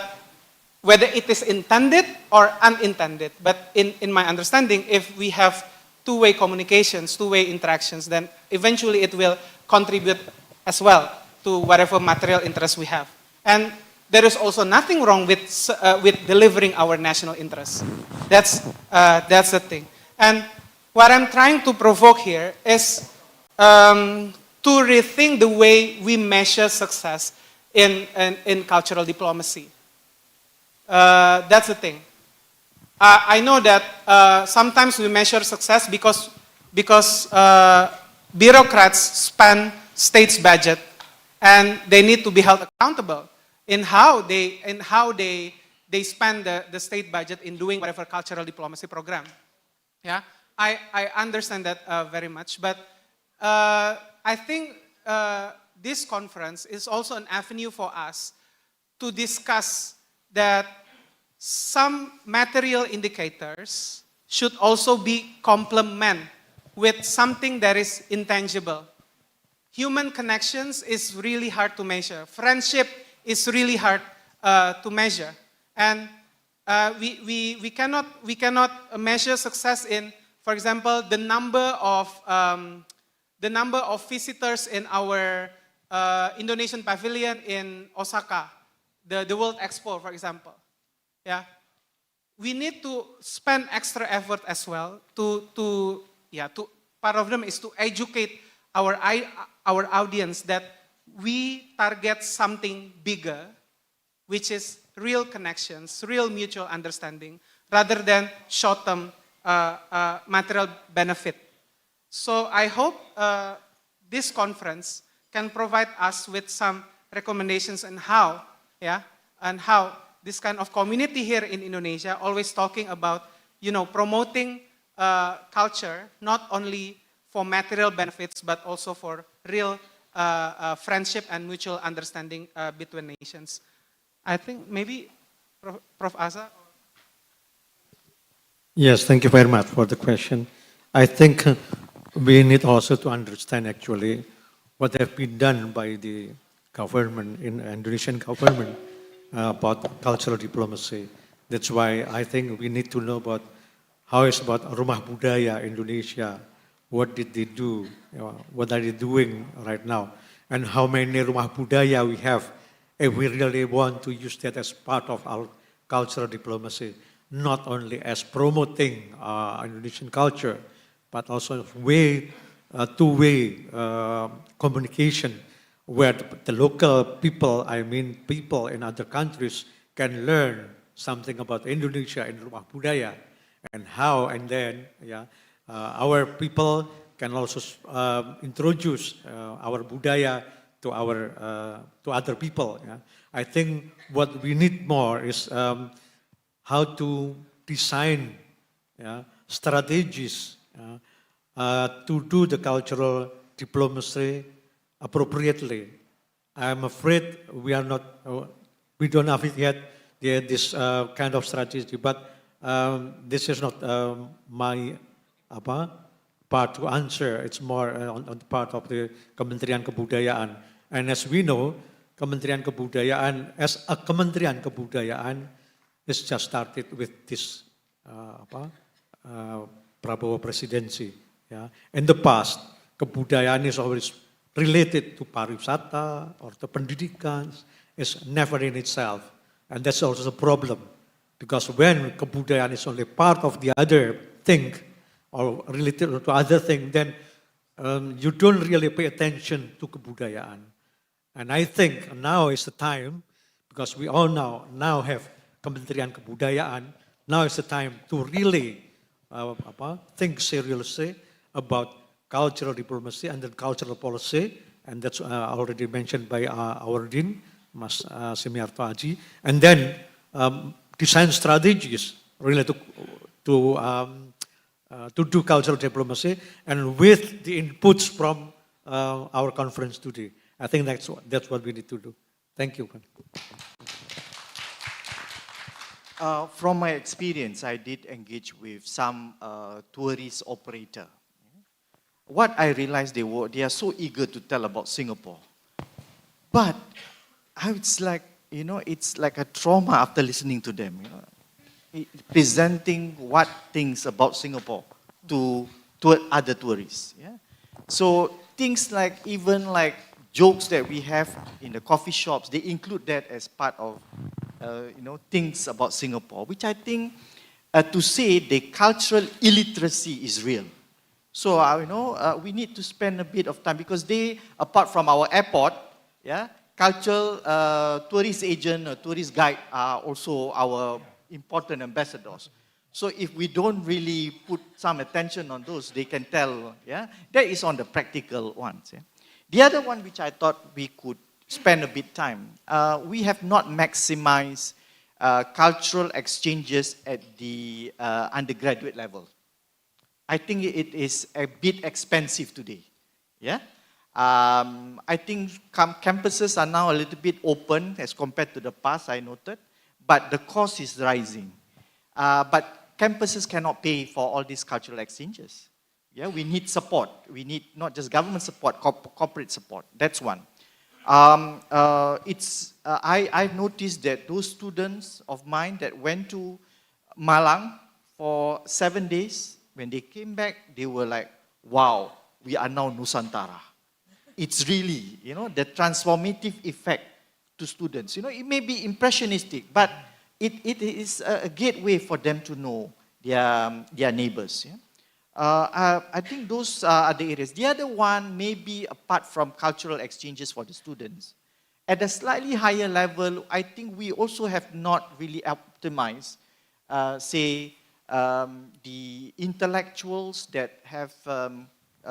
whether it is intended or unintended, but in my understanding, if we have two-way communications, two-way interactions, then eventually it will contribute as well to whatever material interests we have. And there is also nothing wrong with delivering our national interests. That's the thing. And what I'm trying to provoke here is to rethink the way we measure success in cultural diplomacy. That's the thing. I know that sometimes we measure success because bureaucrats spend state's budget and they need to be held accountable in how they spend the state budget in doing whatever cultural diplomacy program. Yeah, I understand that very much, but I think this conference is also an avenue for us to discuss that some material indicators should also be complement with something that is intangible. Human connections is really hard to measure. Friendship is really hard to measure. And we cannot measure success in, for example, the number of visitors in our Indonesian pavilion in Osaka, the World Expo, for example. Yeah, we need to spend extra effort as well to part of them is to educate our audience that we target something bigger, which is real connections, real mutual understanding, rather than short-term material benefit. So I hope this conference can provide us with some recommendations on how, this kind of community here in Indonesia, always talking about, promoting culture, not only for material benefits, but also for real friendship and mutual understanding between nations. I think maybe Prof. Asa? Yes, thank you very much for the question. I think we need also to understand actually what has been done by the government, in Indonesian government, about cultural diplomacy. That's why I think we need to know about how it's about Rumah Budaya Indonesia. What did they do? What are they doing right now? And how many Rumah Budaya we have if we really want to use that as part of our cultural diplomacy, not only as promoting Indonesian culture, but also two-way communication where the local people, I mean people in other countries, can learn something about Indonesia and Rumah Budaya and how, and then our people can also introduce our budaya to other people. Yeah? I think what we need more is how to design strategies to do the cultural diplomacy appropriately. I'm afraid we don't have it yet, this kind of strategy, but this is not my part to answer. It's more on the part of the Kementerian Kebudayaan. And as we know, Kementerian Kebudayaan, as a Kementerian Kebudayaan, is just started with this Prabowo presidency. Yeah. In the past, kebudayaan is always related to pariwisata or to pendidikan. It's never in itself. And that's also the problem. Because when kebudayaan is only part of the other thing, or related to other thing, then you don't really pay attention to kebudayaan. And I think now is the time, because we all now have Kementerian Kebudayaan, now is the time to really think seriously about cultural diplomacy and then cultural policy, and that's already mentioned by our Dean, Mas Semiarto Aji, and then design strategies related to do cultural diplomacy, and with the inputs from our conference today. I think that's what we need to do. Thank you. From my experience, I did engage with some tourist operator. what I realized they are so eager to tell about Singapore. But it's like, it's like a trauma after listening to them, presenting what things about Singapore to other tourists. Yeah? So things like, even like jokes that we have in the coffee shops, they include that as part of, things about Singapore, which I think to say the cultural illiteracy is real. So, we need to spend a bit of time because they, apart from our airport, yeah, cultural tourist agent or tourist guide are also our important ambassadors. So if we don't really put some attention on those, they can tell, yeah, that is on the practical ones. Yeah. The other one which I thought we could spend a bit time, we have not maximized cultural exchanges at the undergraduate level. I think it is a bit expensive today. Yeah, I think campuses are now a little bit open as compared to the past, I noted, but the cost is rising. But campuses cannot pay for all these cultural exchanges. Yeah, we need support. We need not just government support, corporate support. That's one. I've noticed that those students of mine that went to Malang for 7 days, when they came back, they were like, wow, we are now Nusantara. It's really, the transformative effect to students. It may be impressionistic, but it is a gateway for them to know their neighbors. Yeah? I think those are the areas. The other one may be apart from cultural exchanges for the students. At a slightly higher level, I think we also have not really optimized, the intellectuals that have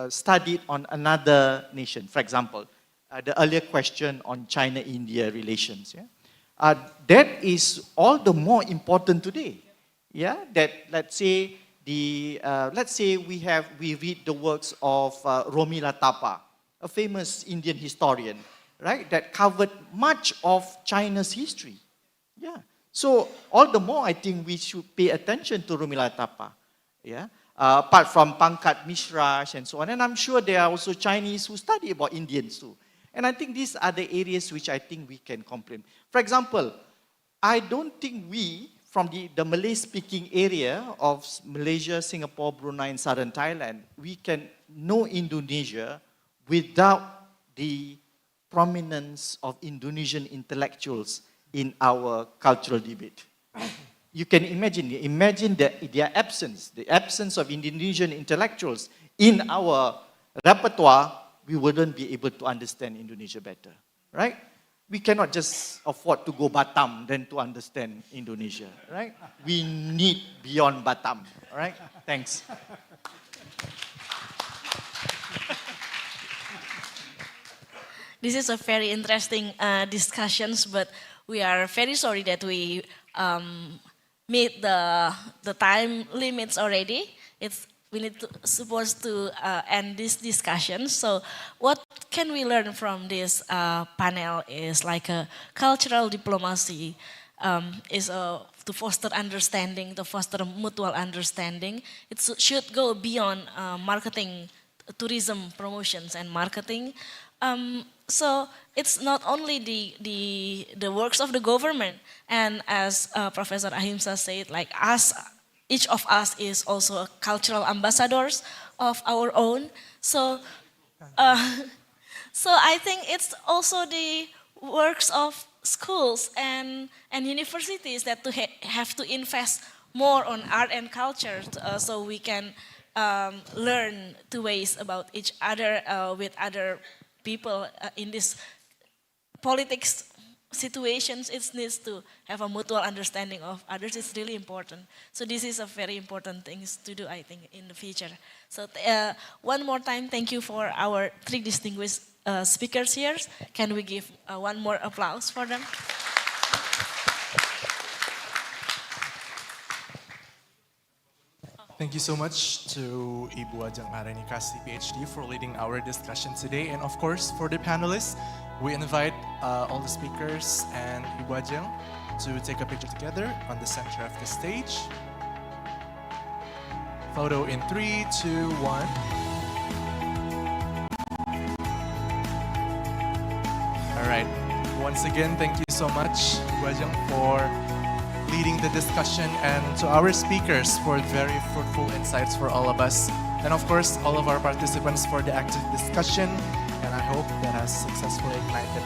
studied on another nation. For example, the earlier question on China-India relations. Yeah? That is all the more important today. Yeah, that let's say we read the works of Romila Thapa, a famous Indian historian, right? That covered much of China's history. Yeah. So all the more, I think we should pay attention to Romila Thapa. Yeah. Apart from Pangkat Mishra and so on, and I'm sure there are also Chinese who study about Indians too. And I think these are the areas which I think we can complement. For example, I don't think we, from the Malay-speaking area of Malaysia, Singapore, Brunei, and Southern Thailand, we can know Indonesia without the prominence of Indonesian intellectuals in our cultural debate. You can imagine their absence, the absence of Indonesian intellectuals in our repertoire, we wouldn't be able to understand Indonesia better, right? We cannot just afford to go Batam then to understand Indonesia, right? We need beyond Batam, all right? Thanks. This is a very interesting discussions, but we are very sorry that we meet the time limits already. We supposed to end this discussion. So what can we learn from this panel is like a cultural diplomacy is to foster understanding, to foster mutual understanding. It should go beyond marketing, tourism promotions and marketing. So it's not only the works of the government, and as Professor Ahimsa said, like us, each of us is also a cultural ambassadors of our own. So, so I think it's also the works of schools and universities that have to invest more on art and culture, so we can learn two ways about each other with other people in this politics situations. It needs to have a mutual understanding of others. It's really important. So this is a very important thing to do, I think, in the future. So one more time, thank you for our three distinguished speakers here. Can we give one more applause for them? Thank you so much to Ibu Ajeng Aranikasi, PhD, for leading our discussion today. And of course, for the panelists, we invite all the speakers and Ibu Ajeng to take a picture together on the center of the stage. Photo in 3, 2, 1. once again, thank you so much, Bu Ajeng, for leading the discussion, and to our speakers for very fruitful insights for all of us. And of course, all of our participants for the active discussion, and I hope that has successfully ignited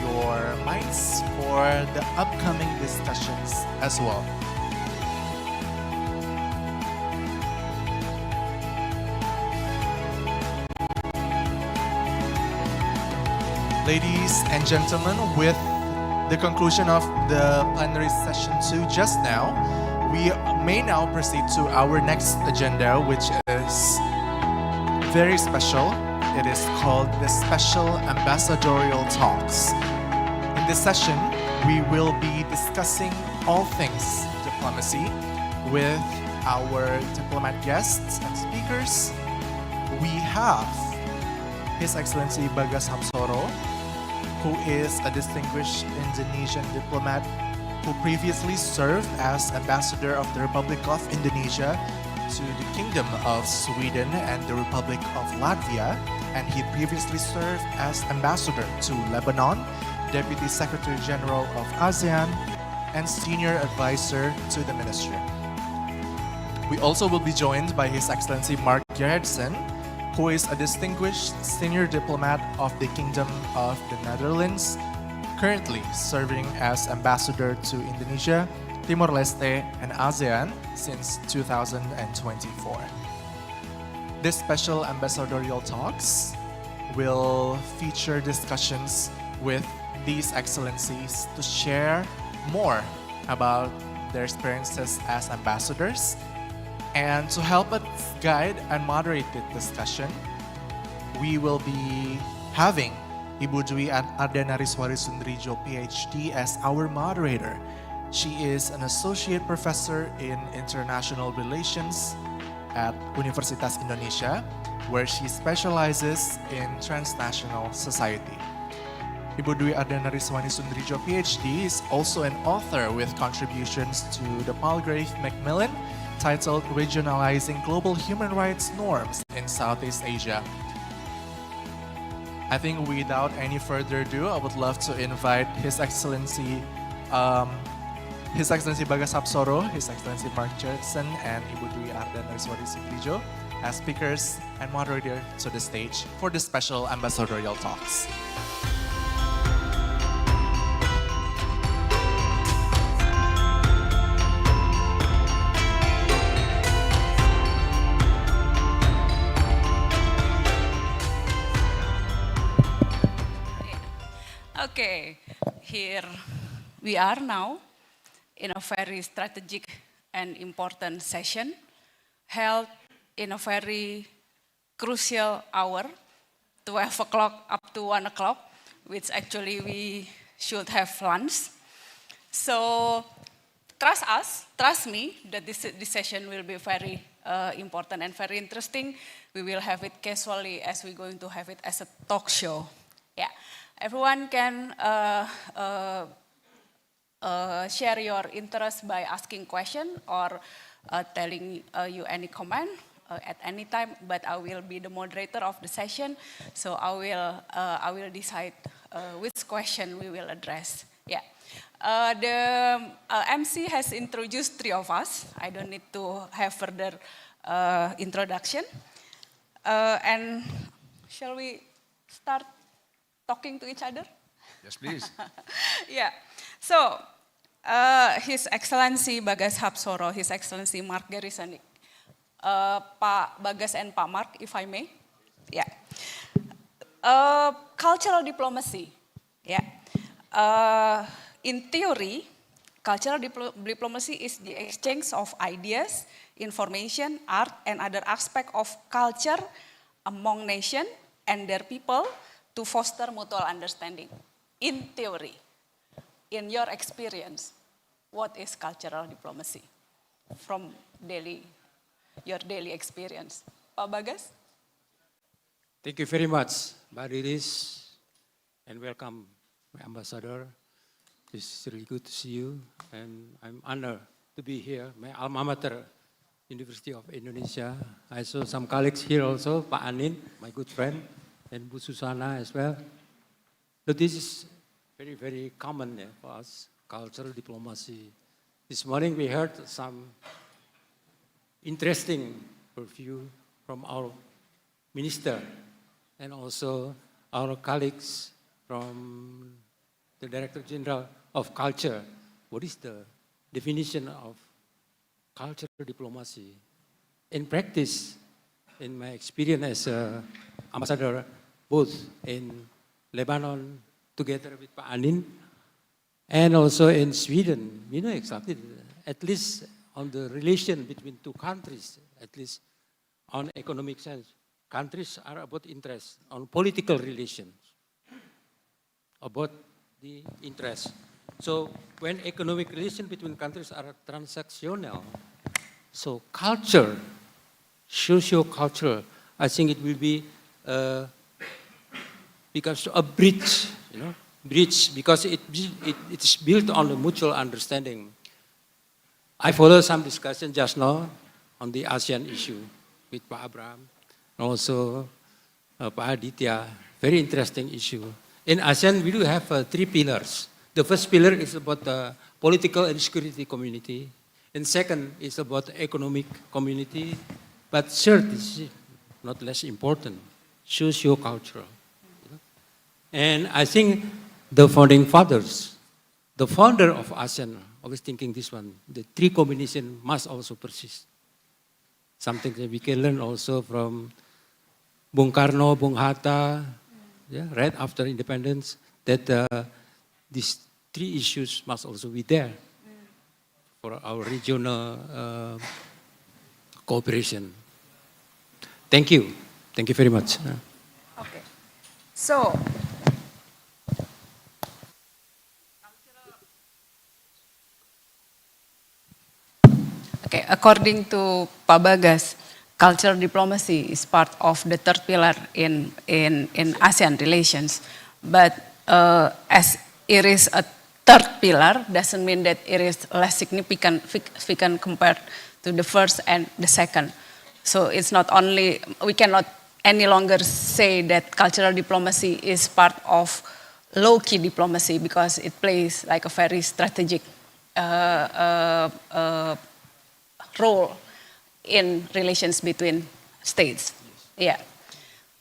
your minds for the upcoming discussions as well. Ladies and gentlemen, with the conclusion of the plenary session 2 just now, we may now proceed to our next agenda, which is very special. It is called the Special Ambassadorial Talks. In this session, we will be discussing all things diplomacy with our diplomat guests and speakers. We have His Excellency Bagas Hapsoro, who is a distinguished Indonesian diplomat who previously served as Ambassador of the Republic of Indonesia to the Kingdom of Sweden and the Republic of Latvia, and he previously served as Ambassador to Lebanon, Deputy Secretary General of ASEAN, and Senior Advisor to the Ministry. We also will be joined by His Excellency Mark Gerhardsen, who is a distinguished senior diplomat of the Kingdom of the Netherlands, currently serving as Ambassador to Indonesia, Timor-Leste, and ASEAN since 2024. This special ambassadorial talks will feature discussions with these excellencies to share more about their experiences as ambassadors. And to help us guide and moderate the discussion, we will be having Ibu Dwi Ardana Riswari Sundrijo, PhD, as our moderator. She is an associate professor in international relations at Universitas Indonesia, where she specializes in transnational society. Ibu Dwi Ardana Riswari Sundrijo, PhD, is also an author with contributions to the Palgrave Macmillan titled Regionalizing Global Human Rights Norms in Southeast Asia. I think without any further ado, I would love to invite His Excellency Bagas Hapsoro, His Excellency Mark Gerhardsen, and Ibu Dwi Ardana Riswari Sundrijo as speakers and moderator to the stage for the special ambassadorial talks. Okay, here we are now in a very strategic and important session held in a very crucial hour, 12 o'clock up to 1 o'clock, which actually we should have lunch. So trust us, trust me, that this session will be very important and very interesting. We will have it casually as we're going to have it as a talk show. Yeah. Everyone can share your interest by asking question or telling you any comment at any time, but I will be the moderator of the session, so I will decide which question we will address. Yeah. The MC has introduced 3 of us. I don't need to have further introduction. And shall we start talking to each other? Yes, please. Yeah. So, His Excellency Bagas Hapsoro, His Excellency Mark Gerhardsen, Pak Bagas and Pak Mark, if I may. Yeah. Cultural diplomacy. Yeah. In theory, cultural diplomacy is the exchange of ideas, information, art, and other aspects of culture among nations and their people to foster mutual understanding. In theory, in your experience, what is cultural diplomacy from your daily experience? Pak Bagas? Thank you very much, Mbak Riris, and welcome, my ambassador. It's really good to see you, and I'm honored to be here, my alma mater, University of Indonesia. I saw some colleagues here also, Pak Anin, my good friend, and Bu Susana as well. So this is very, very common for us, cultural diplomacy. This morning we heard some interesting review from our minister and also our colleagues from the Director General of Culture. What is the definition of cultural diplomacy? In practice, in my experience as an ambassador, both in Lebanon together with Pak Anin, and also in Sweden, we know exactly, at least on the relation between two countries, at least on economic sense, countries are about interest, on political relations, about the interest. So when economic relations between countries are transactional, so culture, socio-culture, I think it will be becomes a bridge, bridge because it is built on a mutual understanding. I follow some discussion just now on the ASEAN issue with Pak Abraham, and also Pak Aditya, very interesting issue. In ASEAN, we do have 3 pillars. The first pillar is about the political and security community. And second is about the economic community. But third is not less important, socio-cultural. And I think the founding fathers, the founder of ASEAN, always thinking this one, the 3 combination must also persist. Something that we can learn also from Bung Karno, Bung Hatta, right after independence, that these 3 issues must also be there for our regional cooperation. Thank you. Thank you very much. Okay. So, okay, according to Pak Bagas, cultural diplomacy is part of the 3rd pillar in ASEAN relations. But as it is a 3rd pillar, doesn't mean that it is less significant compared to the 1st and the 2nd. So it's not only, we cannot any longer say that cultural diplomacy is part of low-key diplomacy because it plays like a very strategic role in relations between states. Yeah.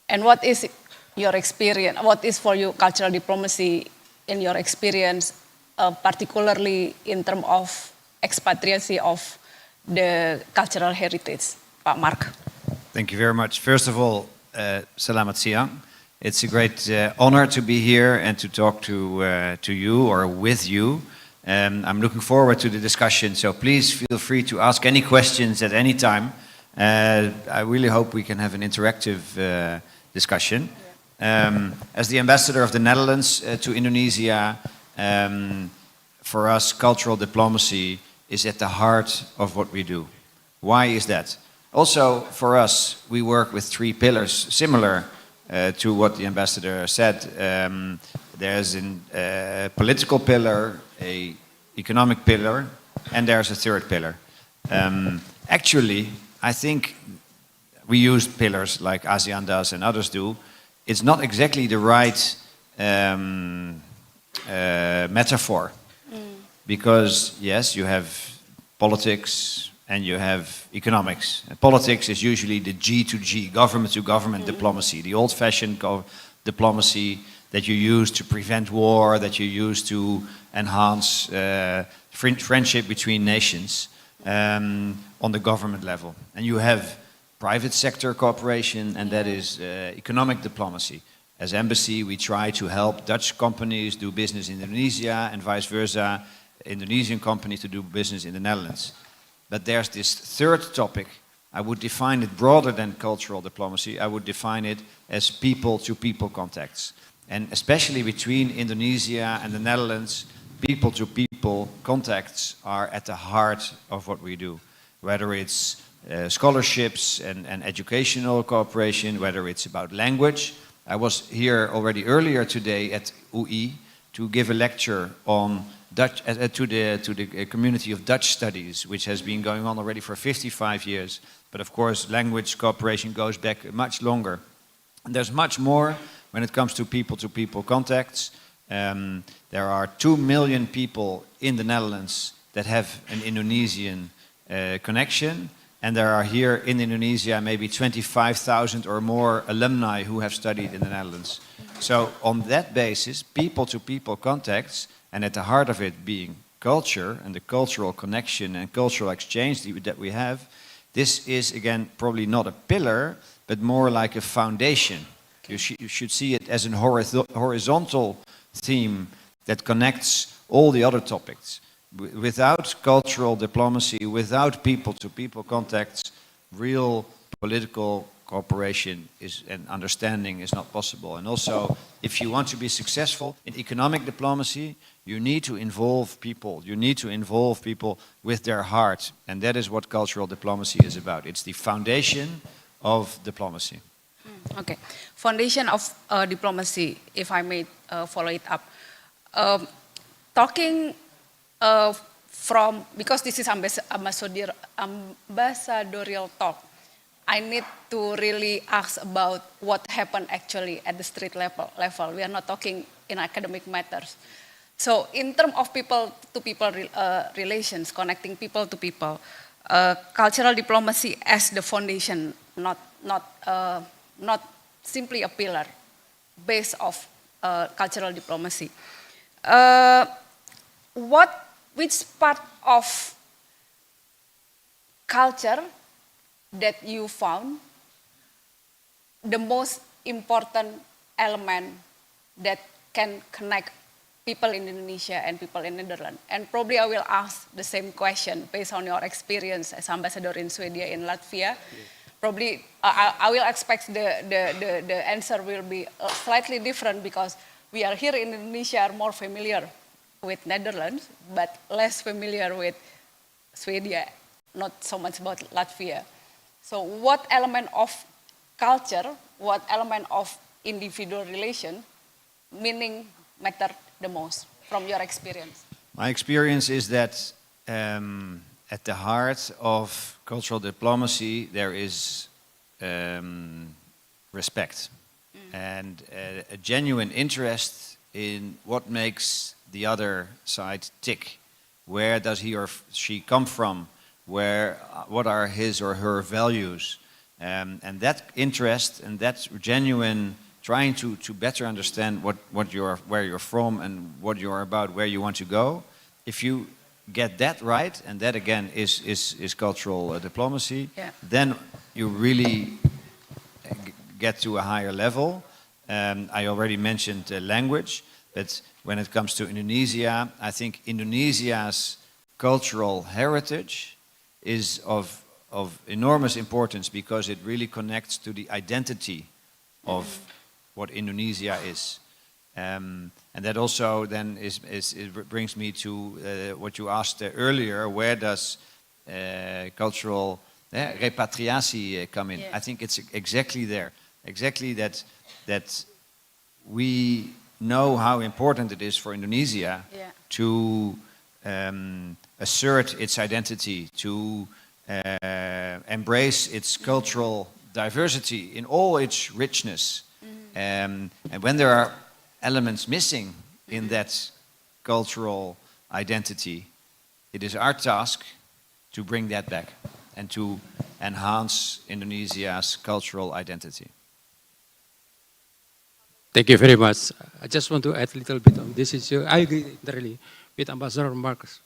And what is your experience, what is for you cultural diplomacy in your experience, particularly in terms of expatriation of the cultural heritage? Pak Mark. Thank you very much. First of all, Selamat Siang. It's a great honor to be here and to talk to you or with you. I'm looking forward to the discussion, so please feel free to ask any questions at any time. I really hope we can have an interactive discussion. As the ambassador of the Netherlands to Indonesia, for us, cultural diplomacy is at the heart of what we do. Why is that? Also, for us, we work with 3 pillars, similar to what the ambassador said. There's a political pillar, an economic pillar, and there's a 3rd pillar. Actually, I think we use pillars like ASEAN does and others do. It's not exactly the right metaphor. Because, yes, you have politics and you have economics. And politics is usually the G to G, government to government diplomacy, the old-fashioned diplomacy that you use to prevent war, that you use to enhance friendship between nations on the government level. And you have private sector cooperation, and that is economic diplomacy. As embassy, we try to help Dutch companies do business in Indonesia and vice versa, Indonesian companies to do business in the Netherlands. But there's this 3rd topic. I would define it broader than cultural diplomacy. I would define it as people-to-people contacts. And especially between Indonesia and the Netherlands, people-to-people contacts are at the heart of what we do. Whether it's scholarships and educational cooperation, whether it's about language. I was here already earlier today at UI to give a lecture on Dutch, to the community of Dutch studies, which has been going on already for 55 years. But of course, language cooperation goes back much longer. There's much more when it comes to people-to-people contacts. There are 2 million people in the Netherlands that have an Indonesian connection, and there are here in Indonesia maybe 25,000 or more alumni who have studied in the Netherlands. So on that basis, people-to-people contacts, and at the heart of it being culture and the cultural connection and cultural exchange that we have, this is again probably not a pillar, but more like a foundation. You should see it as a horizontal theme that connects all the other topics. Without cultural diplomacy, without people-to-people contacts, real political cooperation and understanding is not possible. And also, if you want to be successful in economic diplomacy, you need to involve people. You need to involve people with their heart. And that is what cultural diplomacy is about. It's the foundation of diplomacy. Okay. Foundation of diplomacy, if I may follow it up. Talking because this is ambassadorial talk, I need to really ask about what happened actually at the street level. We are not talking in academic matters. So in terms of people-to-people relations, connecting people to people, cultural diplomacy as the foundation, not simply a pillar, base of cultural diplomacy. Which part of culture that you found the most important element that can connect people in Indonesia and people in Netherlands? And probably I will ask the same question based on your experience as ambassador in Sweden and Latvia. Probably I will expect the answer will be slightly different because we are here in Indonesia are more familiar with Netherlands, but less familiar with Sweden, not so much about Latvia. So what element of culture, what element of individual relation, meaning matter the most from your experience? My experience is that at the heart of cultural diplomacy there is respect and a genuine interest in what makes the other side tick. Where does he or she come from? What are his or her values? And that interest and that genuine trying to better understand where you're from and what you're about, where you want to go. If you get that right, and that again is cultural diplomacy, then you really get to a higher level. I already mentioned language, but when it comes to Indonesia, I think Indonesia's cultural heritage is of enormous importance because it really connects to the identity of what Indonesia is. And that also then brings me to what you asked earlier, where does cultural repatriation come in? I think it's exactly there. Exactly that we know how important it is for Indonesia to assert its identity, to embrace its cultural diversity in all its richness. And when there are elements missing in that cultural identity, it is our task to bring that back and to enhance Indonesia's cultural identity. Thank you very much. I just want to add a little bit on this issue. I agree entirely with Ambassador Marcus.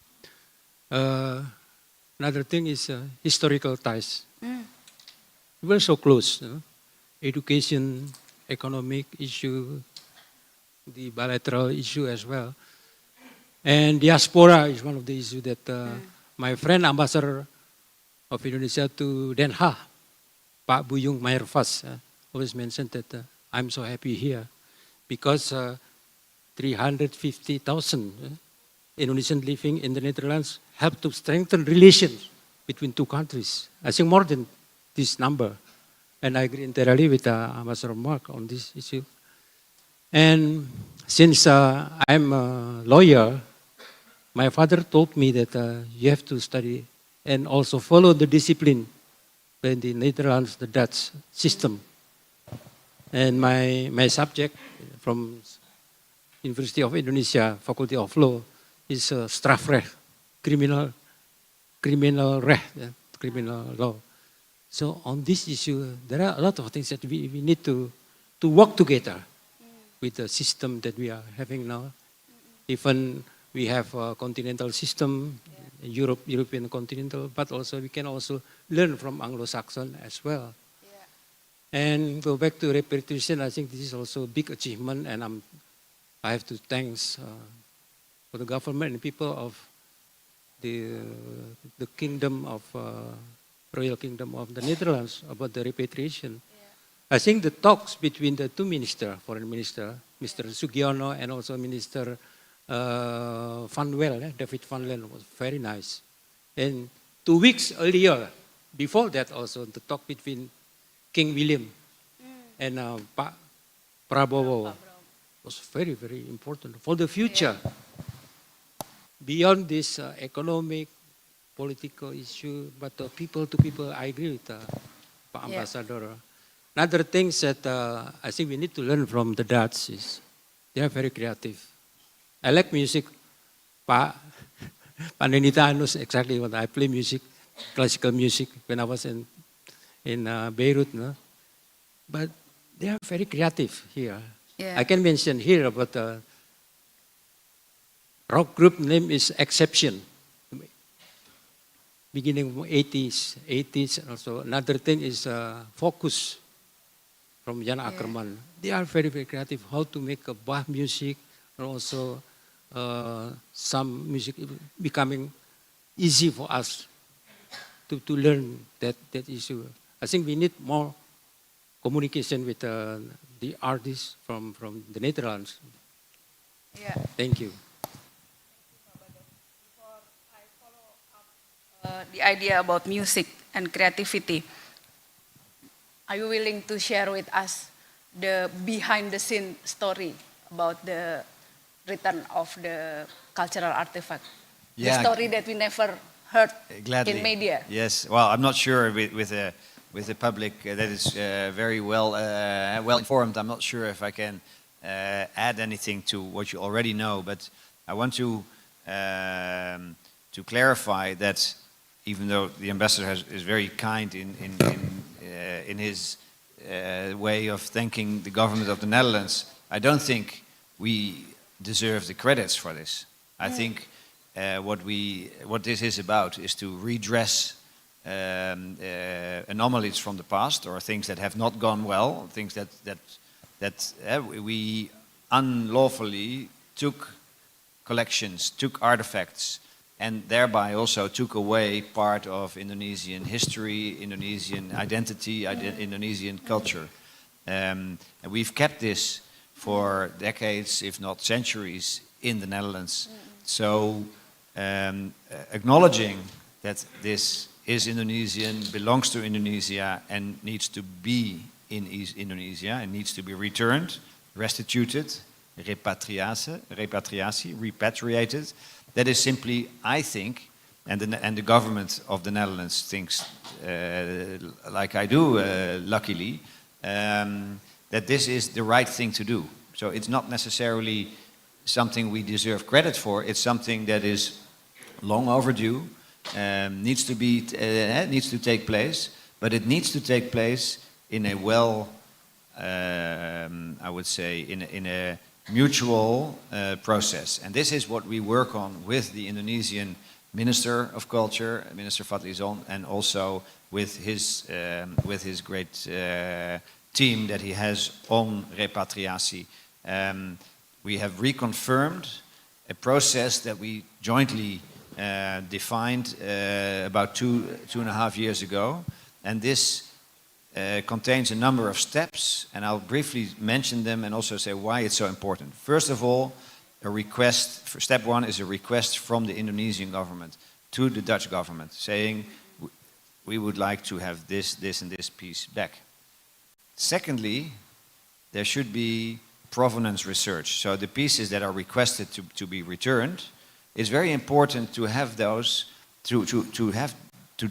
Another thing is historical ties. We're so close. Education, economic issue, the bilateral issue as well. And diaspora is one of the issues that my friend Ambassador of Indonesia to Den Haag, Pak Buyung Mayervas, always mentioned that I'm so happy here because 350,000 Indonesians living in the Netherlands help to strengthen relations between two countries. I think more than this number. And I agree entirely with Ambassador Mark on this issue. And since I'm a lawyer, my father told me that you have to study and also follow the discipline in the Netherlands, the Dutch system. And my subject from University of Indonesia, Faculty of Law, is strafrecht, criminal law. So on this issue, there are a lot of things that we need to work together with the system that we are having now. Even we have a continental system, European continental, but also we can also learn from Anglo-Saxon as well. And go back to repatriation, I think this is also a big achievement, and I have to thanks for the government and people of the kingdom of Royal Kingdom of the Netherlands about the repatriation. I think the talks between the two ministers, foreign minister, Mr. Sugiono, and also Minister Van Wel, David Van Len, was very nice. And 2 weeks earlier, before that also, the talk between King William and Pak Prabowo was very, very important for the future. Beyond this economic, political issue, but people to people, I agree with Pak Ambassador. Another thing that I think we need to learn from the Dutch is they are very creative. I like music. Pak Panenita knows exactly what I play music, classical music, when I was in Beirut. No? But they are very creative here. I can mention here about the rock group name is Exception. Beginning from 80s, and also another thing is Focus from Jan Akkerman. They are very, very creative how to make a Bach music, and also some music becoming easy for us to learn that issue. I think we need more communication with the artists from the Netherlands. Thank you. The idea about music and creativity. Are you willing to share with us the behind the scene story about the return of the cultural artifact? The story that we never heard in media. Yes, well, I'm not sure with the public that is very well informed. I'm not sure if I can add anything to what you already know, but I want to clarify that even though the ambassador is very kind in his way of thanking the government of the Netherlands, I don't think we deserve the credits for this. I think what this is about is to redress anomalies from the past or things that have not gone well, things that we unlawfully took collections, took artifacts, and thereby also took away part of Indonesian history, Indonesian identity, Indonesian culture. And we've kept this for decades, if not centuries, in the Netherlands. So acknowledging that this is Indonesian, belongs to Indonesia, and needs to be in Indonesia, and needs to be returned, restituted, repatriated. That is simply, I think, and the government of the Netherlands thinks, like I do, luckily, that this is the right thing to do. So it's not necessarily something we deserve credit for. It's something that is long overdue, needs to take place, but it needs to take place in a I would say, in a mutual process. And this is what we work on with the Indonesian Minister of Culture, Minister Fadlizon, and also with his great team that he has on repatriation. We have reconfirmed a process that we jointly defined about two and a half years ago, and this contains a number of steps, and I'll briefly mention them and also say why it's so important. First of all, a request, for step one is a request from the Indonesian government to the Dutch government saying we would like to have this, and this piece back. Secondly, there should be provenance research. So the pieces that are requested to be returned, it's very important to have those, to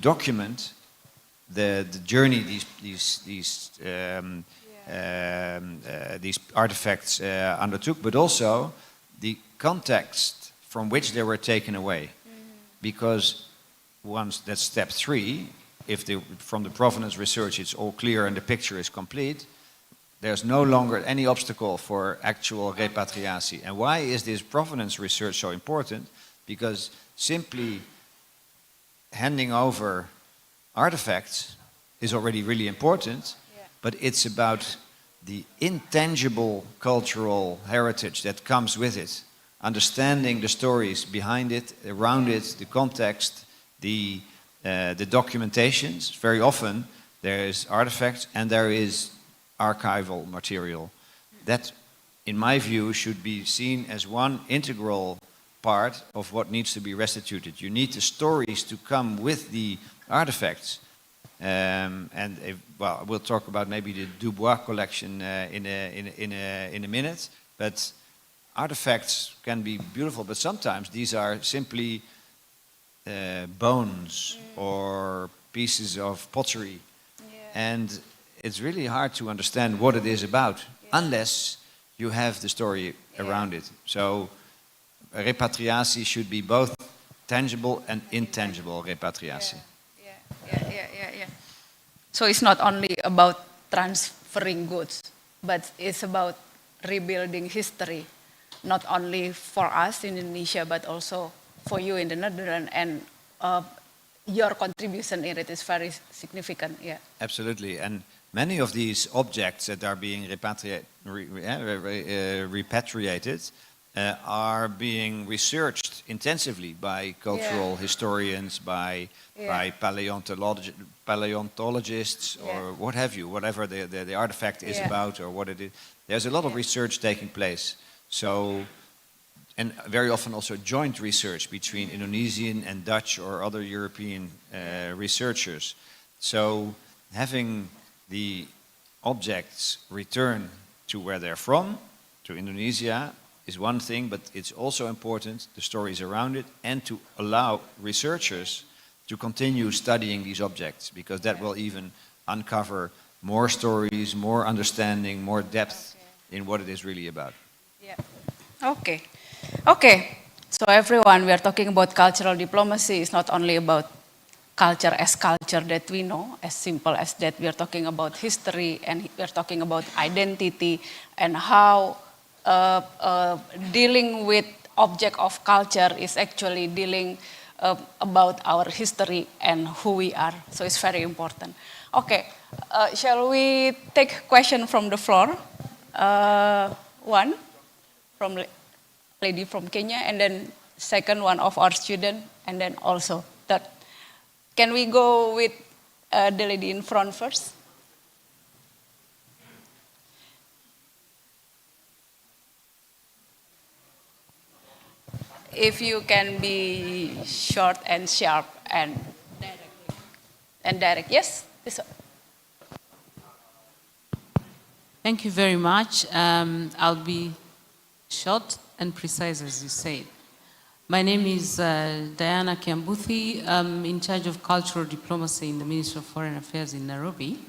document the journey these these artifacts undertook, but also the context from which they were taken away. Because once that's step 3, if from the provenance research it's all clear and the picture is complete, there's no longer any obstacle for actual repatriation. And why is this provenance research so important? Because simply handing over artifacts is already really important, but it's about the intangible cultural heritage that comes with it. Understanding the stories behind it, around it, the context, the documentations. Very often there is artifacts and there is archival material. That, in my view, should be seen as one integral part of what needs to be restituted. You need the stories to come with the artifacts. Well, we'll talk about maybe the Dubois collection in a minute, but artifacts can be beautiful, but sometimes these are simply bones or pieces of pottery. And it's really hard to understand what it is about unless you have the story around it. So repatriation should be both tangible and intangible repatriation. Yeah. So it's not only about transferring goods, but it's about rebuilding history, not only for us in Indonesia, but also for you in the Netherlands, and your contribution in it is very significant. Yeah. Absolutely, and many of these objects that are being repatriated are being researched intensively by cultural historians, by paleontologists, or what have you, whatever the artifact is about or what it is. There's a lot of research taking place. So, and very often also joint research between Indonesian and Dutch or other European researchers. So having the objects return to where they're from, to Indonesia, is one thing, but it's also important, the stories around it, and to allow researchers to continue studying these objects, because that will even uncover more stories, more understanding, more depth in what it is really about. Yeah. Okay. So everyone, we are talking about cultural diplomacy. It's not only about culture as culture that we know, as simple as that. We are talking about history, and we are talking about identity, and how dealing with object of culture is actually dealing about our history and who we are. So it's very important. Okay, shall we take question from the floor? One from lady from Kenya, and then second one of our student, and then also third. Can we go with the lady in front first? If you can be short and sharp and direct. Yes? This one. Thank you very much. I'll be short and precise, as you said. My name is Diana Kiambuthi. I'm in charge of cultural diplomacy in the Ministry of Foreign Affairs in Nairobi,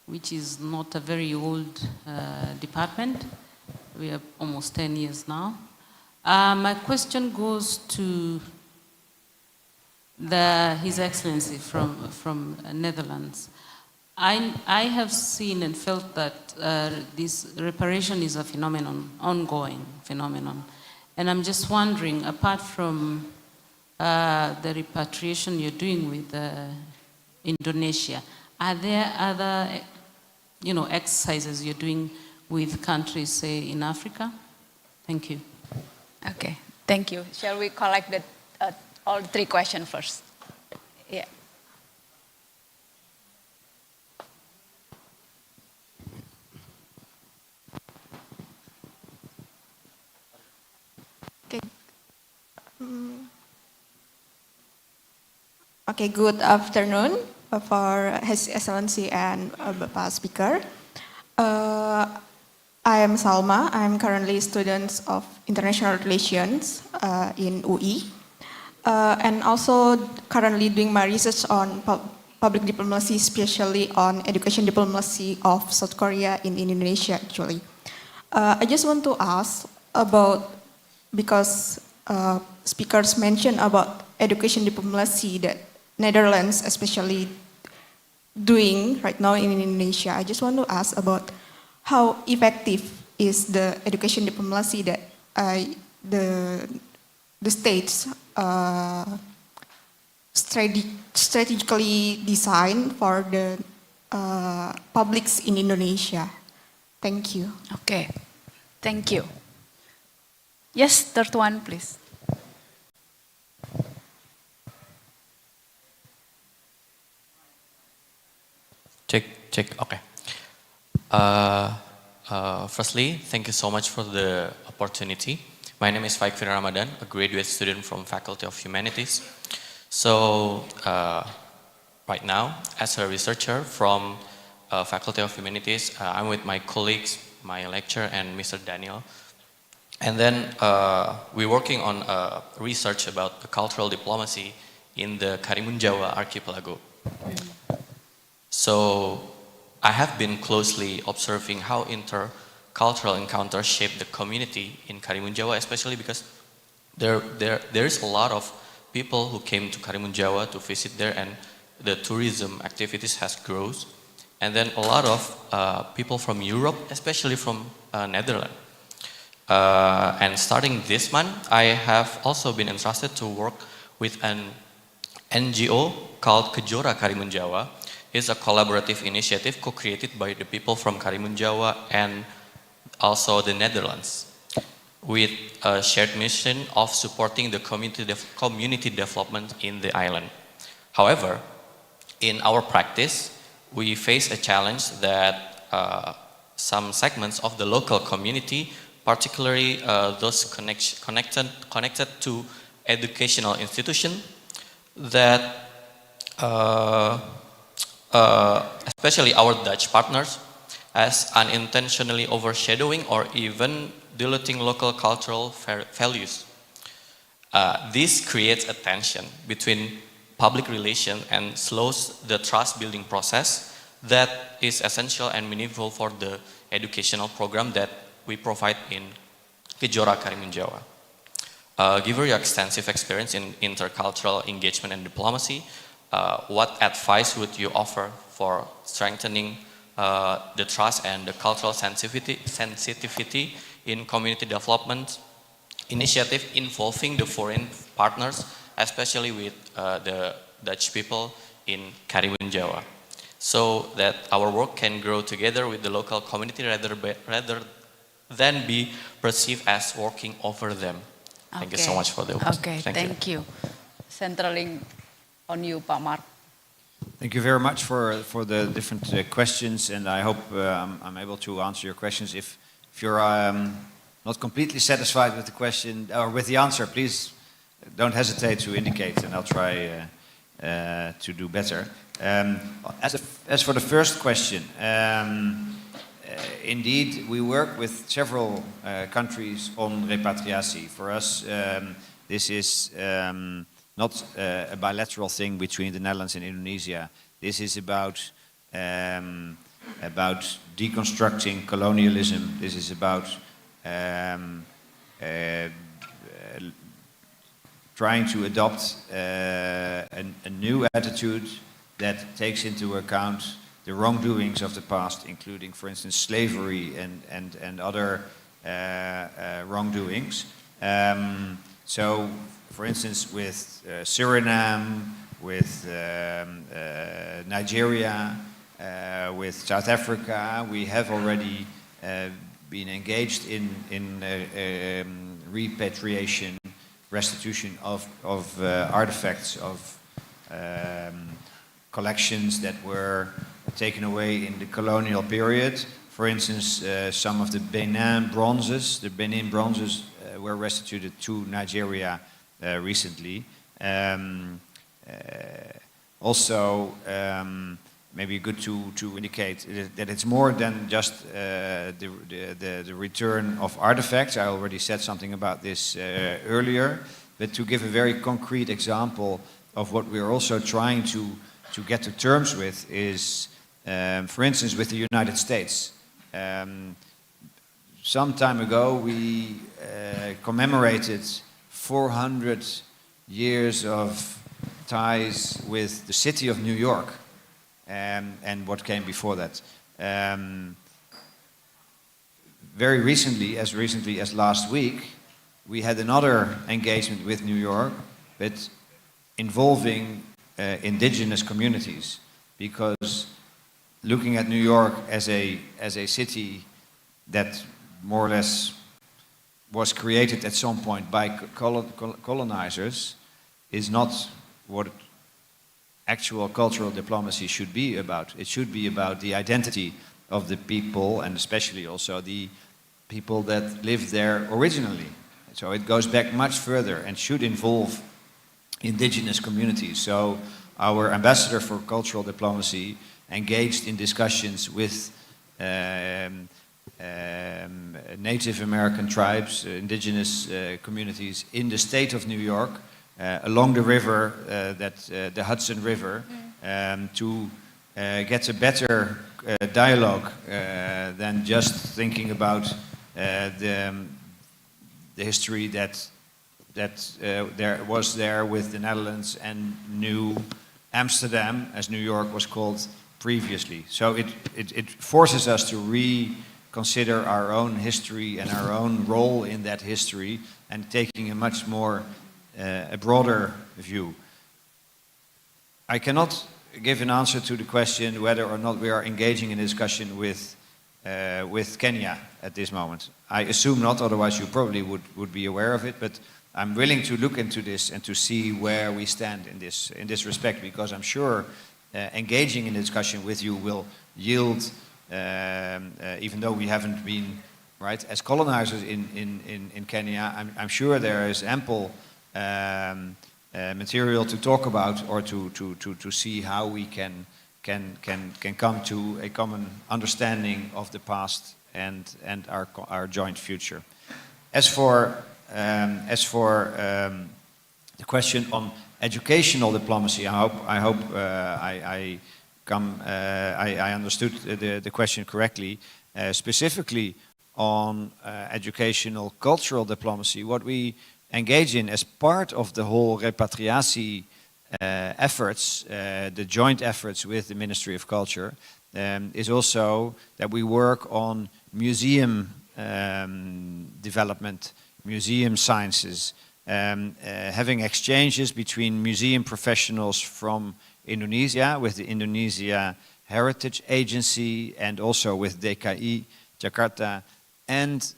which is not a very old department. We are almost 10 years now. My question goes to His Excellency from Netherlands. I have seen and felt that this reparation is a ongoing phenomenon. And I'm just wondering, apart from the repatriation you're doing with Indonesia, are there other exercises you're doing with countries, say, in Africa? Thank you. Okay, thank you. Shall we collect all three questions first? Yeah. Okay. Okay, good afternoon for His Excellency and Bapak Speaker. I am Salma. I am currently a student of International Relations in UI, and also currently doing my research on public diplomacy, especially on education diplomacy of South Korea in Indonesia, actually. I just want to ask about, because speakers mentioned about education diplomacy that Netherlands especially doing right now in Indonesia. I just want to ask about how effective is the education diplomacy that the states strategically designed for the publics in Indonesia. Thank you. Okay, thank you. Yes, third one, please. Check, okay. Firstly, thank you so much for the opportunity. My name is Faik Ramadan, a graduate student from Faculty of Humanities. So, right now, as a researcher from Faculty of Humanities, I'm with my colleagues, my lecturer, and Mr. Daniel. And then we're working on research about the cultural diplomacy in the Karimun Jawa archipelago. So I have been closely observing how intercultural encounters shape the community in Karimun Jawa, especially because there is a lot of people who came to Karimun Jawa to visit there, and the tourism activities has grown. And then a lot of people from Europe, especially from Netherlands. And starting this month, I have also been entrusted to work with an NGO called Kejora Karimun Jawa. It's a collaborative initiative co-created by the people from Karimun Jawa and also the Netherlands, with a shared mission of supporting the community development in the island. However, in our practice, we face a challenge that some segments of the local community, particularly those connected to educational institutions, that especially our Dutch partners, as unintentionally overshadowing or even diluting local cultural values. This creates a tension between public relations and slows the trust building process that is essential and meaningful for the educational program that we provide in Kejora Karimun Jawa. Given your extensive experience in intercultural engagement and diplomacy, what advice would you offer for strengthening the trust and the cultural sensitivity in community development initiative involving the foreign partners, especially with the Dutch people in Karimun Jawa, so that our work can grow together with the local community rather than be perceived as working over them? Thank you so much for the opportunity. Okay, thank you. Centraling on you, Pak Mark. Thank you very much for the different questions, and I hope I'm able to answer your questions. If you're not completely satisfied with the question or with the answer, please don't hesitate to indicate, and I'll try to do better. As for the first question, indeed, we work with several countries on repatriation. For us, this is not a bilateral thing between the Netherlands and Indonesia. This is about deconstructing colonialism. This is about trying to adopt a new attitude that takes into account the wrongdoings of the past, including, for instance, slavery and other wrongdoings. So, for instance, with Suriname, with Nigeria, with South Africa, we have already been engaged in repatriation, restitution of artifacts, of collections that were taken away in the colonial period. For instance, some of the Benin bronzes were restituted to Nigeria recently. Also, maybe good to indicate that it's more than just the return of artifacts. I already said something about this earlier, but to give a very concrete example of what we're also trying to to get to terms with is, for instance, with the United States. Some time ago, we commemorated 400 years of ties with the city of New York and what came before that. Very recently as last week, we had another engagement with New York, but involving indigenous communities, because looking at New York as a city that more or less was created at some point by colonizers is not what actual cultural diplomacy should be about. It should be about the identity of the people, and especially also the people that lived there originally. So it goes back much further and should involve indigenous communities. So our ambassador for cultural diplomacy engaged in discussions with Native American tribes, indigenous communities in the state of New York, along the river, the Hudson River, to get a better dialogue than just thinking about the history that there was there with the Netherlands and New Amsterdam, as New York was called previously. So it forces us to reconsider our own history and our own role in that history, and taking a much more a broader view. I cannot give an answer to the question whether or not we are engaging in a discussion with Kenya at this moment. I assume not, otherwise you probably would be aware of it, but I'm willing to look into this and to see where we stand in this respect, because I'm sure engaging in a discussion with you will yield, even though we haven't been, right, as colonizers in Kenya, I'm sure there is ample material to talk about, or to see how we can come to a common understanding of the past and our joint future. As for the question on educational diplomacy, I hope I understood the question correctly. Specifically on educational cultural diplomacy, what we engage in as part of the whole repatriation efforts, the joint efforts with the Ministry of Culture, is also that we work on museum development, museum sciences, having exchanges between museum professionals from Indonesia with the Indonesia Heritage Agency, and also with DKI Jakarta, and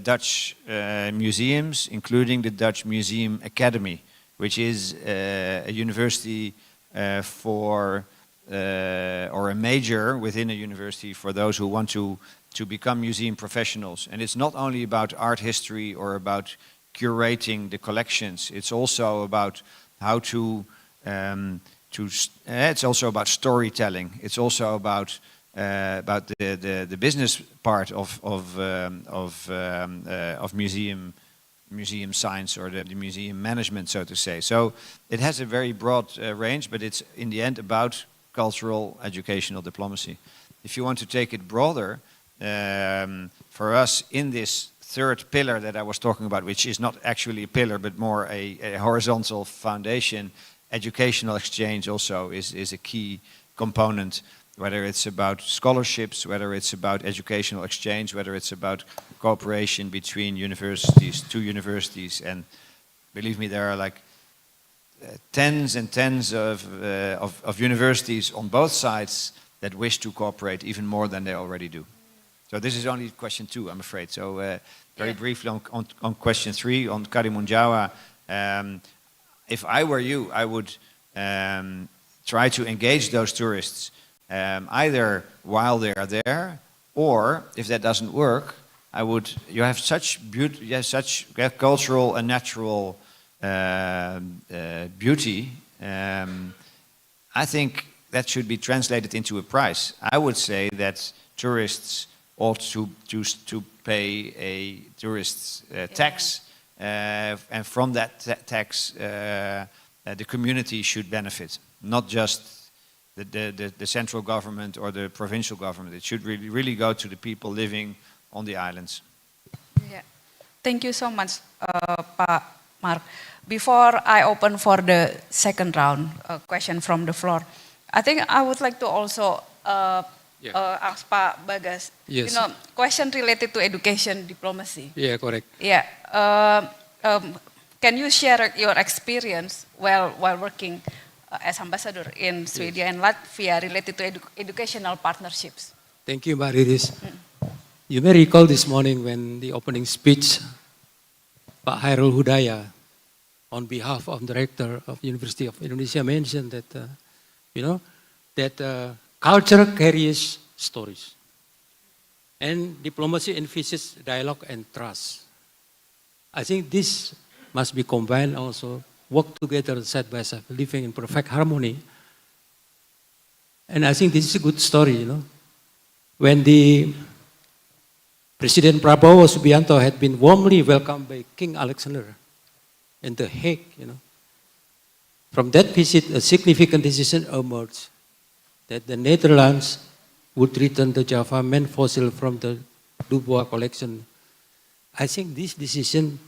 Dutch museums, including the Dutch Museum Academy, which is a university or a major within a university for those who want to become museum professionals. And it's not only about art history or about curating the collections, it's also about how it's also about storytelling. It's also about the business part of museum science, or the museum management, so to say. So it has a very broad range, but it's in the end about cultural educational diplomacy. If you want to take it broader, for us in this third pillar that I was talking about, which is not actually a pillar but more a horizontal foundation, educational exchange also is a key component, whether it's about scholarships, whether it's about educational exchange, whether it's about cooperation between universities, two universities, and believe me, there are like tens and tens of universities on both sides that wish to cooperate even more than they already do. So this is only question 2, I'm afraid. So very briefly on question 3, on Karimun Jawa, if I were you, I would try to engage those tourists either while they are there, or if that doesn't work, you have such beauty, you have such cultural and natural beauty. I think that should be translated into a price. I would say that tourists ought to pay a tourist tax, and from that tax, the community should benefit, not just the central government or the provincial government. It should really go to the people living on the islands. Yeah. Thank you so much, Pak Mark. Before I open for the second round, question from the floor, I think I would like to also ask Pak Bagas. Yes. You know, question related to education diplomacy. Yeah, correct. Yeah. Can you share your experience while working as ambassador in Sweden and Latvia related to educational partnerships? Thank you, Mbak Riris. You may recall this morning when the opening speech, Pak Hairul Hudaya, on behalf of the Director of University of Indonesia, mentioned that, culture carries stories. And diplomacy envisages dialogue and trust. I think this must be combined also, work together side by side, living in perfect harmony. And I think this is a good story, When the President Prabowo Subianto had been warmly welcomed by King Alexander in The Hague, From that visit, a significant decision emerged that the Netherlands would return the Java man fossil from the Dubois collection. I think this decision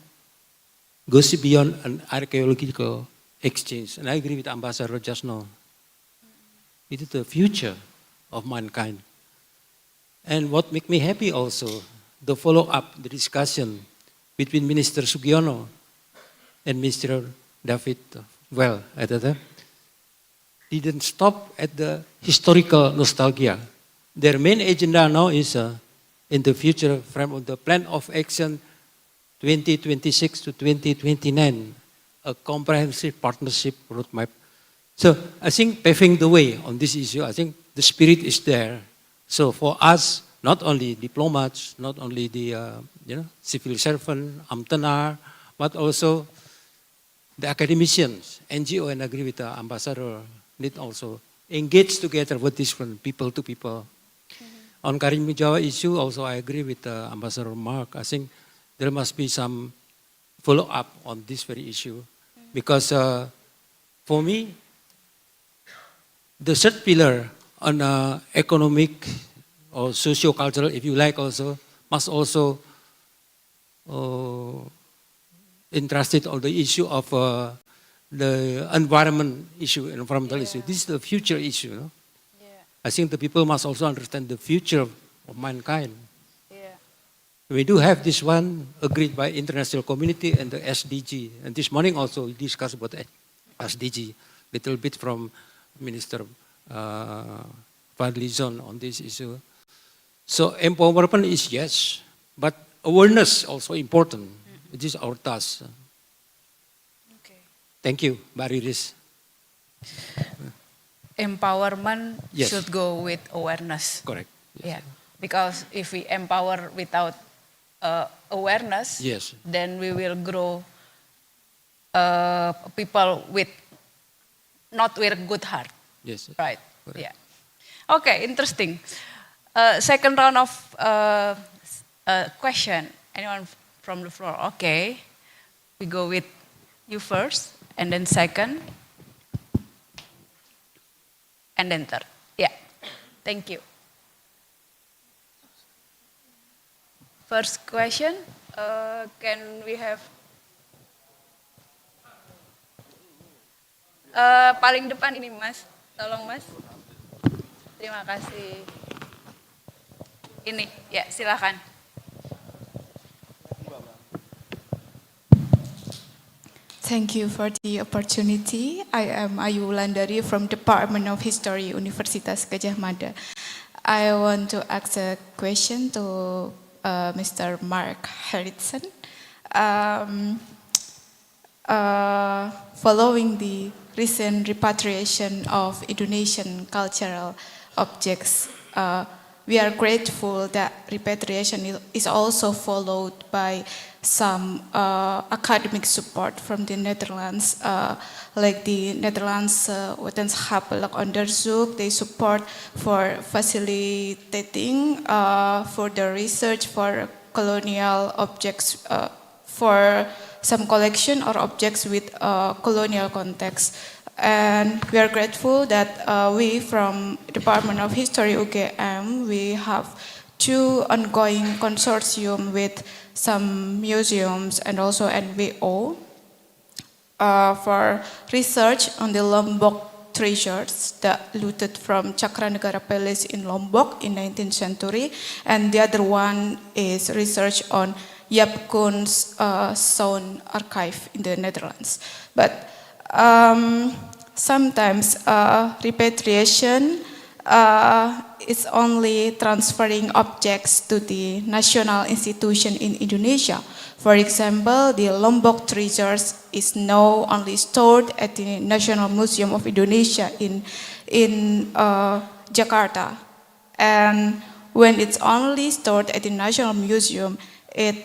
goes beyond an archaeological exchange. And I agree with Ambassador just now. It is the future of mankind. And what makes me happy also, the follow-up, the discussion between Minister Sugiono and Mr. David, at the time, didn't stop at the historical nostalgia. Their main agenda now is in the future frame of the plan of action 2026 to 2029, a comprehensive partnership roadmap. So I think paving the way on this issue, I think the spirit is there. So for us, not only diplomats, not only the civil servant, ambtenaar, but also the academicians, NGO, and agree with the ambassador, need also engage together with different people to people. On Karimun Jawa issue, also I agree with Ambassador Mark. I think there must be some follow-up on this very issue. Because for me, the third pillar on economic or socio-cultural, if you like also, must also entrusted on the issue of the environment issue, environmental issue. This is the future issue. I think the people must also understand the future of mankind. We do have this one agreed by international community and the SDG. And this morning also we discussed about SDG, little bit from Minister Fadlizon on this issue. So empowerment is yes, but awareness also important. It is our task. Okay. Thank you, Mbak Riris. Empowerment Yes. should go with awareness. Correct. Yes. Yeah, because if we empower without awareness, Yes. then we will grow people with not with a good heart. Yes. Right. Yeah. Okay. Interesting. Second round of question. Anyone from the floor? Okay. We go with you first, and then second, and then third. Yeah. Thank you. First question, can we have paling depan ini Mas, tolong Mas. Terima kasih. Ini, ya silakan. Thank you for the opportunity. I am Ayu Wulandari from Department of History, Universitas Gadjah Mada. I want to ask a question to Mr. Mark Harrison. Following the recent repatriation of Indonesian cultural objects, we are grateful that repatriation is also followed by some academic support from the Netherlands, like the Netherlands Wetenschappelijk Onderzoek. They support for facilitating for the research for colonial objects, for some collection or objects with colonial context. And we are grateful that we from Department of History UGM, we have 2 ongoing consortium with some museums and also NWO for research on the Lombok treasures that looted from Cakranegara Palace in Lombok in 19th century. And the other one is research on Yap Koon's Sound Archive in the Netherlands. But sometimes repatriation is only transferring objects to the national institution in Indonesia. For example, the Lombok treasures is now only stored at the National Museum of Indonesia in Jakarta. And when it's only stored at the National Museum, it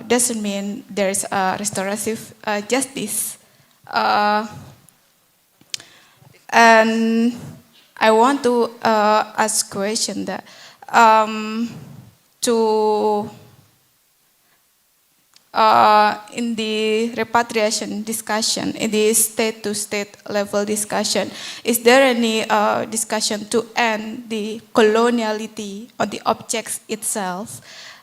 doesn't mean there's a restorative justice. And I want to ask a question that in the repatriation discussion, in the state-to-state level discussion, is there any discussion to end the coloniality of the objects itself?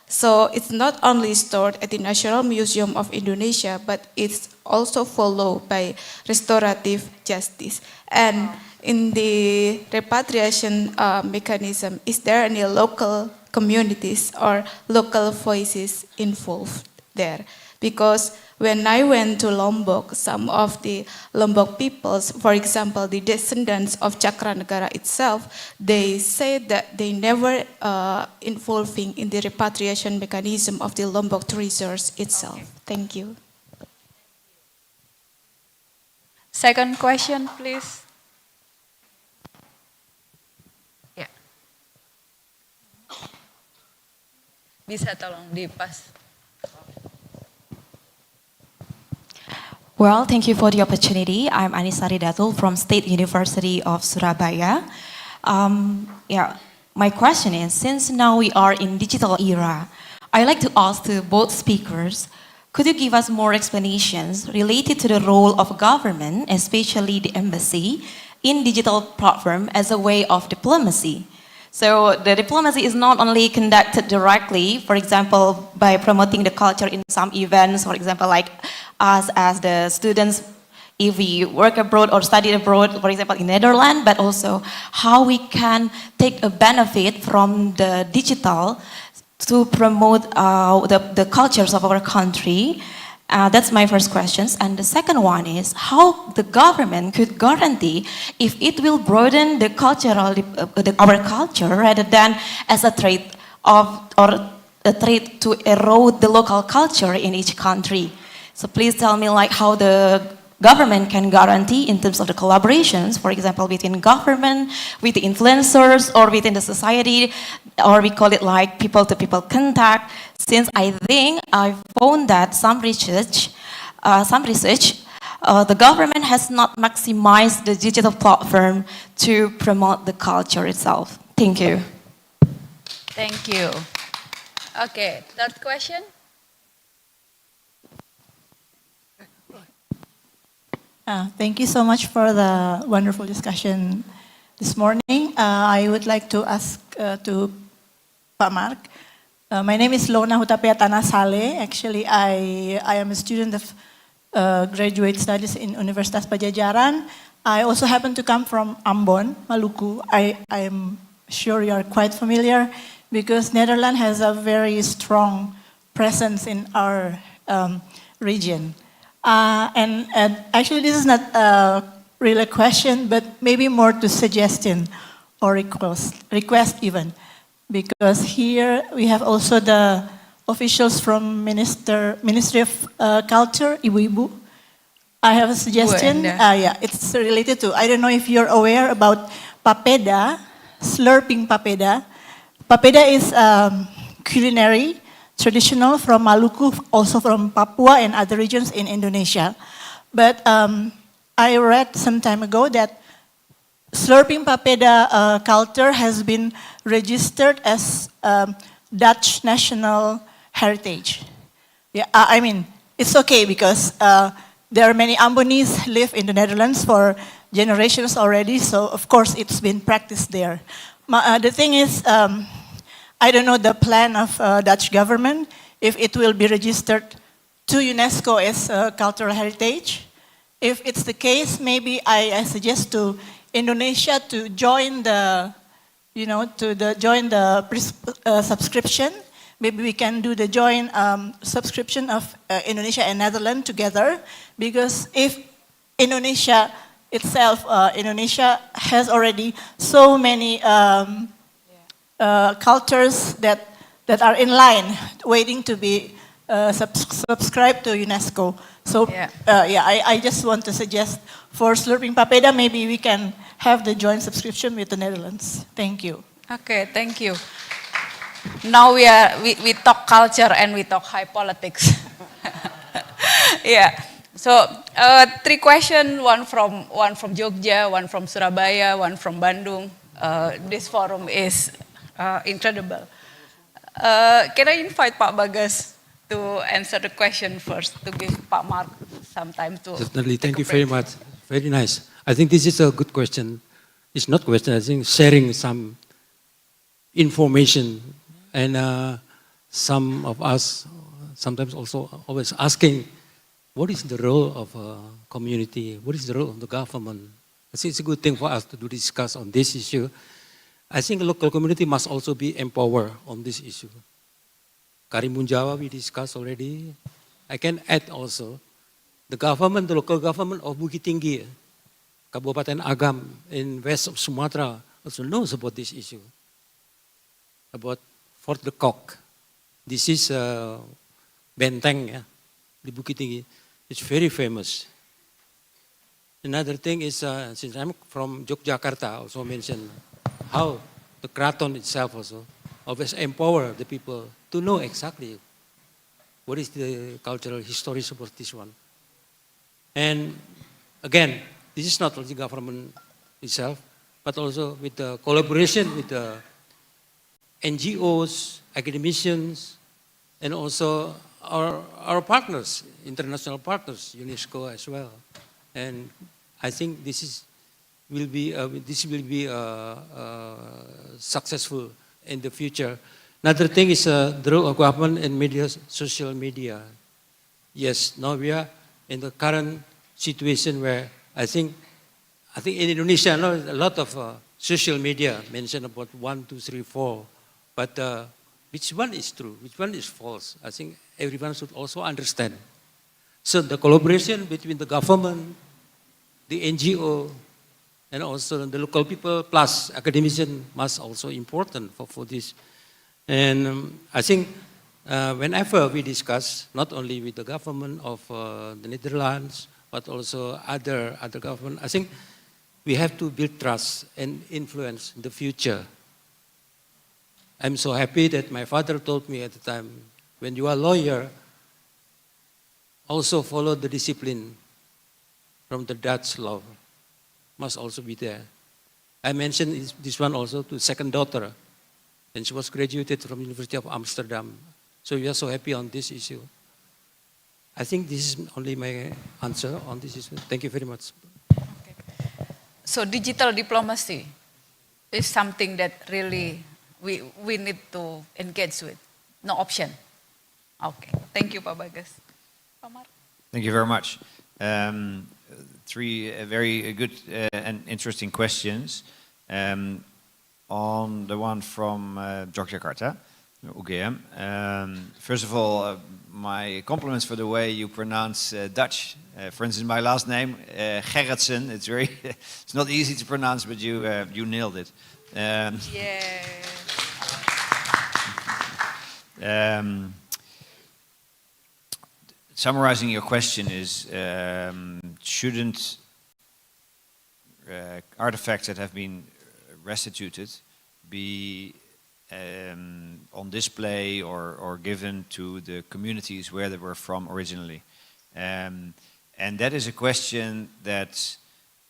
So it's not only stored at the National Museum of Indonesia, but it's also followed by restorative justice. And in the repatriation mechanism, is there any local communities or local voices involved there? Because when I went to Lombok, some of the Lombok peoples, for example, the descendants of Cakranegara itself, they said that they never involving in the repatriation mechanism of the Lombok treasures itself. Thank you. Second question, please. Ya. Bisa tolong dipas. Well, thank you for the opportunity. I'm Anisari Datul from State University of Surabaya. My question is, since now we are in digital era, I'd like to ask to both speakers, could you give us more explanations related to the role of government, especially the embassy, in digital platform as a way of diplomacy? So the diplomacy is not only conducted directly, for example, by promoting the culture in some events, for example, like us as the students, if we work abroad or study abroad, for example, in Netherlands, but also how we can take a benefit from the digital to promote the cultures of our country. That's my first question. And the second one is how the government could guarantee if it will broaden the cultural, our culture rather than as a threat or a threat to erode the local culture in each country. So please tell me like how the government can guarantee in terms of the collaborations, for example, between government, with the influencers, or within the society, or we call it like people-to-people contact. Since I think I found that some research, the government has not maximized the digital platform to promote the culture itself. Thank you. Thank you. Okay, third question. Thank you so much for the wonderful discussion this morning. I would like to ask to Pak Mark. My name is Lona Hutapea Tanasale. Actually, I am a student of graduate studies in Universitas Pajajaran. I also happen to come from Ambon, Maluku. I am sure you are quite familiar because Netherlands has a very strong presence in our region. And actually, this is not really a question, but maybe more to suggestion or request even. Because here we have also the officials from Ministry of Culture, Ibu-Ibu. I have a suggestion. It's related to, I don't know if you're aware about papeda, slurping papeda. Papeda is culinary, traditional from Maluku, also from Papua and other regions in Indonesia. But I read some time ago that slurping papeda culture has been registered as Dutch national heritage. Yeah, I mean, it's okay because there are many Ambonese live in the Netherlands for generations already, so of course it's been practiced there. The thing is, I don't know the plan of Dutch government, if it will be registered to UNESCO as cultural heritage. If it's the case, maybe I suggest to Indonesia to join the, subscription. Maybe we can do the joint subscription of Indonesia and Netherlands together, because if Indonesia itself, Indonesia has already so many cultures that are in line, waiting to be subscribed to UNESCO. So I just want to suggest for Slurping Papeda, maybe we can have the joint subscription with the Netherlands. Thank you. Okay, thank you. Now we talk culture and we talk high politics. Yeah. So 3 questions, one from Jogja, one from Surabaya, one from Bandung. This forum is incredible. Can I invite Pak Bagas to answer the question first, to give Pak Mark some time to... Certainly, thank you very much. Very nice. I think this is a good question. It's not question, I think sharing some information, and some of us sometimes also always asking, what is the role of a community? What is the role of the government? I think it's a good thing for us to discuss on this issue. I think local community must also be empowered on this issue. Karimun Jawa we discussed already. I can add also, the government, the local government of Bukit Tinggi, Kabupaten Agam in west of Sumatra also knows about this issue. About Fort the Cock. This is benteng, yeah, di Bukit Tinggi. It's very famous. Another thing is, since I'm from Yogyakarta, I also mentioned how the Kraton itself also always empower the people to know exactly what is the cultural history about this one. And again, this is not only government itself, but also with the collaboration with the NGOs, academicians, and also our partners, international partners, UNESCO as well. And I think this will be successful in the future. Another thing is the role of government and media, social media. Yes, now we are in the current situation where I think in Indonesia, a lot of social media mentioned about 1, 2, 3, 4. But which one is true? Which one is false? I think everyone should also understand. So the collaboration between the government, the NGO, and also the local people plus academician must also important for this. And I think whenever we discuss, not only with the government of the Netherlands, but also other government, I think we have to build trust and influence in the future. I'm so happy that my father told me at the time, when you are a lawyer, also follow the discipline from the Dutch law. Must also be there. I mentioned this one also to second daughter, and she was graduated from University of Amsterdam. So we are so happy on this issue. I think this is only my answer on this issue. Thank you very much. Okay. So digital diplomacy is something that really we need to engage with. No option. Okay. Thank you, Pak Bagas. Pak Mark. Thank you very much. 3 very good and interesting questions. On the one from Yogyakarta, UGM. First of all, my compliments for the way you pronounce Dutch. For instance, my last name, Gerritsen. It's not easy to pronounce, but you nailed it. Summarizing your question is, shouldn't artifacts that have been restituted be on display or given to the communities where they were from originally? And that is a question that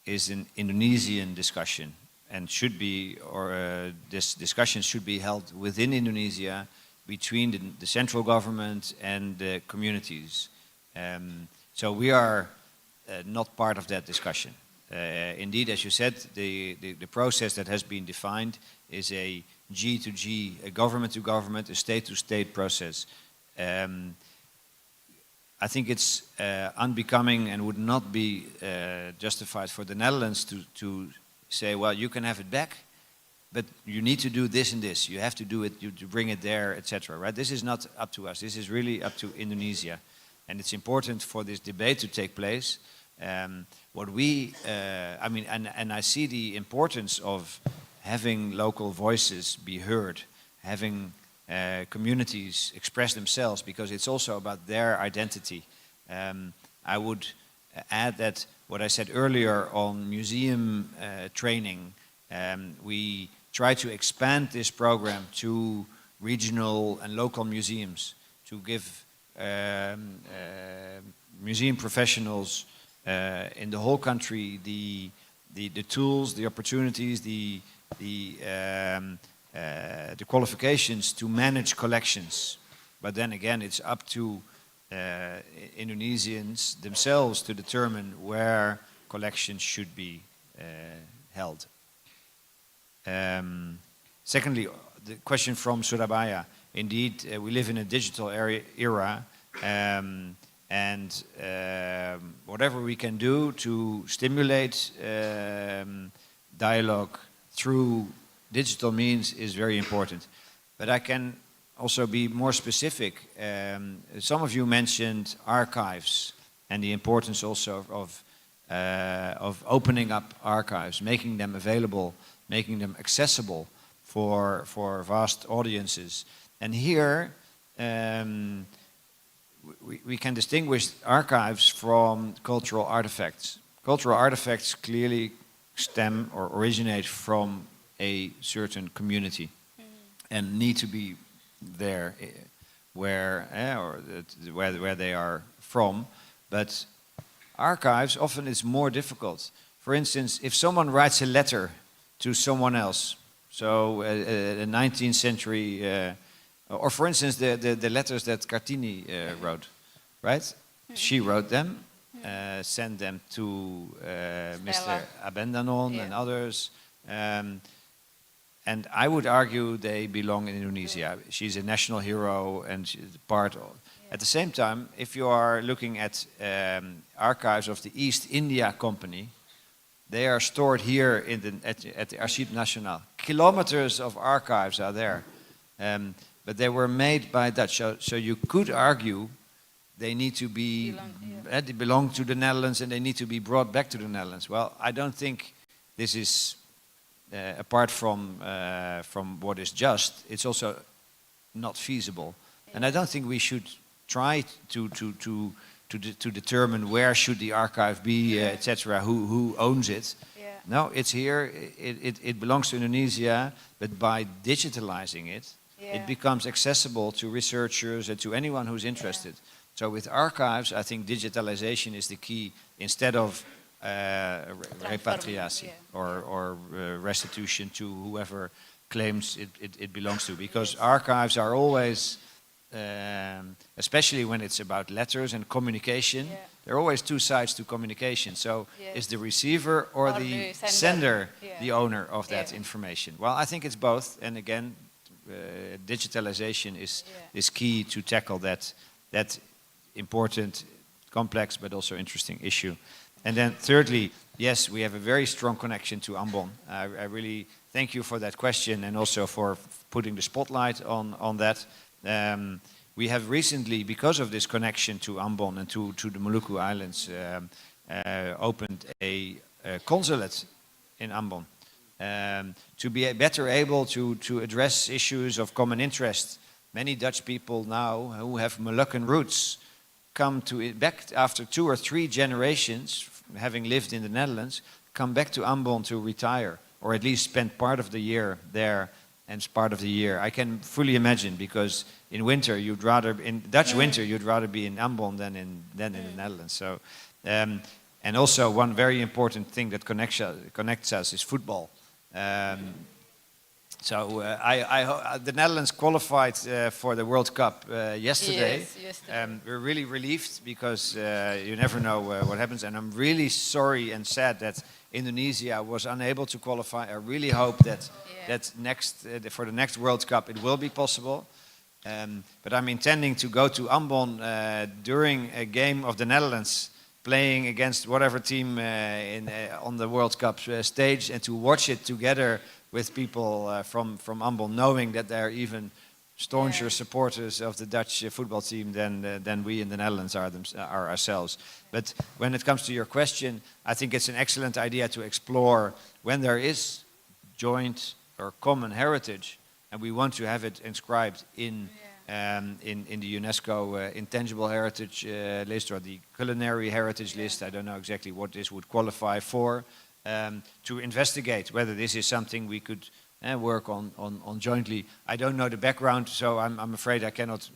is an Indonesian discussion and should be, or this discussion should be held within Indonesia between the central government and the communities. So we are not part of that discussion. Indeed, as you said, the process that has been defined is a G to G, a government to government, a state to state process. I think it's unbecoming and would not be justified for the Netherlands to say, well, you can have it back, but you need to do this and this. You have to do it, you bring it there, etc. Right? This is not up to us. This is really up to Indonesia, and it's important for this debate to take place. What we, I mean, and I see the importance of having local voices be heard, having communities express themselves, because it's also about their identity. I would add that what I said earlier on museum training, we try to expand this program to regional and local museums to give museum professionals in the whole country the tools, the opportunities, the qualifications to manage collections. But then again, it's up to Indonesians themselves to determine where collections should be held. Secondly, the question from Surabaya. Indeed, we live in a digital era, and whatever we can do to stimulate dialogue through digital means is very important. But I can also be more specific. Some of you mentioned archives and the importance also of opening up archives, making them available, making them accessible for vast audiences. And here we can distinguish archives from cultural artifacts. Cultural artifacts clearly stem or originate from a certain community and need to be there where they are from. But archives often is more difficult. For instance, if someone writes a letter to someone else, so a 19th century, or for instance the letters that Kartini wrote, right? She wrote them, sent them to Mr. Abendanon and others. And I would argue they belong in Indonesia. She's a national hero and she's part of. At the same time, if you are looking at archives of the East India Company, they are stored here at the Archive Nationaal. Kilometers of archives are there. But they were made by Dutch. So you could argue they need to be, they belong to the Netherlands and they need to be brought back to the Netherlands. Well, I don't think this is, apart from what is just, it's also not feasible. And I don't think we should try to determine where should the archive be, etc., who owns it. No, it's here, it belongs to Indonesia, but by digitalizing it, it becomes accessible to researchers and to anyone who's interested. So with archives, I think digitalization is the key instead of repatriation or restitution to whoever claims it belongs to. Because archives are always, especially when it's about letters and communication, there are always two sides to communication. So is the receiver or the sender the owner of that information? Well, I think it's both. And again, digitalization is key to tackle that important, complex, but also interesting issue. And then thirdly, yes, we have a very strong connection to Ambon. I really thank you for that question and also for putting the spotlight on that. We have recently, because of this connection to Ambon and to the Maluku Islands, opened a consulate in Ambon to be better able to address issues of common interest. Many Dutch people now who have Moluccan roots come back after 2 or 3 generations, having lived in the Netherlands, come back to Ambon to retire, or at least spend part of the year there and part of the year. I can fully imagine, because in winter in Dutch winter you'd rather be in Ambon than in the Netherlands. So, and also one very important thing that connects us is football. So the Netherlands qualified for the World Cup yesterday. Yes, yesterday. We're really relieved because you never know what happens. And I'm really sorry and sad that Indonesia was unable to qualify. I really hope that for the next World Cup it will be possible. But I'm intending to go to Ambon during a game of the Netherlands playing against whatever team on the World Cup stage, and to watch it together with people from Ambon, knowing that they're even stauncher supporters of the Dutch football team than we in the Netherlands are ourselves. But when it comes to your question, I think it's an excellent idea to explore when there is joint or common heritage, and we want to have it inscribed in the UNESCO Intangible Heritage List, or the Culinary Heritage List. I don't know exactly what this would qualify for, to investigate whether this is something we could work on jointly. I don't know the background, so I'm afraid I cannot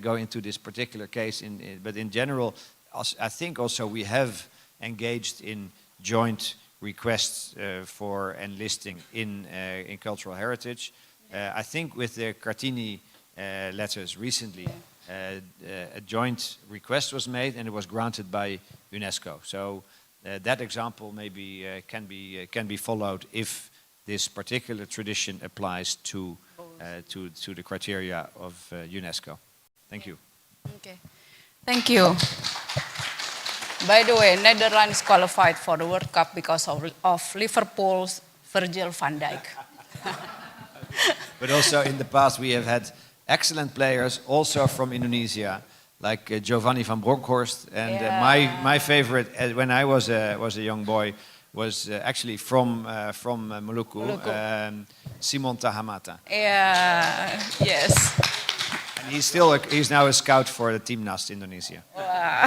go into this particular case. But in general, I think also we have engaged in joint requests for enlisting in cultural heritage. I think with the Cartini letters recently, a joint request was made and it was granted by UNESCO. So that example maybe can be followed if this particular tradition applies to the criteria of UNESCO. Thank you. Okay, thank you. By the way, Netherlands qualified for the World Cup because of Liverpool's Virgil van Dijk. But also in the past we have had excellent players also from Indonesia, like Giovanni van Bronckhorst, and my favorite when I was a young boy was actually from Maluku. Simon Tahamata. Yeah, yes. And he's now a scout for the Team Nast Indonesia. Wow.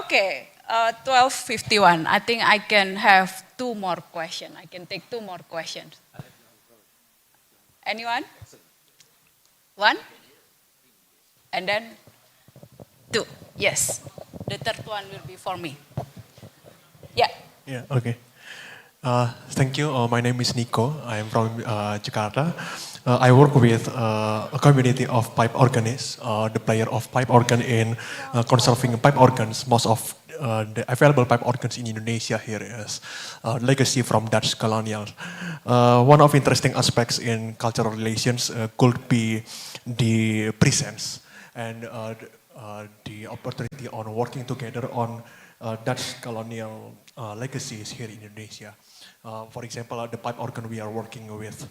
Okay, 12:51. I think I can have two more questions. I can take two more questions. Anyone? One? And then two. Yes. The third one will be for me. Yeah. Yeah, okay. Thank you. My name is Nico. I am from Jakarta. I work with a community of pipe organists, the player of pipe organ in conserving pipe organs. Most of the available pipe organs in Indonesia here is legacy from Dutch colonial. One of interesting aspects in cultural relations could be the presence and the opportunity on working together on Dutch colonial legacies here in Indonesia. For example, the pipe organ we are working with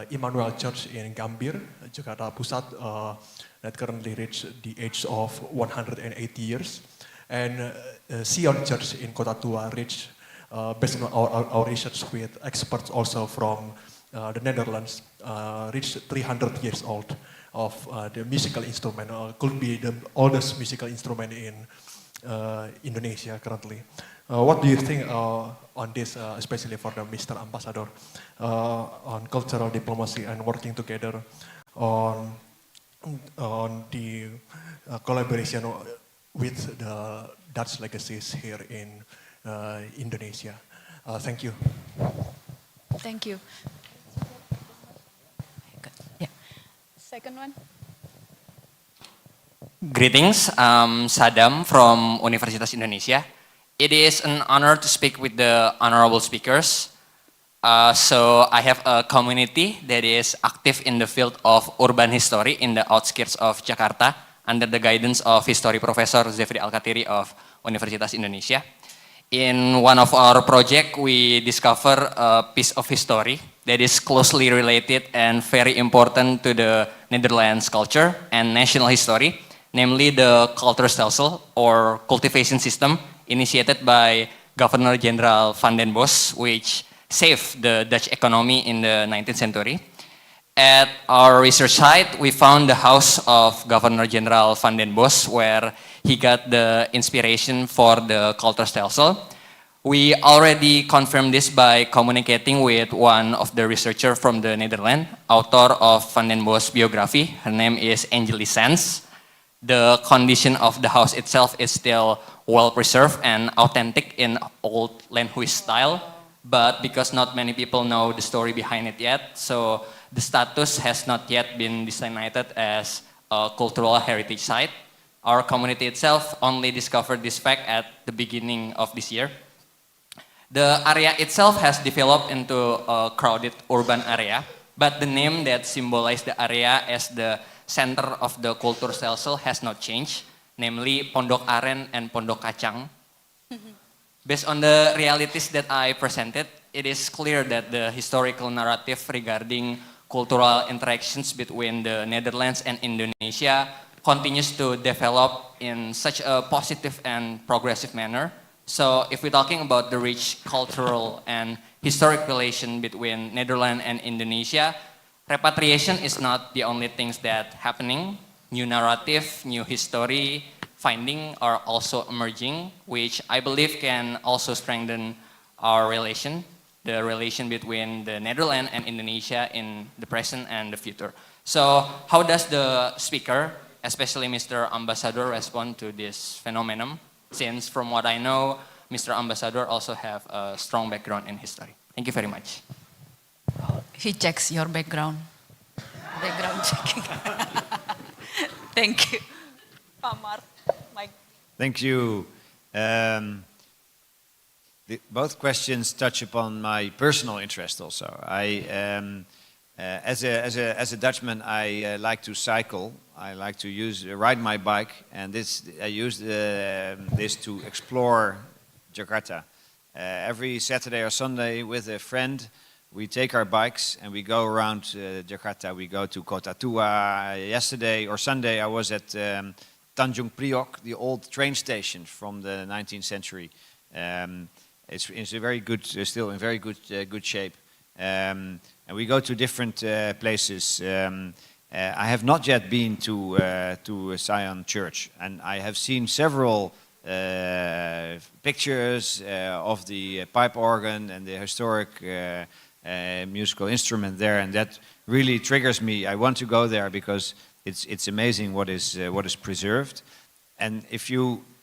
Emmanuel Church in Gambir, Jakarta Pusat, that currently reached the age of 180 years. And Sion Church in Kota Tua reached, based on our research with experts also from the Netherlands, reached 300 years old of the musical instrument, could be the oldest musical instrument in Indonesia currently. What do you think on this, especially for the Mr. Ambassador, on cultural diplomacy and working together on the collaboration with the Dutch legacies here in Indonesia? Thank you. Thank you. Yeah. Second one. Greetings, I'm Sadam from Universitas Indonesia. It is an honor to speak with the honorable speakers. So I have a community that is active in the field of urban history in the outskirts of Jakarta under the guidance of history professor Zefri Alkatiri of Universitas Indonesia. In one of our projects, we discover a piece of history that is closely related and very important to the Netherlands culture and national history, namely the cultuurstelsel or cultivation system initiated by Governor General Van den Bosch, which saved the Dutch economy in the 19th century. At our research site, we found the house of Governor General Van den Bosch, where he got the inspiration for the cultuurstelsel. We already confirmed this by communicating with one of the researchers from the Netherlands, author of Van den Bosch biography. Her name is Angelie Sands. The condition of the house itself is still well preserved and authentic in old Landhuis style. but because not many people know the story behind it yet, so the status has not yet been designated as a cultural heritage site. Our community itself only discovered this fact at the beginning of this year. The area itself has developed into a crowded urban area, but the name that symbolizes the area as the center of the culture cell has not changed, namely Pondok Aren and Pondok Kacang. Based on the realities that I presented, it is clear that the historical narrative regarding cultural interactions between the Netherlands and Indonesia continues to develop in such a positive and progressive manner. So if we're talking about the rich cultural and historic relation between Netherlands and Indonesia, repatriation is not the only things that happening. New narrative, new history, finding are also emerging, which I believe can also strengthen our relation, the relation between the Netherlands and Indonesia in the present and the future. So how does the speaker, especially Mr. Ambassador, respond to this phenomenon? Since from what I know, Mr. Ambassador also have a strong background in history. Thank you very much. He checks your background. Background checking. Thank you. Pak Mark, Mike. Thank you. Both questions touch upon my personal interest also. As a Dutchman, I like to cycle. I like to ride my bike, and I use this to explore Jakarta. Every Saturday or Sunday with a friend, we take our bikes and we go around Jakarta. We go to Kota Tua. Yesterday or Sunday, I was at Tanjung Priok, the old train station from the 19th century. It's a very good, still in very good shape. And we go to different places. I have not yet been to Sion Church, and I have seen several pictures of the pipe organ and the historic musical instrument there, and that really triggers me. I want to go there because it's amazing what is preserved. And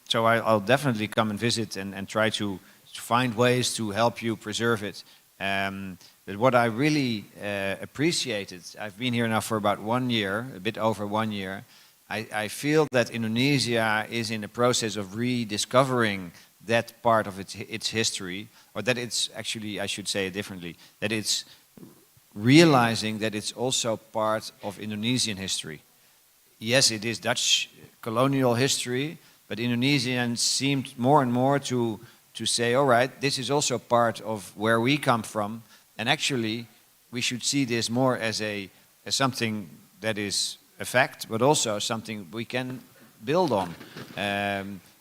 so I'll definitely come and visit and try to find ways to help you preserve it. But what I really appreciated, I've been here now for about 1 year, a bit over 1 year. I feel that Indonesia is in the process of rediscovering that part of its history, or that it's actually, I should say it differently, that it's realizing that it's also part of Indonesian history. Yes, it is Dutch colonial history, but Indonesians seemed more and more to say, all right, this is also part of where we come from, and actually we should see this more as something that is a fact, but also something we can build on.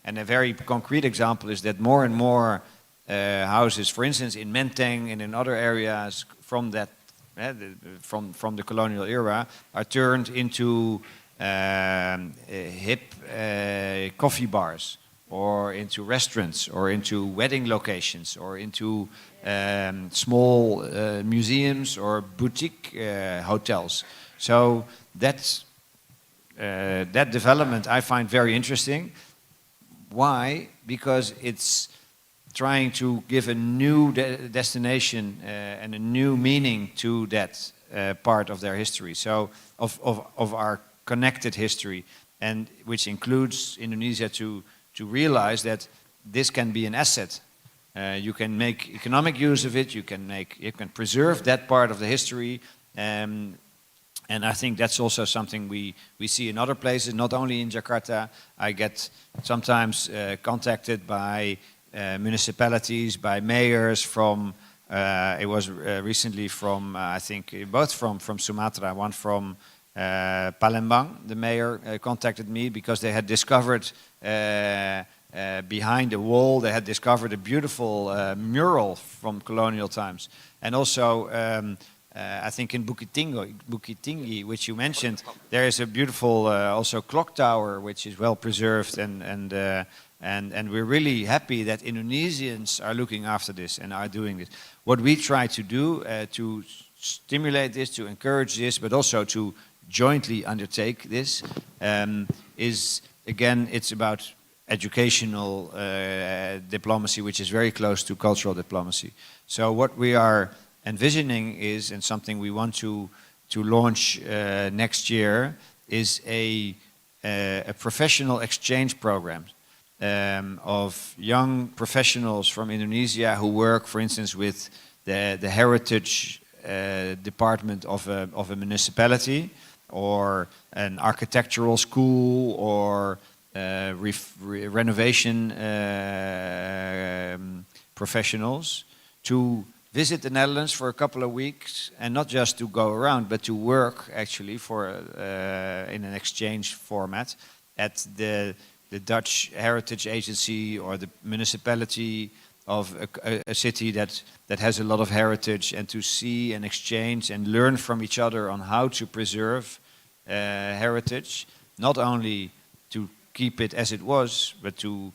And a very concrete example is that more and more houses, for instance, in Menteng and in other areas from that from the colonial era, are turned into hip coffee bars, or into restaurants, or into wedding locations, or into small museums or boutique hotels. So that development I find very interesting. Why? Because it's trying to give a new destination and a new meaning to that part of their history. So of our connected history, and which includes Indonesia to realize that this can be an asset. You can make economic use of it. You can preserve that part of the history. And I think that's also something we see in other places, not only in Jakarta. I get sometimes contacted by municipalities, by mayors from, it was recently from, I think, both from Sumatra, one from Palembang. The mayor contacted me because they had discovered behind the wall, they had discovered a beautiful mural from colonial times. And also, I think in Bukit Tinggi, which you mentioned, there is a beautiful also clock tower, which is well preserved, and we're really happy that Indonesians are looking after this and are doing this. What we try to do to stimulate this, to encourage this, but also to jointly undertake this, is again, it's about educational diplomacy, which is very close to cultural diplomacy. So what we are envisioning is, and something we want to launch next year, is a professional exchange program of young professionals from Indonesia who work, for instance, with the heritage department of a municipality, or an architectural school, or renovation professionals, to visit the Netherlands for a couple of weeks, and not just to go around, but to work actually for in an exchange format at the Dutch Heritage Agency or the municipality of a city that has a lot of heritage, and to see and exchange and learn from each other on how to preserve heritage, not only to keep it as it was, but to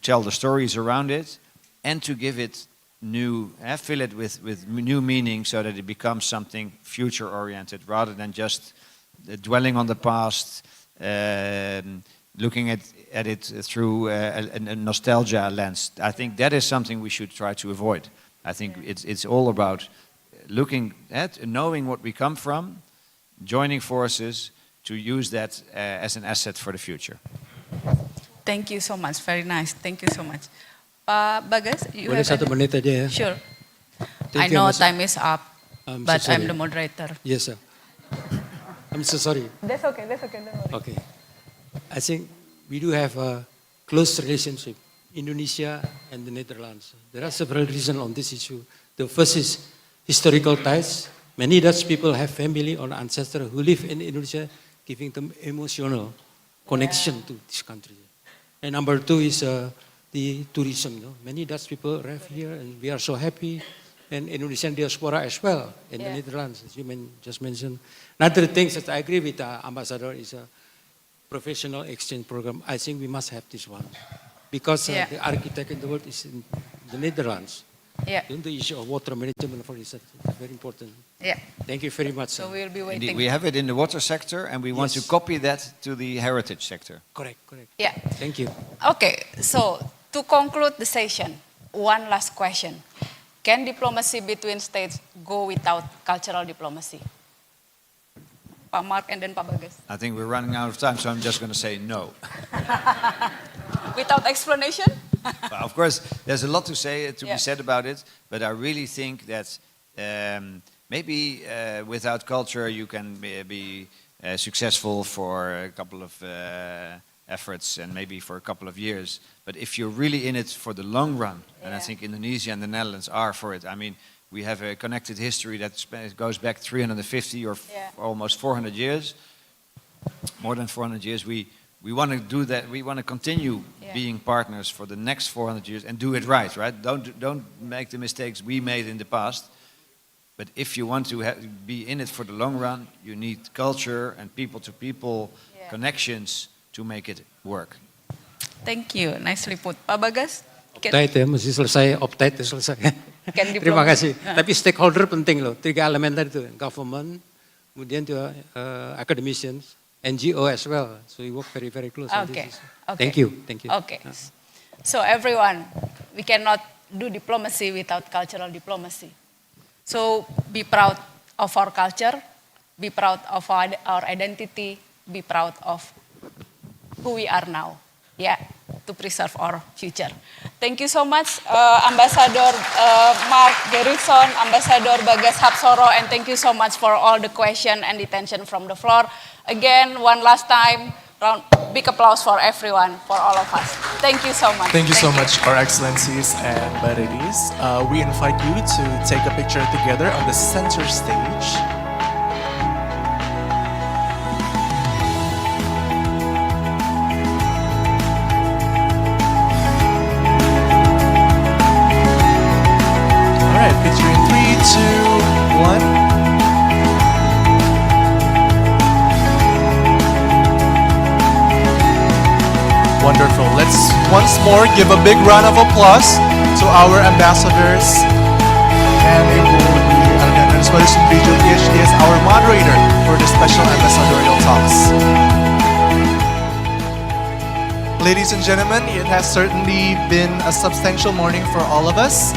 tell the stories around it, and to give it new, fill it with new meaning, so that it becomes something future oriented, rather than just dwelling on the past, looking at it through a nostalgia lens. I think that is something we should try to avoid. I think it's all about looking at, knowing what we come from, joining forces to use that as an asset for the future. Thank you so much. Very nice. Thank you so much. Pak Bagas, you Boleh have satu menit aja ya? Sure. Thank I you, know Mas. time is up, I'm so but I'm sorry. the moderator. Yes, sir. I'm so sorry. That's okay. That's okay. Don't worry. Okay. I think we do have a close relationship, Indonesia and the Netherlands. There are several reasons on this issue. The first is historical ties. Many Dutch people have family or ancestors who live in Indonesia, giving them emotional connection to this country. And number two is the tourism. You know? Many Dutch people arrive here, and we are so happy. And Indonesian diaspora as well in the Netherlands, as you just mentioned. Another thing that I agree with Ambassador is a professional exchange program. I think we must have this one, because the architect in the world is in the Netherlands. Yeah. The issue of water management, for instance, is very important. Yeah. Thank you very much. So we'll be waiting. Indeed, we have it in the water sector, and we want to copy that to the heritage sector. Correct, correct. Yeah. Thank you. Okay, so to conclude the session, one last question. Can diplomacy between states go without cultural diplomacy? Pak Mark and then Pak Bagas. I think we're running out of time, so I'm just going to say no. Without explanation? Well, of course, there's a lot to say be said about it, but I really think that maybe without culture you can be successful for a couple of efforts and maybe for a couple of years. But if you're really in it for the long run, and I think Indonesia and the Netherlands are for it. I mean, we have a connected history that goes back 350 or almost 400 years, more than 400 years. We want to do that. We want to continue being partners for the next 400 years and do it right. Don't make the mistakes we made in the past. But if you want to be in it for the long run, you need culture and people-to-people connections to make it work. Thank you, nicely put. Pak Bagas? Optight ya, mesti selesai, optight selesai. Terima kasih. Tapi stakeholder penting loh, 3 elemen tadi itu, government, kemudian juga academicians, NGO as well. So we work very, very close on this. Thank you, thank you. Okay. So everyone, we cannot do diplomacy without cultural diplomacy. So be proud of our culture, be proud of our identity, be proud of who we are now, to preserve our future. Thank you so much, Ambassador Mark Gerritson, Ambassador Bagas Hapsoro, and thank you so much for all the question and attention from the floor. Again, one last time, big applause for everyone, for all of us. Thank you so much. Thank you so much, Our Excellencies and ladies. We invite you to take a picture together on the center stage. All right, picture in 3, 2, 1. Wonderful. Let's once more give a big round of applause to our ambassadors. And Ibu Iiccd is our moderator for the special ambassadorial talks. Ladies and gentlemen, it has certainly been a substantial morning for all of us.